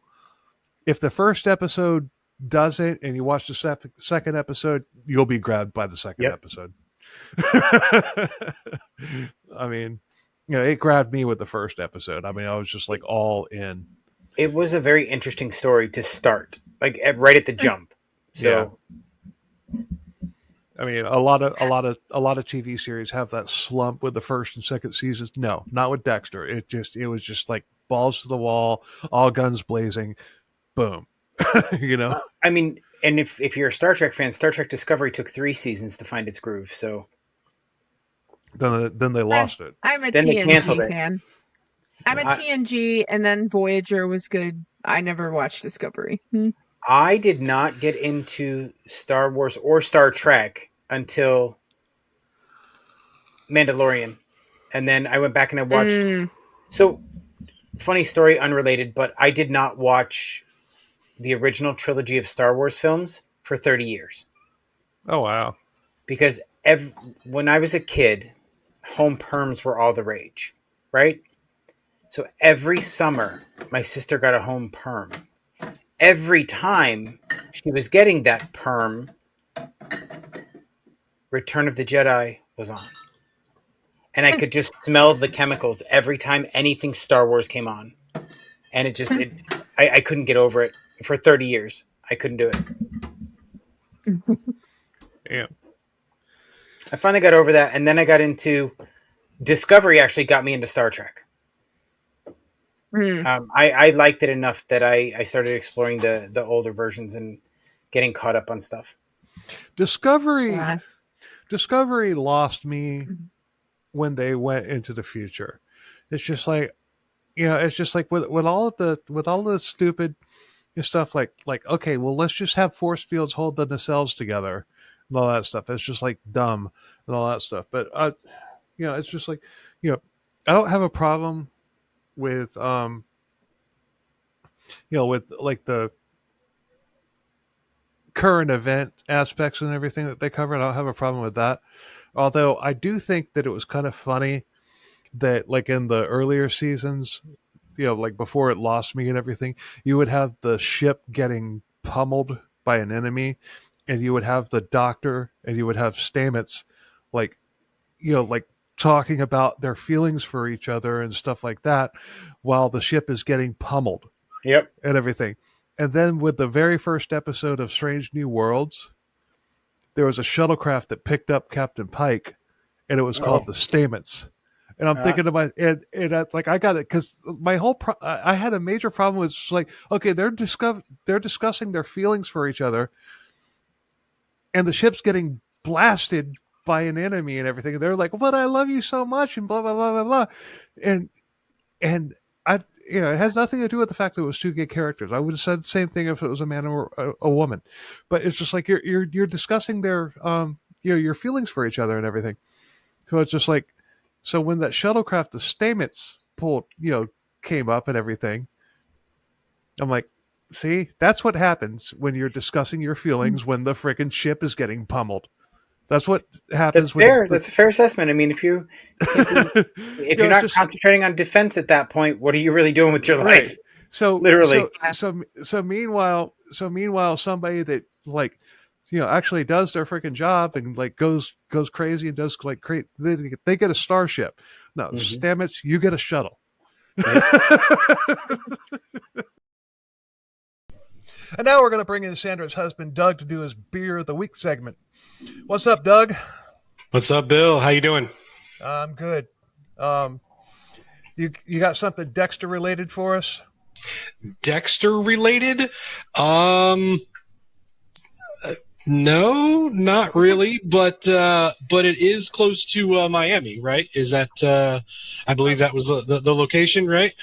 Speaker 1: If the first episode doesn't, and you watch the second episode, you'll be grabbed by the second episode. I mean, it grabbed me with the first episode. I mean, I was just like all in.
Speaker 2: It was a very interesting story to start, like right at the jump. So,
Speaker 1: I mean, a lot of TV series have that slump with the first and second seasons. No, not with Dexter. It was just like balls to the wall, all guns blazing, boom.
Speaker 2: I mean, and if you're a Star Trek fan, Star Trek Discovery took 3 seasons to find its groove. So
Speaker 1: then they lost it.
Speaker 3: I'm a TNG fan. I'm a TNG, and then Voyager was good. I never watched Discovery.
Speaker 2: I did not get into Star Wars or Star Trek until Mandalorian, and then I went back and I watched. So, funny story, unrelated, but I did not watch the original trilogy of Star Wars films for 30 years.
Speaker 1: Oh, wow.
Speaker 2: Because when I was a kid, home perms were all the rage, right? So every summer, my sister got a home perm. Every time she was getting that perm, Return of the Jedi was on. And I could just smell the chemicals every time anything Star Wars came on. And I couldn't get over it. For 30 years, I couldn't do it.
Speaker 1: Yeah.
Speaker 2: I finally got over that, and then I got into Discovery. Actually, got me into Star Trek. I liked it enough that I started exploring the older versions and getting caught up on stuff.
Speaker 1: Discovery lost me when they went into the future. It's just like, it's just like with all the stupid stuff, like okay, well, let's just have force fields hold the nacelles together and all that stuff. It's just like dumb and all that stuff. But it's just like, I don't have a problem with with like the current event aspects and everything that they covered. I don't have a problem with that. Although I do think that it was kind of funny that, like, in the earlier seasons, like before it lost me and everything, you would have the ship getting pummeled by an enemy, and you would have the Doctor and you would have Stamets, like talking about their feelings for each other and stuff like that while the ship is getting pummeled.
Speaker 2: Yep.
Speaker 1: And everything. And then with the very first episode of Strange New Worlds, there was a shuttlecraft that picked up Captain Pike, and it was called the Stamets. And I'm thinking to my and that's like I got it because my whole I had a major problem with like, okay, they're discussing their feelings for each other, and the ship's getting blasted by an enemy and everything. And they're like, "But I love you so much," and blah blah blah blah blah, and I it has nothing to do with the fact that it was two gay characters. I would have said the same thing if it was a man or a woman, but it's just like you're discussing their your feelings for each other and everything. So it's just like. So when that shuttlecraft, the Stamets came up and everything, I'm like, see, that's what happens when you're discussing your feelings when the frickin' ship is getting pummeled. That's what happens.
Speaker 2: That's a fair assessment. I mean, if you're not concentrating on defense at that point, what are you really doing with your life?
Speaker 1: Right. So literally. So meanwhile, somebody that like. Actually does their freaking job and like goes crazy and does like they get a starship. No, Stamets, you get a shuttle. Right. And now we're going to bring in Sandra's husband, Doug, to do his Beer of the Week segment. What's up, Doug?
Speaker 4: What's up, Bill? How you doing?
Speaker 1: I'm good. You got something Dexter related for us?
Speaker 4: Dexter related? No, not really, but it is close to Miami, right? Is that I believe that was the location, right?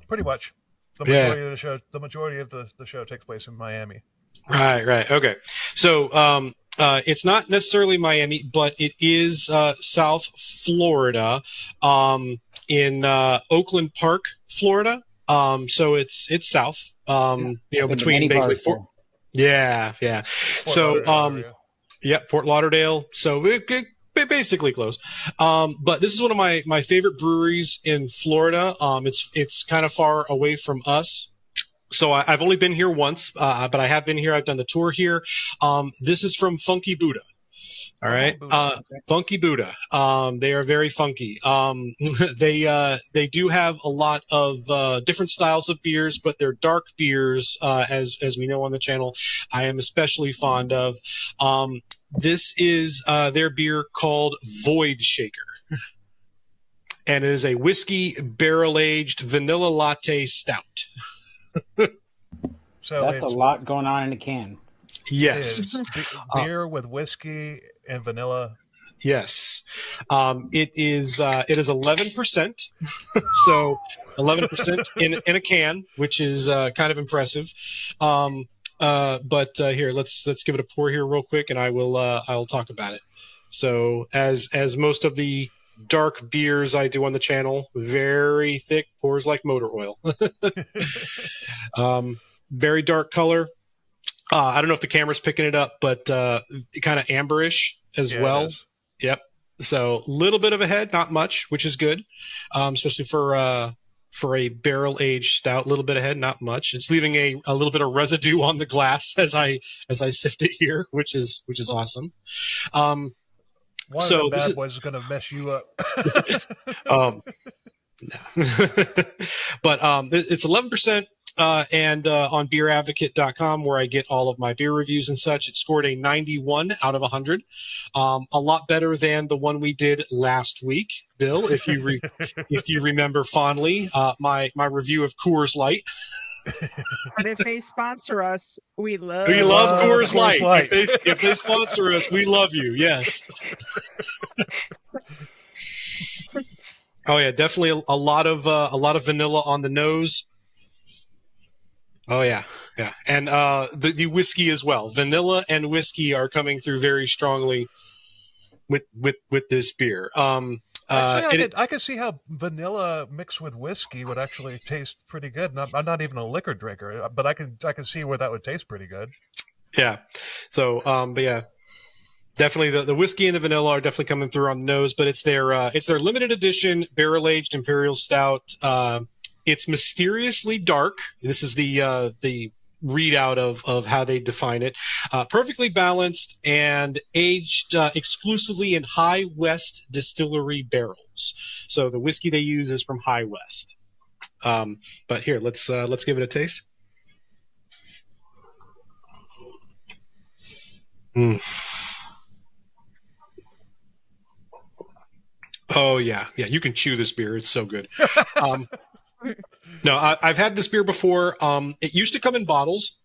Speaker 1: Pretty much. The majority of the show takes place in Miami.
Speaker 4: Right. Okay. So it's not necessarily Miami, but it is South Florida, in Oakland Park, Florida. So it's south, between basically Fort. Yeah. Port Lauderdale. So it basically close. But this is one of my favorite breweries in Florida. It's kind of far away from us. So I've only been here once, but I have been here. I've done the tour here. This is from Funky Buddha. All right. Funky Buddha. They are very funky. They do have a lot of different styles of beers, but they're dark beers, as we know on the channel. I am especially fond of. This is their beer called Void Shaker. And it is a whiskey barrel-aged vanilla latte stout.
Speaker 2: So that's a lot going on in a can.
Speaker 4: Yes.
Speaker 1: Beer with whiskey and vanilla.
Speaker 4: Yes. It is 11%. So 11% in a can, which is kind of impressive. But here, let's give it a pour here real quick, and I'll talk about it. So as most of the dark beers I do on the channel, very thick, pours like motor oil. Very dark color. I don't know if the camera's picking it up, but kind of amberish as well. Yep. So a little bit of a head, not much, which is good, especially for a barrel-aged stout. A little bit of head, not much. It's leaving a little bit of residue on the glass as I sift it here, which is awesome.
Speaker 1: One of the bad boys is going to mess you up.
Speaker 4: No. But it's 11%. And on beeradvocate.com, where I get all of my beer reviews and such, it scored a 91 out of 100. A lot better than the one we did last week, Bill, if you remember fondly, my review of Coors Light.
Speaker 3: And if they sponsor us, we love
Speaker 4: Coors Light. If they sponsor us, we love you. Yes. Oh yeah, definitely a lot of vanilla on the nose. Oh yeah, and the whiskey as well. Vanilla and whiskey are coming through very strongly with this beer.
Speaker 1: Actually, I could see how vanilla mixed with whiskey would actually taste pretty good. I'm not even a liquor drinker, but I can see where that would taste pretty good.
Speaker 4: Yeah. So, but yeah, definitely the whiskey and the vanilla are definitely coming through on the nose. But it's their limited edition barrel aged imperial stout. It's mysteriously dark. This is the readout of how they define it. Perfectly balanced and aged exclusively in High West distillery barrels. So the whiskey they use is from High West. But here, let's give it a taste. Oh yeah, you can chew this beer. It's so good. No, I've had this beer before. It used to come in bottles.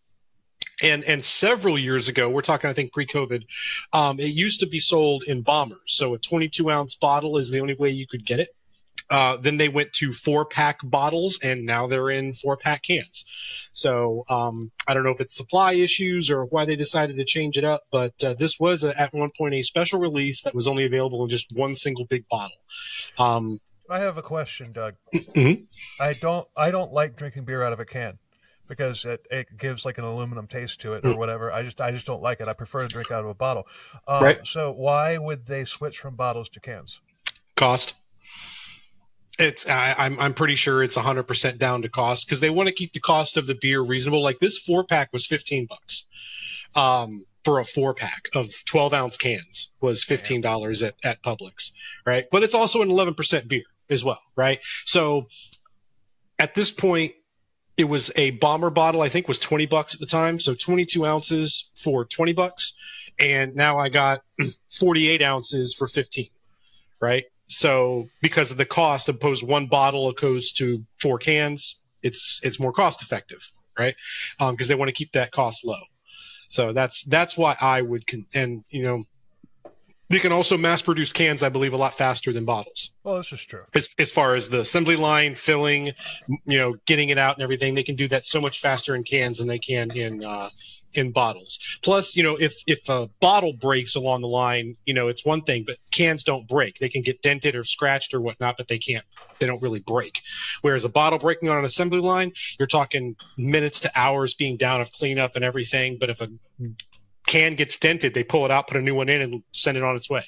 Speaker 4: And several years ago, we're talking, I think, pre-COVID, it used to be sold in bombers. So a 22-ounce bottle is the only way you could get it. Then they went to 4-pack bottles, and now they're in 4-pack cans. So I don't know if it's supply issues or why they decided to change it up, but this was at one point a special release that was only available in just one single big bottle.
Speaker 1: I have a question, Doug.
Speaker 4: Mm-hmm.
Speaker 1: I don't like drinking beer out of a can, because it gives like an aluminum taste to it or whatever. I just don't like it. I prefer to drink out of a bottle.
Speaker 4: Right.
Speaker 1: So why would they switch from bottles to cans?
Speaker 4: Cost. I'm pretty sure it's 100% down to cost, because they want to keep the cost of the beer reasonable. Like this 4-pack was $15. For a 4-pack of 12-ounce cans was $15 at Publix, right? But it's also an 11% beer as well, right? So at this point, it was a bomber bottle, I think was $20 at the time. So 22 ounces for $20. And now I got 48 ounces for 15, right? So because of the cost, opposed to one bottle opposed to 4 cans, it's more cost effective, right? Because they want to keep that cost low. So that's why I would, and you know, they can also mass produce cans, I believe, a lot faster than bottles.
Speaker 1: Well, this is true.
Speaker 4: As far as the assembly line, filling, you know, getting it out and everything, they can do that so much faster in cans than they can in bottles. Plus, you know, if a bottle breaks along the line, you know, it's one thing, but cans don't break. They can get dented or scratched or whatnot, but they don't really break. Whereas a bottle breaking on an assembly line, you're talking minutes to hours being down of cleanup and everything. But if a can gets dented, they pull it out, put a new one in, and send it on its way,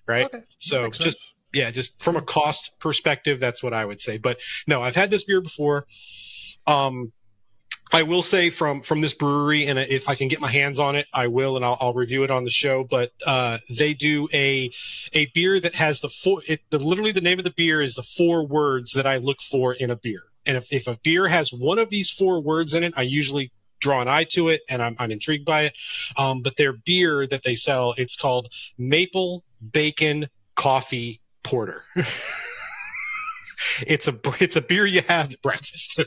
Speaker 4: right? Okay. So just from a cost perspective, that's what I would say. But no, I've had this beer before. I will say from this brewery, and if I can get my hands on it, I will, and I'll review it on the show. But they do a beer that has literally the name of the beer is the 4 words that I look for in a beer. And if a beer has one of these 4 words in it, I usually draw an eye to it, and I'm intrigued by it. But their beer that they sell, it's called Maple Bacon Coffee Porter. It's a beer you have at breakfast,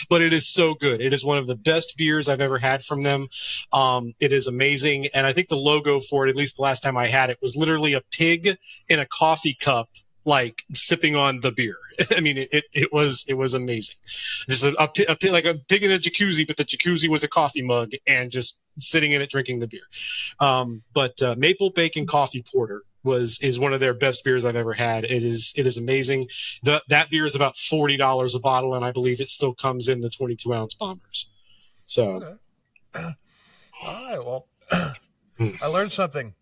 Speaker 4: but it is so good. It is one of the best beers I've ever had from them. It is amazing. And I think the logo for it, at least the last time I had it, was literally a pig in a coffee cup, like sipping on the beer. I mean, it was amazing. Just like a pig in a jacuzzi, but the jacuzzi was a coffee mug and just sitting in it, drinking the beer. But Maple Bacon Coffee Porter is one of their best beers I've ever had. It is amazing. That beer is about $40 a bottle, and I believe it still comes in the 22-ounce bombers. So,
Speaker 1: okay. All right. Well, I learned something.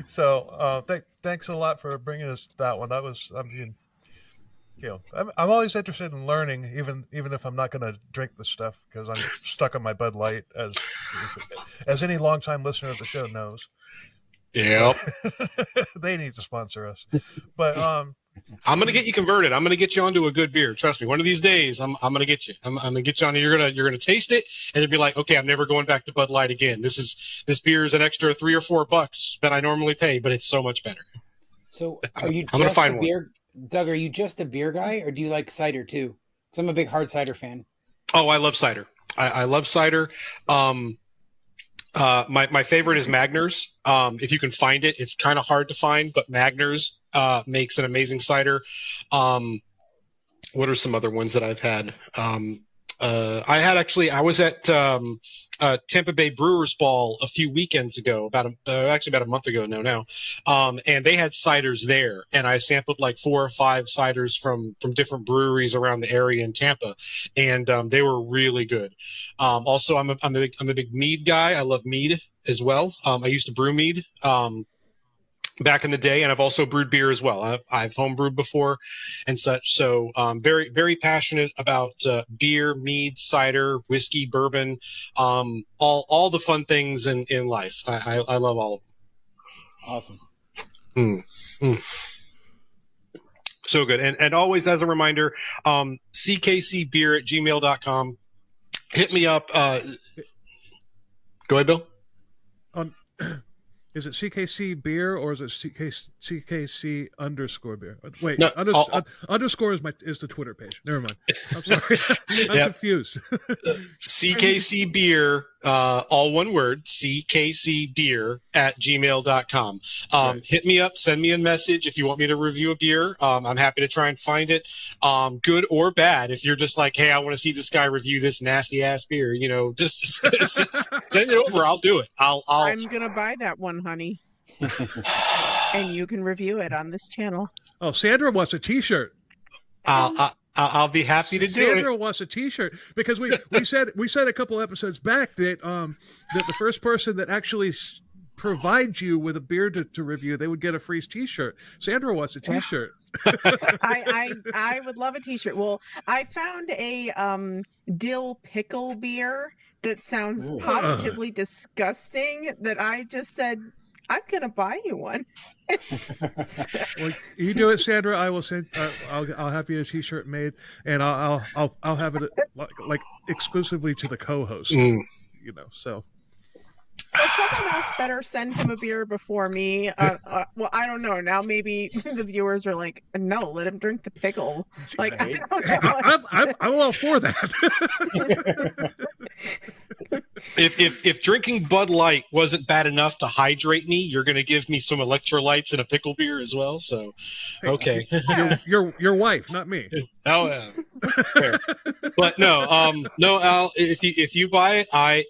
Speaker 1: So, thanks a lot for bringing us that one. I'm always interested in learning, even if I'm not going to drink the stuff, because I'm stuck on my Bud Light, as any longtime listener of the show knows.
Speaker 4: Yep.
Speaker 1: They need to sponsor us. But
Speaker 4: I'm going to get you converted. I'm going to get you onto a good beer. Trust me. One of these days, I'm going to get you. I'm going to get you on. You're going to taste it, and it'll be like, okay, I'm never going back to Bud Light again. This beer is an extra $3 or $4 that I normally pay, but it's so much better.
Speaker 2: So, are you?
Speaker 4: I'm going to find one.
Speaker 2: Doug, are you just a beer guy, or do you like cider too? Because I'm a big hard cider fan.
Speaker 4: Oh, I love cider. I love cider. My favorite is Magners. If you can find it, it's kind of hard to find, but Magners makes an amazing cider. What are some other ones that I've had? I was at Tampa Bay Brewers Ball a few weekends ago, about a month ago now. And they had ciders there, and I sampled like 4 or 5 ciders from different breweries around the area in Tampa, and they were really good. Also, I'm a big mead guy. I love mead as well. I used to brew mead back in the day, and I've also brewed beer as well. I've home brewed before and such. So very, very passionate about beer, mead, cider, whiskey, bourbon, all the fun things in life. I love all of them.
Speaker 2: Awesome.
Speaker 4: So good. And always as a reminder, ckcbeer@gmail.com. Hit me up. Go ahead, Bill.
Speaker 1: Is it CKC beer or is it CKC underscore beer? Wait,
Speaker 4: no,
Speaker 1: underscore is the Twitter page. Never mind. I'm sorry. I'm confused.
Speaker 4: CKC beer, all one word, ckcbeer@gmail.com.
Speaker 1: Right.
Speaker 4: Hit me up, send me a message if you want me to review a beer. I'm happy to try and find it, good or bad. If you're just like, hey, I want to see this guy review this nasty ass beer, just send it over. I'll do it.
Speaker 3: I'm gonna buy that one, honey. And you can review it on this channel.
Speaker 1: Oh, Sandra wants a T-shirt.
Speaker 4: I'll be happy to do it.
Speaker 1: Sandra wants a T-shirt because we said a couple episodes back that that the first person that actually provides you with a beer to review, they would get a free T-shirt. Sandra wants a T-shirt.
Speaker 3: I would love a T-shirt. Well, I found a dill pickle beer that sounds positively disgusting that I just said, I'm gonna buy you one.
Speaker 1: Well, you do it, Sandra. I will send. I'll have you a T-shirt made, and I'll have it like exclusively to the co-host. So.
Speaker 3: So someone else better send him a beer before me. Well, I don't know. Now maybe the viewers are like, no, let him drink the pickle. Like, I don't know.
Speaker 1: I'm all for that.
Speaker 4: If drinking Bud Light wasn't bad enough to hydrate me, you're going to give me some electrolytes and a pickle beer as well. So, okay.
Speaker 1: Your wife, not me.
Speaker 4: Oh, yeah. Fair. But no, Al. If you buy it, I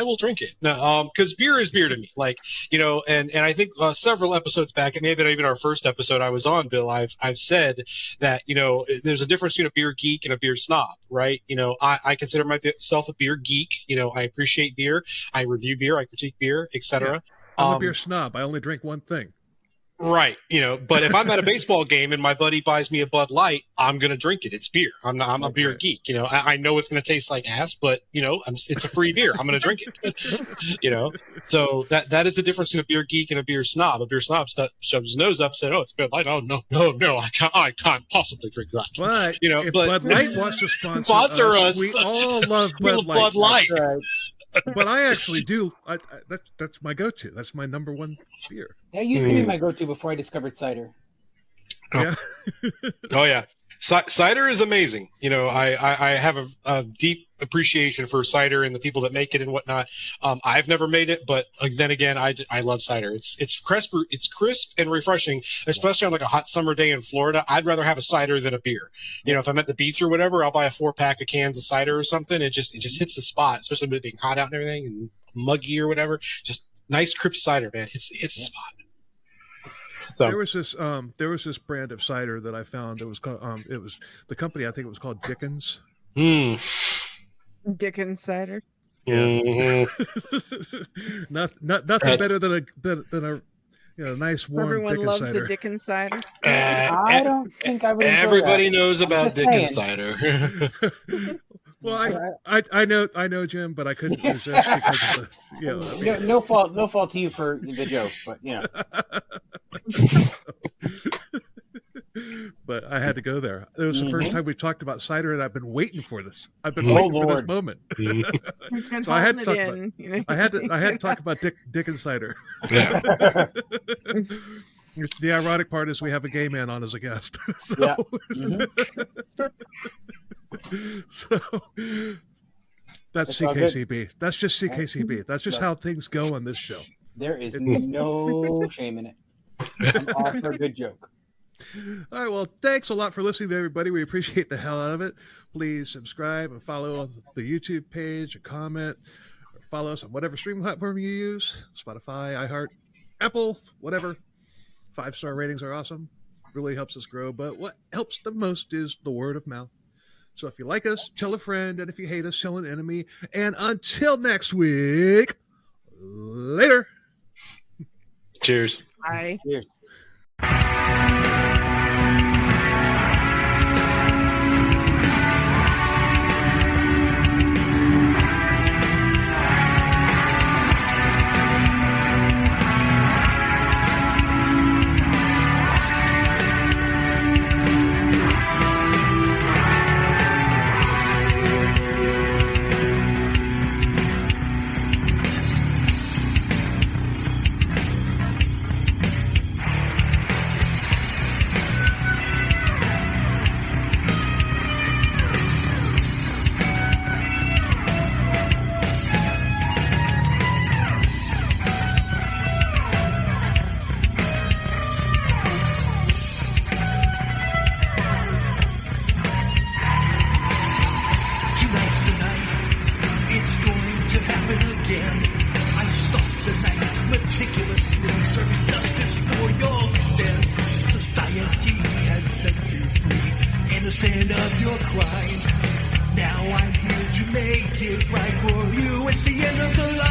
Speaker 4: will drink it. No, because beer is beer to me. Like, and I think several episodes back, it may have been even our first episode I was on, Bill. I've said that there's a difference between a beer geek and a beer snob, right? I consider myself a beer geek. I appreciate beer. I review beer. I critique beer, etc.
Speaker 1: Yeah, I'm a beer snob. I only drink one thing.
Speaker 4: Right, but if I'm at a baseball game and my buddy buys me a Bud Light, I'm gonna drink it. It's beer. I'm a beer geek. I know it's gonna taste like ass, but it's a free beer. I'm gonna drink it. So that is the difference between a beer geek and a beer snob. A beer snob shoves his nose up, and said, "Oh, it's Bud Light. Oh no, I can't possibly drink that."
Speaker 1: But if Bud Light wants to sponsor us, we all love Bud Light. Right. But I actually do. That's my go-to. That's my number one beer.
Speaker 2: That used to be my go-to before I discovered cider.
Speaker 1: Yeah.
Speaker 4: Oh yeah, cider is amazing. I have a deep appreciation for cider and the people that make it and whatnot. I've never made it, but then again, I love cider. It's crisp and refreshing, especially on like a hot summer day in Florida. I'd rather have a cider than a beer. If I'm at the beach or whatever, I'll buy a 4-pack of cans of cider or something. It just hits the spot, especially with it being hot out and everything and muggy or whatever. Just nice crisp cider, man. Hits the spot. So
Speaker 1: there was this brand of cider that I found that was called it was the company, I think it was called Dickens.
Speaker 3: Dickens cider.
Speaker 1: Yeah. Mm-hmm. nothing better than a nice warm
Speaker 3: Everyone
Speaker 1: Dickens
Speaker 3: loves
Speaker 1: cider.
Speaker 3: the Dickens cider.
Speaker 2: I don't think I would.
Speaker 4: Everybody knows about Dickens cider.
Speaker 1: Well, I know, Jim, but I couldn't resist because of this.
Speaker 2: No fault to you for the joke, but
Speaker 1: But I had to go there. It was the first time we talked about cider, and I've been waiting for this. I've been waiting for this moment. So I had to talk about. I had to talk about Dickens cider. Yeah. The ironic part is we have a gay man on as a guest.
Speaker 2: Yeah.
Speaker 1: So that's CKCB. That's just CKCB. That's just how things go on this show.
Speaker 2: There is no shame in it. I'm all for a good joke.
Speaker 1: All right, well, thanks a lot for listening to everybody. We appreciate the hell out of it. Please subscribe and follow the YouTube page, or comment, or follow us on whatever streaming platform you use, Spotify, iHeart, Apple, whatever. 5-star ratings are awesome. Really helps us grow, but what helps the most is the word of mouth. So if you like us, tell a friend, and if you hate us, tell an enemy. And until next week, later.
Speaker 4: Cheers.
Speaker 3: Bye.
Speaker 2: Cheers.
Speaker 5: make it right for you. It's the end of the